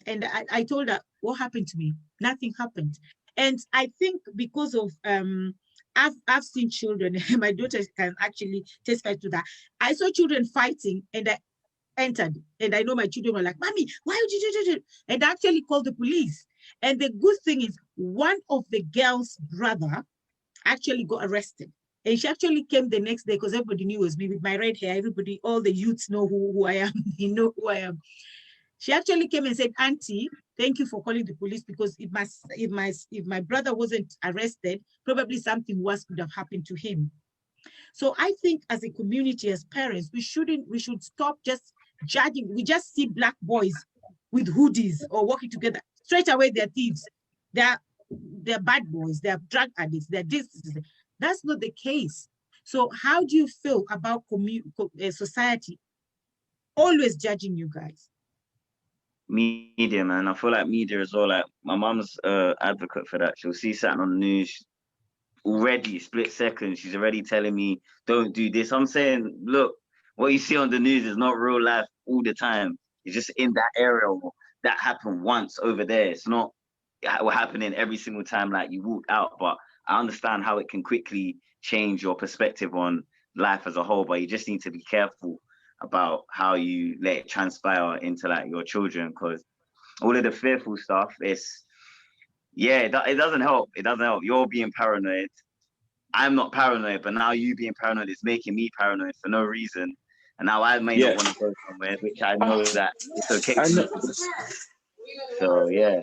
and I told her, what happened to me? Nothing happened. And I think because of, I've seen children, my daughter can actually testify to that. I saw children fighting and I entered, and I know my children were like, Mommy, why would you do it? And I actually called the police. And the good thing is one of the girls' brother actually got arrested. And she actually came the next day because everybody knew it was me with my red hair. Everybody, all the youths know who I am. You know who I am. She actually came and said, Auntie, thank you for calling the police, because if my brother wasn't arrested, probably something worse could have happened to him. So I think as a community, as parents, we should stop just judging. We just see black boys with hoodies or walking together. Straight away, they're thieves. They're bad boys. They're drug addicts. They're this. That's not the case. So how do you feel about society always judging you guys? Media, man. I feel like media as well. Like my mom's advocate for that. She'll see something on the news already, split second, she's already telling me, don't do this. I'm saying, look, what you see on the news is not real life all the time. It's just in that area that happened once over there. It's not happening every single time like you walk out. But I understand how it can quickly change your perspective on life as a whole. But you just need to be careful about how you let it transpire into like your children, because all of the fearful stuff is, yeah, it doesn't help. It doesn't help. You're being paranoid. I'm not paranoid, but now you being paranoid is making me paranoid for no reason. And now I may not want to go somewhere, which I know that it's okay. So yeah,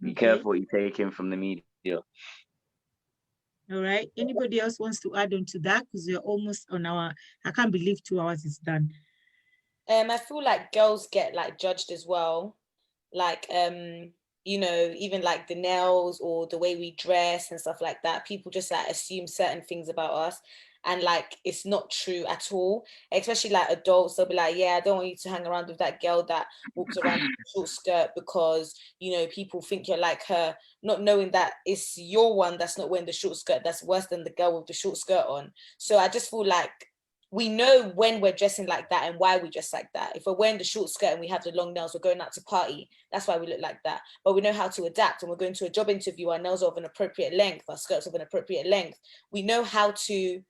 be careful what you take in from the media. All right. Anybody else wants to add on to that? Because we're almost on our, I can't believe 2 hours is done. I feel like girls get like judged as well. Like, you know, even like the nails or the way we dress and stuff like that. People just like assume certain things about us. And like, it's not true at all. Especially like adults, they'll be like, yeah, I don't want you to hang around with that girl that walks around with a short skirt because, you know, people think you're like her, not knowing that it's your one that's not wearing the short skirt that's worse than the girl with the short skirt on. So I just feel like we know when we're dressing like that and why we dress like that. If we're wearing the short skirt and we have the long nails, we're going out to party, that's why we look like that. But we know how to adapt. And we're going to a job interview, our nails are of an appropriate length, our skirts of an appropriate length. We know how to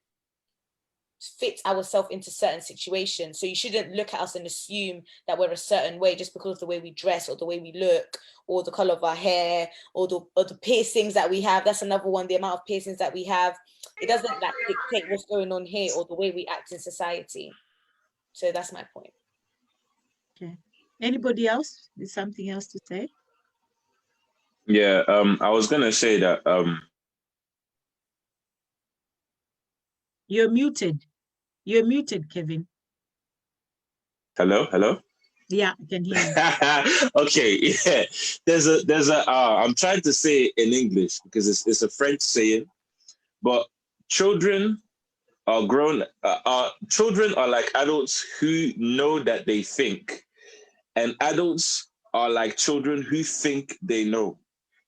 fit ourselves into certain situations. So you shouldn't look at us and assume that we're a certain way just because of the way we dress or the way we look or the color of our hair or the piercings that we have. That's another one, the amount of piercings that we have. It doesn't like dictate what's going on here or the way we act in society. So that's my point. Okay. Anybody else with something else to say? Yeah, I was gonna say that You're muted. You're muted, Kevin. Hello. Yeah, I can hear you. Okay, yeah. There's a I'm trying to say it in English because it's a French saying, but children are children are like adults who know that they think, and adults are like children who think they know.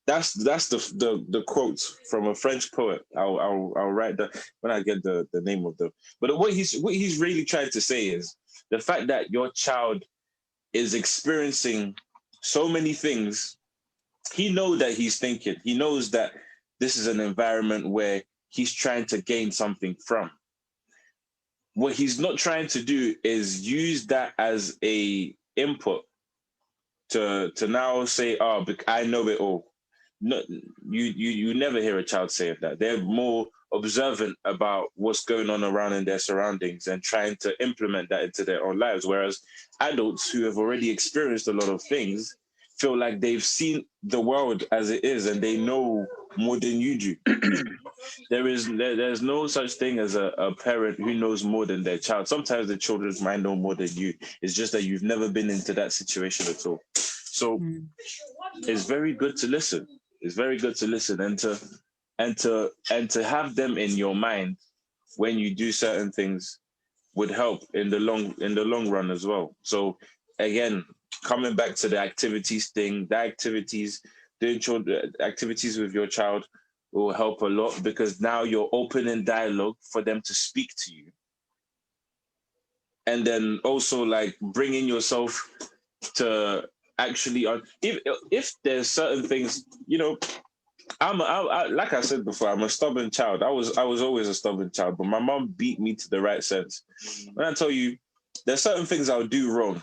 That's the quote from a French poet. I'll write that when I get the name of the. But what he's really trying to say is the fact that your child is experiencing so many things. He knows that he's thinking. He knows that this is an environment where he's trying to gain something from. What he's not trying to do is use that as a input to now say, oh, I know it all. No, you never hear a child say that. They're more observant about what's going on around in their surroundings and trying to implement that into their own lives. Whereas adults who have already experienced a lot of things feel like they've seen the world as it is and they know more than you do. There's no such thing as a parent who knows more than their child. Sometimes the children might know more than you. It's just that you've never been into that situation at all. So it's very good to listen. It's very good to listen and to have them in your mind when you do certain things would help in the long run as well. So again, coming back to the activities thing, doing children activities with your child will help a lot, because now you're opening dialogue for them to speak to you. And then also like bringing yourself to actually, if there's certain things, you know, I like I said before, I'm a stubborn child. I was always a stubborn child, but my mom beat me to the right sense. When I tell you, there's certain things I'll do wrong,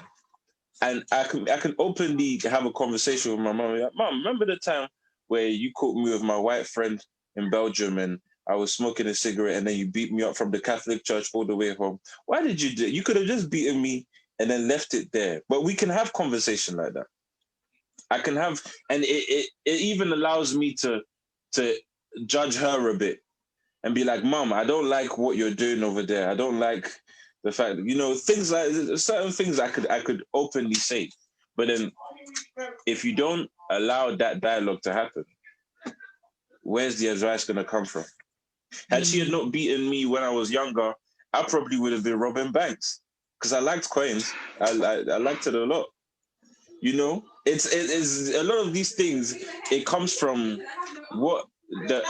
and I can openly have a conversation with my mom. Like, Mom, remember the time where you caught me with my white friend in Belgium, and I was smoking a cigarette, and then you beat me up from the Catholic church all the way home? Why did you do it? You could have just beaten me and then left it there. But we can have conversation like that. I can have, and it even allows me to judge her a bit and be like, Mom, I don't like what you're doing over there. I don't like the fact that, you know, things like certain things I could openly say. But then if you don't allow that dialogue to happen, where's the advice going to come from? Had she had not beaten me when I was younger, I probably would have been robbing banks, because I liked coins. I liked it a lot. You know, it's a lot of these things. It comes from what the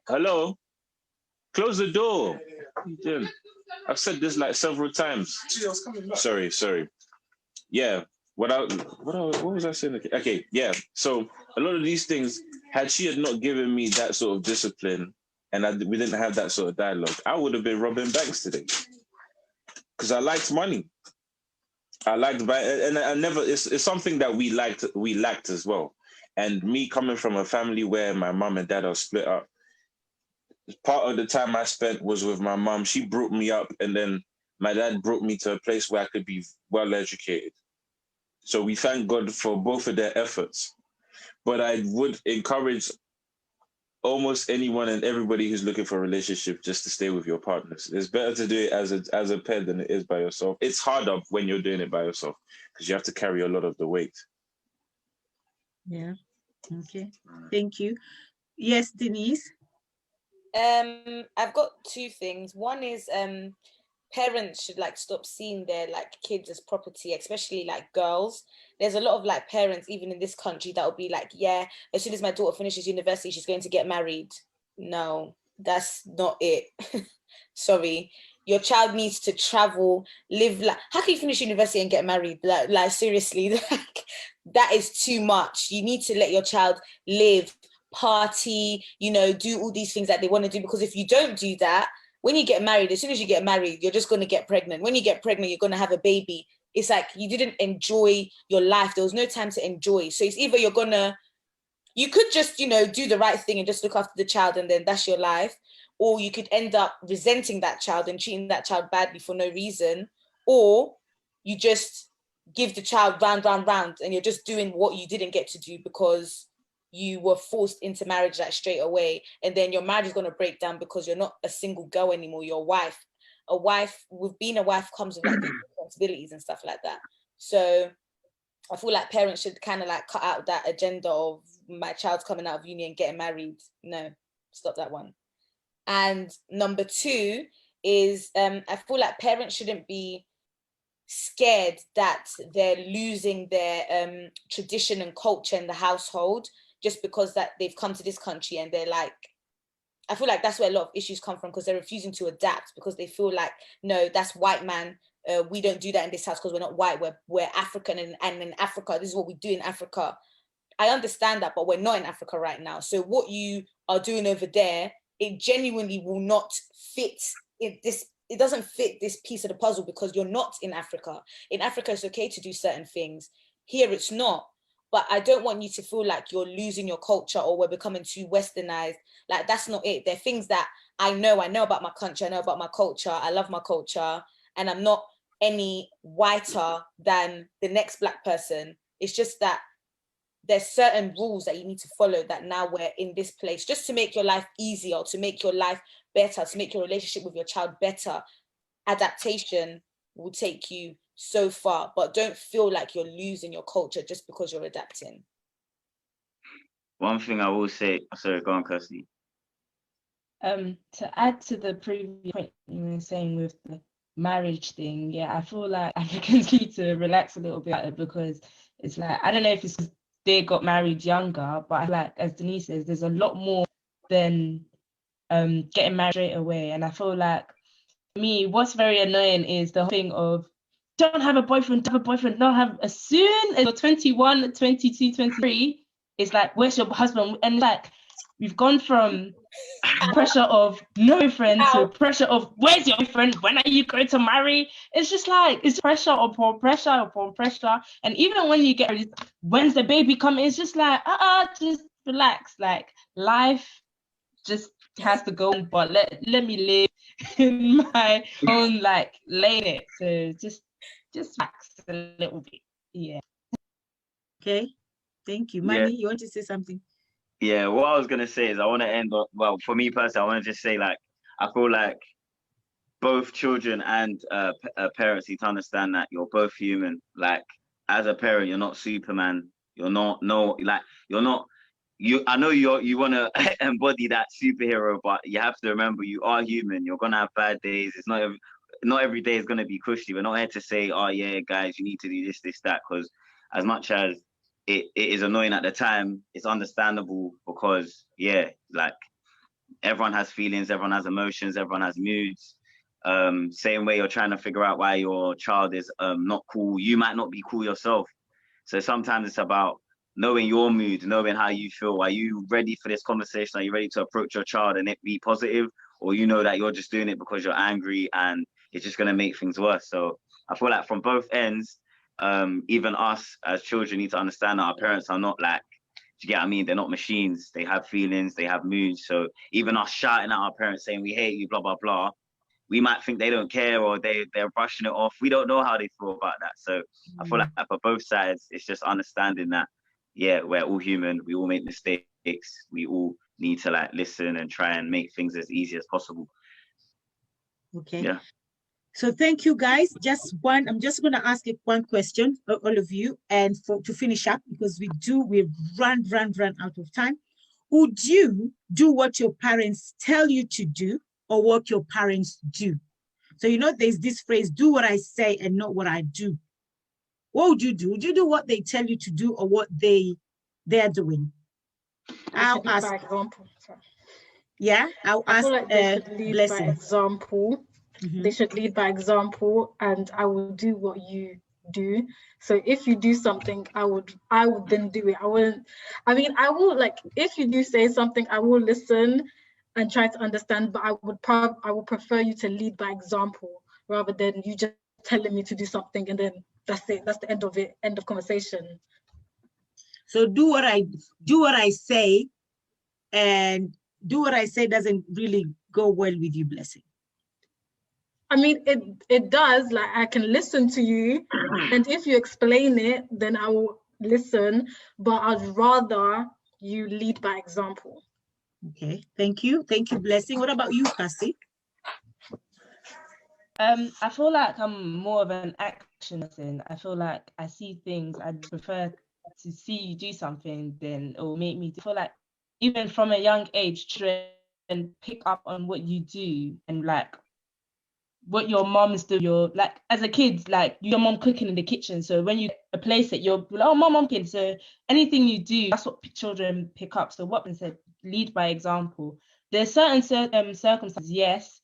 hello, close the door. I've said this like several times. Sorry. Yeah. What was I saying? Okay. Yeah. So a lot of these things, had she had not given me that sort of discipline, and we didn't have that sort of dialogue, I would have been robbing banks today. Because I liked money. I liked, and I never. It's something that we lacked as well. And me coming from a family where my mom and dad are split up, part of the time I spent was with my mom. She brought me up, and then my dad brought me to a place where I could be well educated. So we thank God for both of their efforts. But I would encourage almost anyone and everybody who's looking for a relationship just to stay with your partners. It's better to do it as a pair than it is by yourself. It's harder when you're doing it by yourself because you have to carry a lot of the weight. Yeah. Okay. Thank you. Yes, Denise. I've got two things. One is parents should like stop seeing their like kids as property, especially like girls. There's a lot of like parents even in this country that will be like, yeah, as soon as my daughter finishes university, she's going to get married. No, that's not it. Sorry, your child needs to travel, live. Like, how can you finish university and get married? Like seriously, like that is too much. You need to let your child live, party, you know, do all these things that they want to do, because if you don't do that, when you get married, as soon as you get married, you're just going to get pregnant. When you get pregnant, you're going to have a baby. It's like you didn't enjoy your life. There was no time to enjoy. So it's either you could just, you know, do the right thing and just look after the child and then that's your life. Or you could end up resenting that child and treating that child badly for no reason. Or you just give the child round and you're just doing what you didn't get to do because you were forced into marriage like straight away, and then your marriage is going to break down because you're not a single girl anymore. You're a wife. With being a wife comes with like responsibilities and stuff like that. So I feel like parents should kind of like cut out that agenda of my child's coming out of uni and getting married. No, stop that one. And number two is I feel like parents shouldn't be scared that they're losing their tradition and culture in the household just because that they've come to this country and they're like, I feel like that's where a lot of issues come from, because they're refusing to adapt because they feel like, no, that's white man. We don't do that in this house because we're not white, we're African, and in Africa, this is what we do in Africa. I understand that, but we're not in Africa right now. So what you are doing over there, it genuinely will not fit this. It doesn't fit this piece of the puzzle because you're not in Africa. In Africa, it's okay to do certain things. Here, it's not. But I don't want you to feel like you're losing your culture or we're becoming too westernized. Like, that's not it. There are things that I know about my country, I know about my culture, I love my culture, and I'm not any whiter than the next Black person. It's just that there's certain rules that you need to follow, that now we're in this place just to make your life easier, to make your life better, to make your relationship with your child better. Adaptation will take you so far, but don't feel like you're losing your culture just because you're adapting. One thing I will say, sorry, go on, Kirsty. To add to the previous point you were saying with the marriage thing, yeah, I feel like Africans need to relax a little bit because it's like, I don't know if it's because they got married younger, but I feel like, as Denise says, there's a lot more than getting married straight away. And I feel like, for me, what's very annoying is the whole thing of don't have a boyfriend, don't have, as soon as you're 21, 22, 23, it's like, where's your husband? And like, we've gone from pressure of no friend to pressure of where's your boyfriend, when are you going to marry? It's just like, it's pressure upon pressure upon pressure. And even when you get ready, when's the baby coming? It's just like, just relax. Like, life just has to go on, but let me live in my own like lane it. So just relax a little bit. Yeah. Okay, thank you. Manny, you want to say something? Yeah, what I was gonna say is I want to end up, well, for me personally, I want to just say, like, I feel like both children and parents need to understand that you're both human. Like, as a parent, you're not Superman. You're not, no, like, you're not, I know you want to embody that superhero, but you have to remember you are human. You're gonna have bad days. It's not every day is gonna be cushy. We're not here to say, oh yeah, guys, you need to do this, that, because as much as it is annoying at the time, it's understandable because, yeah, like, everyone has feelings, everyone has emotions, everyone has moods. Same way you're trying to figure out why your child is not cool, you might not be cool yourself. So sometimes it's about knowing your mood, knowing how you feel. Are you ready for this conversation? Are you ready to approach your child and it be positive? Or you know that you're just doing it because you're angry and it's just going to make things worse. So I feel like from both ends, even us as children need to understand that our parents are not like, do you get what I mean? They're not machines. They have feelings, they have moods. So even us shouting at our parents saying we hate you, blah, blah, blah, we might think they don't care or they're brushing it off. We don't know how they feel about that. So I feel like for both sides, it's just understanding that, yeah, we're all human. We all make mistakes. We all need to like listen and try and make things as easy as possible. Okay. Yeah. So thank you, guys. I'm just going to ask one question, all of you, and to finish up, because we've run out of time. Would you do what your parents tell you to do or what your parents do? So, there's this phrase, do what I say and not what I do. What would you do? Would you do what they tell you to do or what they're doing? I'll ask. By example. Yeah, I'll ask. I feel like they should lead Blessing. by example. Mm-hmm. They should lead by example, and I will do what you do. So if you do something, I would then do it. I will, like, if you do say something, I will listen and try to understand, but I would prefer you to lead by example rather than you just telling me to do something and then that's it. That's the end of it. End of conversation. So do what I say, and do what I say doesn't really go well with you, Blessing. I mean, it does. Like, I can listen to you, and if you explain it, then I will listen. But I'd rather you lead by example. Okay, thank you, Blessing. What about you, Cassie? I feel like I'm more of an action person. I feel like I see things, I'd prefer to see you do something than it will make me feel like, even from a young age, try and pick up on what you do and like what your moms do. You're like, as a kid, like your mom cooking in the kitchen. So when you place it, you're like, oh, mom cooking. So anything you do, that's what children pick up. So what been said, lead by example. There's certain circumstances, yes,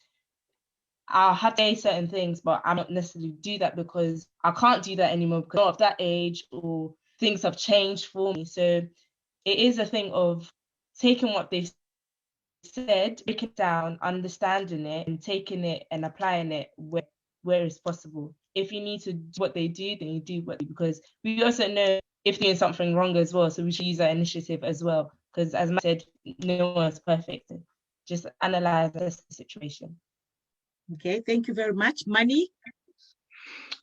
I'll have to say certain things, but I'm not necessarily do that because I can't do that anymore because I'm not of that age or things have changed for me. So it is a thing of taking what they've said, breaking it down, understanding it, and taking it and applying it where it's possible. If you need to do what they do, then you do what they do, because we also know if doing something wrong as well. So we should use that initiative as well. Because as I said, no one's perfect. Just analyze the situation. Okay, thank you very much. Money?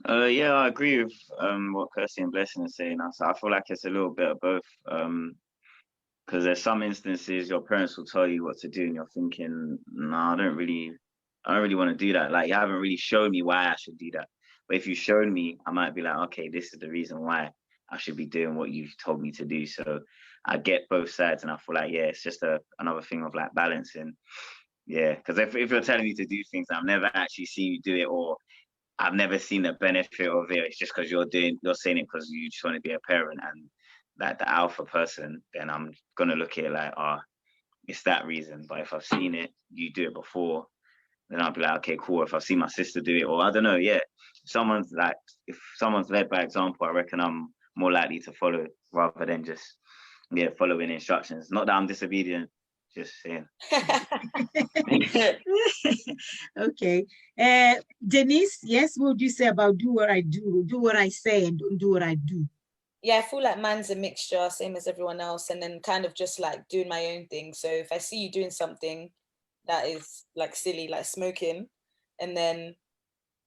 Yeah, I agree with what Kirsty and Blessing are saying. I feel like it's a little bit of both. Because there's some instances your parents will tell you what to do, and you're thinking, no, I don't really want to do that. Like, you haven't really shown me why I should do that. But if you showed me, I might be like, okay, this is the reason why I should be doing what you've told me to do. So I get both sides, and I feel like, yeah, it's just another thing of like balancing. Yeah, because if you're telling me to do things, I've never actually seen you do it, or I've never seen the benefit of it. It's just because you're saying it because you just want to be a parent and like the alpha person, then I'm gonna look at it like, it's that reason. But if I've seen it, you do it before, then I'll be like, okay, cool. If I've seen my sister do it, or I don't know, yeah. If someone's led by example, I reckon I'm more likely to follow rather than just following instructions. Not that I'm disobedient, just saying. Okay. Denise, yes, what would you say about do what I do, do what I say, and don't do what I do? Yeah, I feel like mine's a mixture, same as everyone else, and then kind of just like doing my own thing. So if I see you doing something that is like silly, like smoking, and then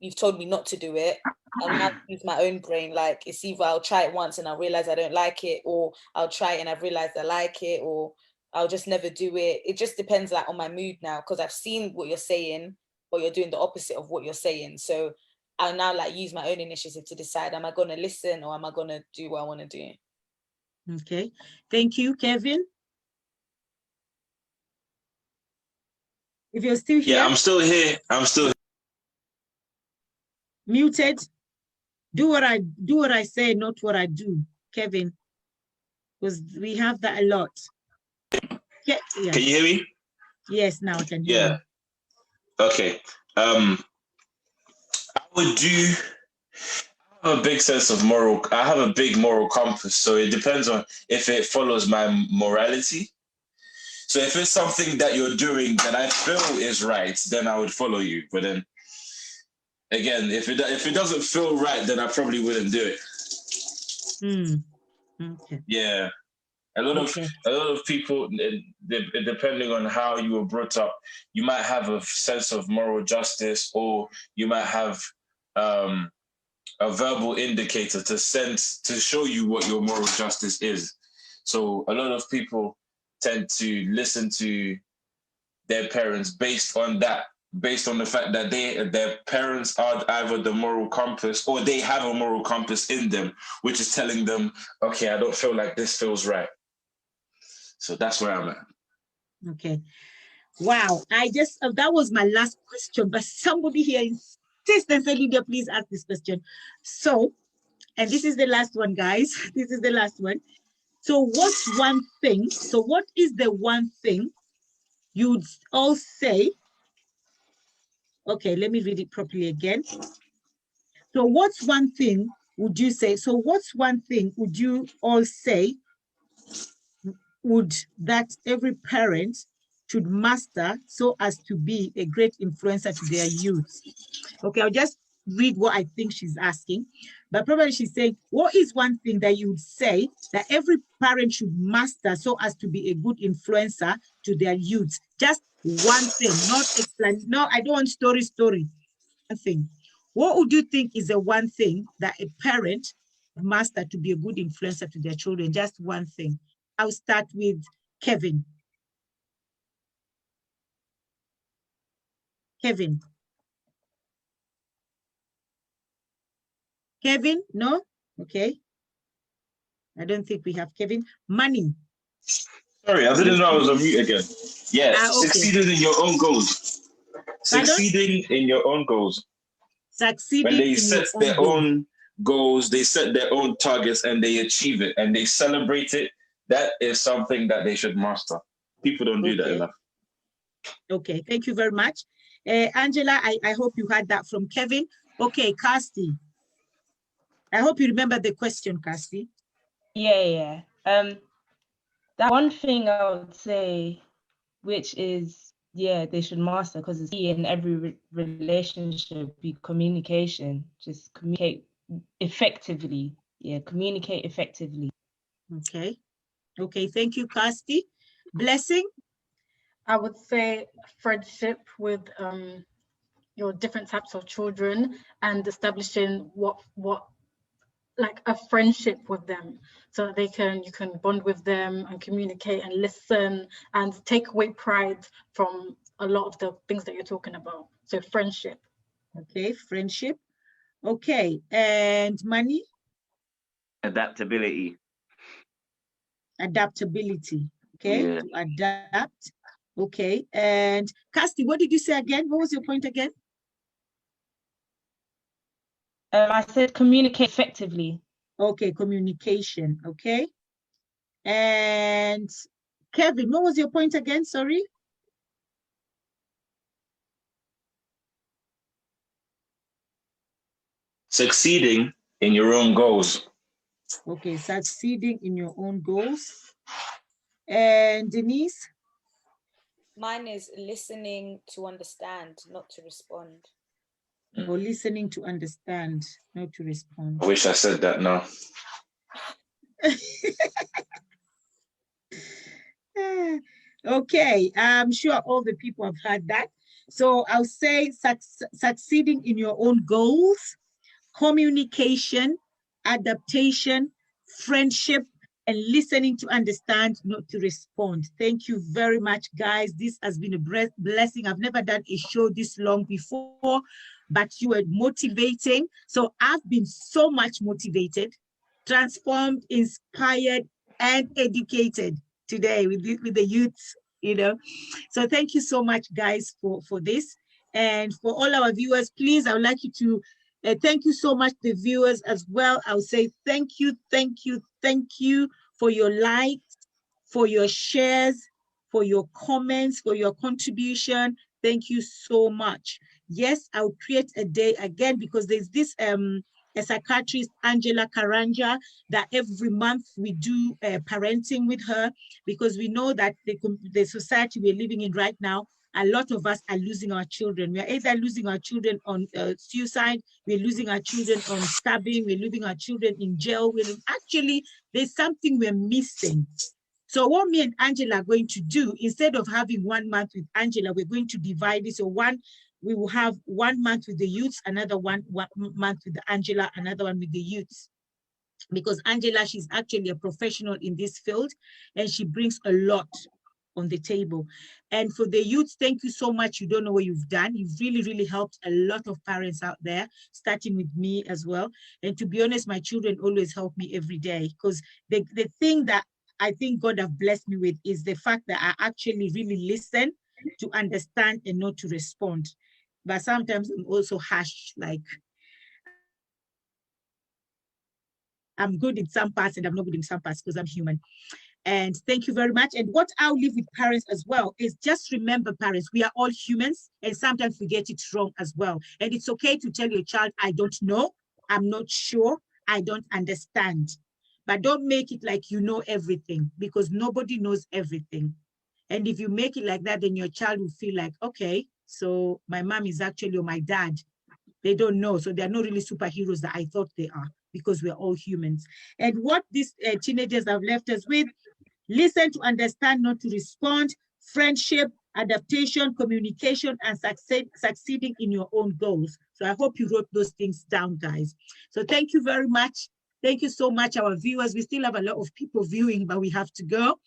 you've told me not to do it, I'll now use my own brain. Like, it's either I'll try it once and I realize I don't like it, or I'll try it and I've realized I like it, or I'll just never do it. It just depends like on my mood now, because I've seen what you're saying, but you're doing the opposite of what you're saying. So I'll now like use my own initiative to decide, am I going to listen or am I going to do what I want to do? Okay, thank you, Kevin. If you're still here. Yeah, I'm still here. I'm still muted. Do what I say, not what I do, Kevin, because we have that a lot. Yeah. Can you hear me? Yes, now I can hear you. Okay. I have a big sense of I have a big moral compass, so it depends on if it follows my morality. So if it's something that you're doing that I feel is right, then I would follow you. But then again, if it doesn't feel right, then I probably wouldn't do it. Okay. Yeah. A lot of people, depending on how you were brought up, you might have a sense of moral justice, or you might have a verbal indicator to show you what your moral justice is. So a lot of people tend to listen to their parents based on the fact that their parents are either the moral compass, or they have a moral compass in them, which is telling them, okay, I don't feel like this feels right. So that's where I'm at. Okay. Wow. That was my last question, but somebody here insists and said, Lydia, please ask this question. So, and this is the last one, guys. This is the last one. So what is the one thing you'd all say? Okay, let me read it properly again. So what's one thing would you say? So what's one thing would you all say that every parent should master so as to be a great influencer to their youth? Okay, I'll just read what I think she's asking. But probably she's saying, what is one thing that you would say that every parent should master so as to be a good influencer to their youth? Just one thing, not explain. No, I don't want story. One thing. What would you think is the one thing that a parent master to be a good influencer to their children? Just one thing. I'll start with Kevin. Kevin, no? Okay. I don't think we have Kevin. Money. Sorry, I didn't know I was on mute again. Yeah, okay. Succeeding in your own goals. Succeeding in your own goals. Succeeding when they set their own goals, they set their own targets, and they achieve it, and they celebrate it. That is something that they should master. People don't do that enough. Okay, thank you very much. Angela, I hope you heard that from Kevin. Okay, Kirsty. I hope you remember the question, Kirsty. Yeah. That one thing I would say, which is, they should master, because it's key in every relationship, be communication. Just communicate effectively. Yeah, communicate effectively. Okay, thank you, Kirsty. Blessing? I would say friendship with your different types of children and establishing what like a friendship with them, so that you can bond with them and communicate and listen and take away pride from a lot of the things that you're talking about. So friendship. Okay, friendship. Okay, and money? Adaptability. Adaptability. Okay, Yeah. to adapt. Okay, and Casti, what did you say again? What was your point again? I said communicate effectively. Okay, communication. Okay, and Kevin, what was your point again? Sorry. Succeeding in your own goals. Okay, succeeding in your own goals. And Denise? Mine is listening to understand, not to respond. Or listening to understand, not to respond. I wish I said that now. Okay, I'm sure all the people have heard that. So I'll say succeeding in your own goals, communication, adaptation, friendship, and listening to understand, not to respond. Thank you very much, guys. This has been a blessing. I've never done a show this long before, but you were motivating. So I've been so much motivated, transformed, inspired, and educated today with the youths, you know. So thank you so much, guys, for this. And for all our viewers, please, I would like you to thank you so much, the viewers as well. I'll say thank you for your likes, for your shares, for your comments, for your contribution. Thank you so much. Yes, I'll create a day again, because there's this a psychiatrist, Angela Karanja, that every month we do parenting with her, because we know that the society we're living in right now, a lot of us are losing our children. We are either losing our children on suicide, we're losing our children on stabbing, we're losing our children in jail. Actually, there's something we're missing. So what me and Angela are going to do, instead of having 1 month with Angela, we're going to divide it. So we will have 1 month with the youths, another one month with Angela, another one with the youths. Because Angela, she's actually a professional in this field, and she brings a lot on the table. And for the youths, thank you so much. You don't know what you've done. You've really, really helped a lot of parents out there, starting with me as well. And to be honest, my children always help me every day, because the thing that I think God have blessed me with is the fact that I actually really listen to understand and not to respond. But sometimes I'm also harsh, like I'm good in some parts and I'm not good in some parts, because I'm human. And thank you very much. And what I'll leave with parents as well is just remember, parents, we are all humans, and sometimes we get it wrong as well. And it's okay to tell your child, I don't know, I'm not sure, I don't understand. But don't make it like you know everything, because nobody knows everything. And if you make it like that, then your child will feel like, okay, so my mom is actually, or my dad, they don't know. So they're not really superheroes that I thought they are, because we're all humans. And what these teenagers have left us with: listen to understand, not to respond, friendship, adaptation, communication, and succeeding in your own goals. So I hope you wrote those things down, guys. So thank you very much. Thank you so much, our viewers. We still have a lot of people viewing, but we have to go.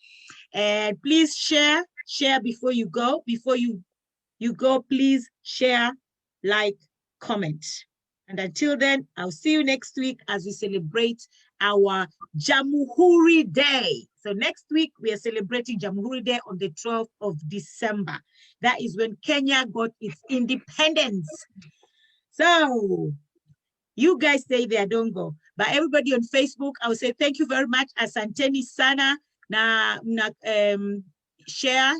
And please share before you go. Before you go, please share, like, comment. And until then, I'll see you next week as we celebrate our Jamhuri Day. So next week, we are celebrating Jamhuri Day on the 12th of December. That is when Kenya got its independence. So you guys stay there, don't go. But everybody on Facebook, I will say thank you very much. Asanteni sana. Share,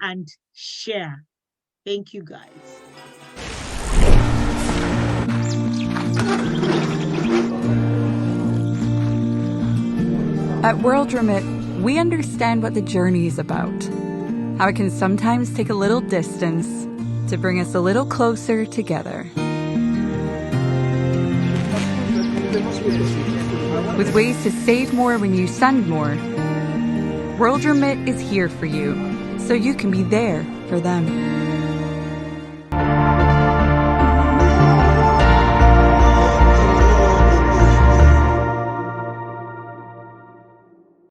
and share. Thank you, guys. At World Remit, we understand what the journey is about, how it can sometimes take a little distance to bring us a little closer together. With ways to save more when you send more, World Remit is here for you, so you can be there for them.